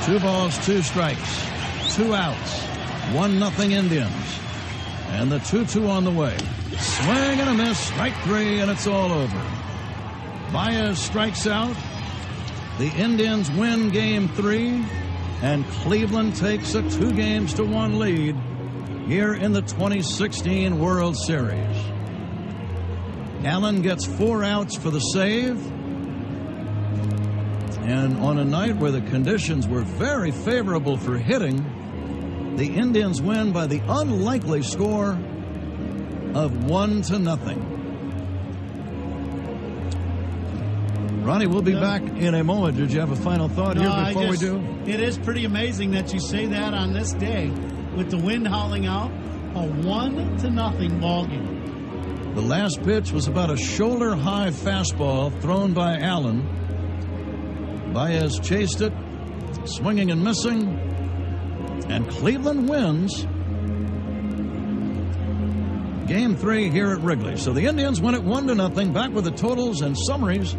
2 balls, 2 strikes, 2 outs, 1-0 Indians. And the 2-2 on the way. Swing and a miss, strike 3, and it's all over. Baez strikes out. The Indians win game 3, and Cleveland takes a 2-1 lead here in the 2016 World Series. Allen gets 4 outs for the save. And on a night where the conditions were very favorable for hitting, the Indians win by the unlikely score of 1-0. Ronnie, we'll be back in a moment. Did you have a final thought here before we do? It is pretty amazing that you say that on this day with the wind howling out. A 1-0 ball game. The last pitch was about a shoulder-high fastball thrown by Allen. Baez chased it, swinging and missing, and Cleveland wins Game 3 here at Wrigley. So the Indians win it 1-0. Back with the totals and summaries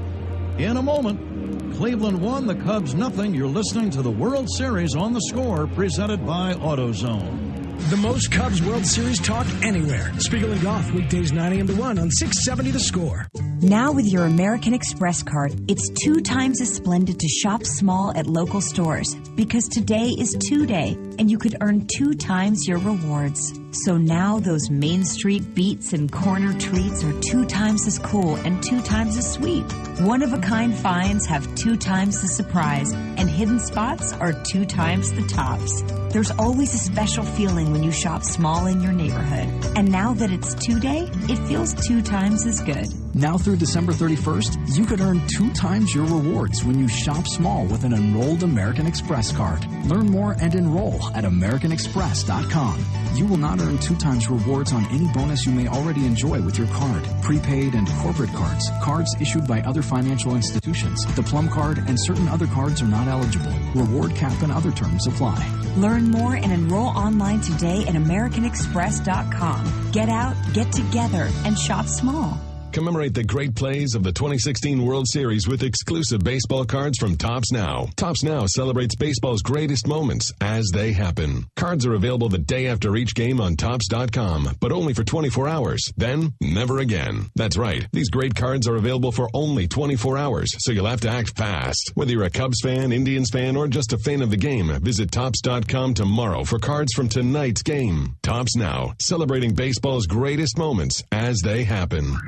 in a moment. Cleveland won, the Cubs nothing. You're listening to the World Series on the Score, presented by AutoZone. The most Cubs World Series talk anywhere. Spiegel and Goff, weekdays 9 a.m. to 1 on 670 The Score. Now with your American Express card, it's 2 times as splendid to shop small at local stores because today is 2-day and you could earn 2 times your rewards. So now those Main Street beats and corner treats are 2 times as cool and 2 times as sweet. One-of-a-kind finds have 2 times the surprise and hidden spots are 2 times the tops. There's always a special feeling when you shop small in your neighborhood. And now that it's 2-day, it feels 2 times as good. Now through December 31st, you could earn 2 times your rewards when you shop small with an enrolled American Express card. Learn more and enroll at AmericanExpress.com. You will not earn 2 times rewards on any bonus you may already enjoy with your card. Prepaid and corporate cards, cards issued by other financial institutions, the Plum Card, and certain other cards are not eligible. Reward cap and other terms apply. Learn more and enroll online today at AmericanExpress.com. Get out, get together, and shop small. Commemorate the great plays of the 2016 World Series with exclusive baseball cards from Topps Now. Topps Now celebrates baseball's greatest moments as they happen. Cards are available the day after each game on Topps.com, but only for 24 hours. Then, never again. That's right. These great cards are available for only 24 hours, so you'll have to act fast. Whether you're a Cubs fan, Indians fan, or just a fan of the game, visit Topps.com tomorrow for cards from tonight's game. Topps Now, celebrating baseball's greatest moments as they happen.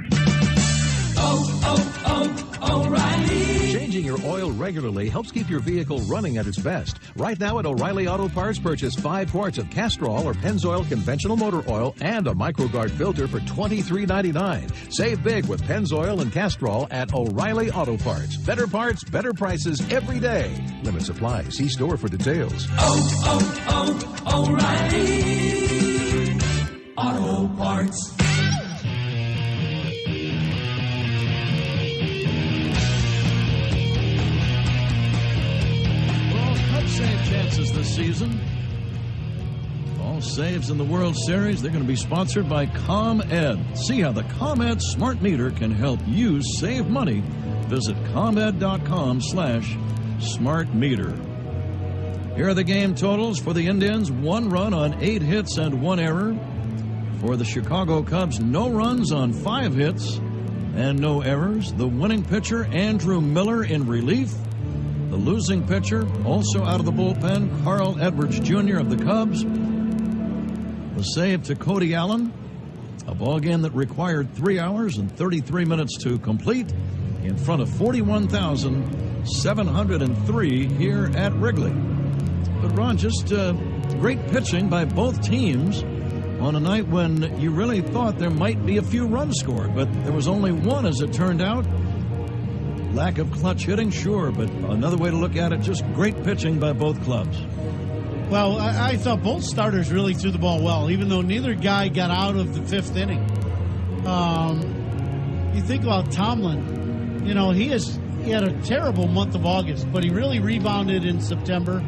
O'Reilly. Changing your oil regularly helps keep your vehicle running at its best. Right now at O'Reilly Auto Parts, purchase 5 quarts of Castrol or Pennzoil conventional motor oil and a MicroGuard filter for $23.99. Save big with Pennzoil and Castrol at O'Reilly Auto Parts. Better parts, better prices every day. Limit supply. See store for details. O'Reilly Auto Parts. Save chances this season. All saves in the World Series, they're going to be sponsored by ComEd. See how the ComEd smart meter can help you save money. Visit ComEd.com/smart meter. Here are the game totals for the Indians. 1 run on 8 hits and 1 error. For the Chicago Cubs, no runs on 5 hits and no errors. The winning pitcher, Andrew Miller, in relief. The losing pitcher, also out of the bullpen, Carl Edwards Jr. of the Cubs. The save to Cody Allen, a ball game that required 3 hours and 33 minutes to complete in front of 41,703 here at Wrigley. But Ron, just great pitching by both teams on a night when you really thought there might be a few runs scored, but there was only one as it turned out. Lack of clutch hitting, sure, but another way to look at it, just great pitching by both clubs. Well, I thought both starters really threw the ball well, even though neither guy got out of the 5th inning. You think about Tomlin, you know, he had a terrible month of August, but he really rebounded in September,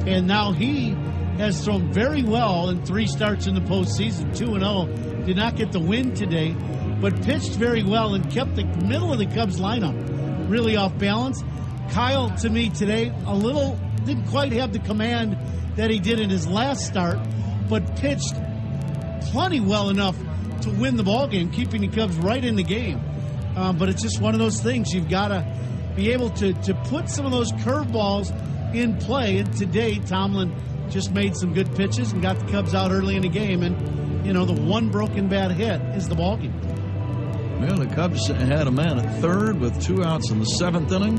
and now he has thrown very well in 3 starts in the postseason, 2-0. Did not get the win today, but pitched very well and kept the middle of the Cubs lineup really off balance. Kyle, to me today, didn't quite have the command that he did in his last start, but pitched plenty well enough to win the ball game, keeping the Cubs right in the game. But it's just one of those things. You've got to be able to put some of those curveballs in play. And today, Tomlin just made some good pitches and got the Cubs out early in the game. And, you know, the one broken bat hit is the ball game. Well, the Cubs had a man at third with 2 outs in the 7th inning.